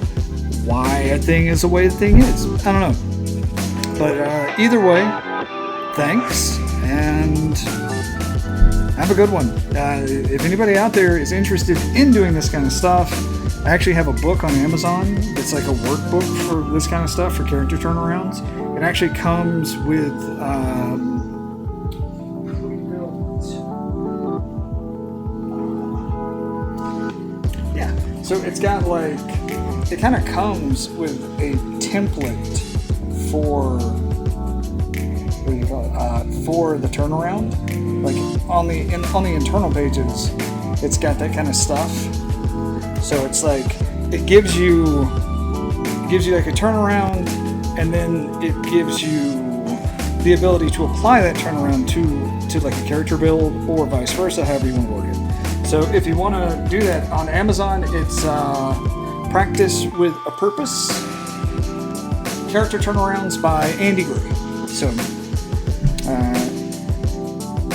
why a thing is the way the thing is. I don't know. But either way, thanks, and Have a good one. If anybody out there is interested in doing this kind of stuff, I actually have a book on Amazon. It's like a workbook for this kind of stuff, for character turnarounds. It actually comes with so it's got like, it kind of comes with a template for, what do you call it, for the turnaround. Like on the internal pages, it's got that kind of stuff. So it's like, it gives you like a turnaround, and then it gives you the ability to apply that turnaround to like a character build, or vice versa, however you want to work it. So if you want to do that on Amazon, it's Practice with a Purpose, Character Turnarounds by Andy Gray. So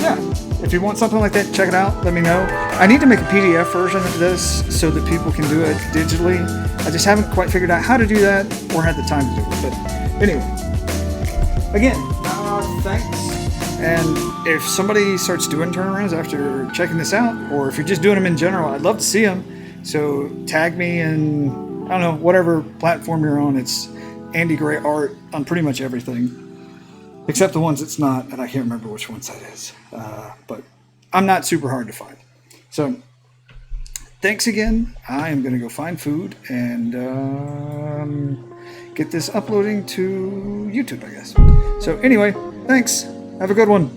yeah, if you want something like that, check it out. Let me know. I need to make a PDF version of this so that people can do it digitally. I just haven't quite figured out how to do that or had the time to do it. But anyway, again, thanks. And if somebody starts doing turnarounds after checking this out, or if you're just doing them in general, I'd love to see them. So tag me in, I don't know, whatever platform you're on. It's Andy Gray Art on pretty much everything, except the ones it's not, and I can't remember which ones that is. But I'm not super hard to find. So thanks again. I am going to go find food and get this uploading to YouTube, I guess. So anyway, thanks. Have a good one.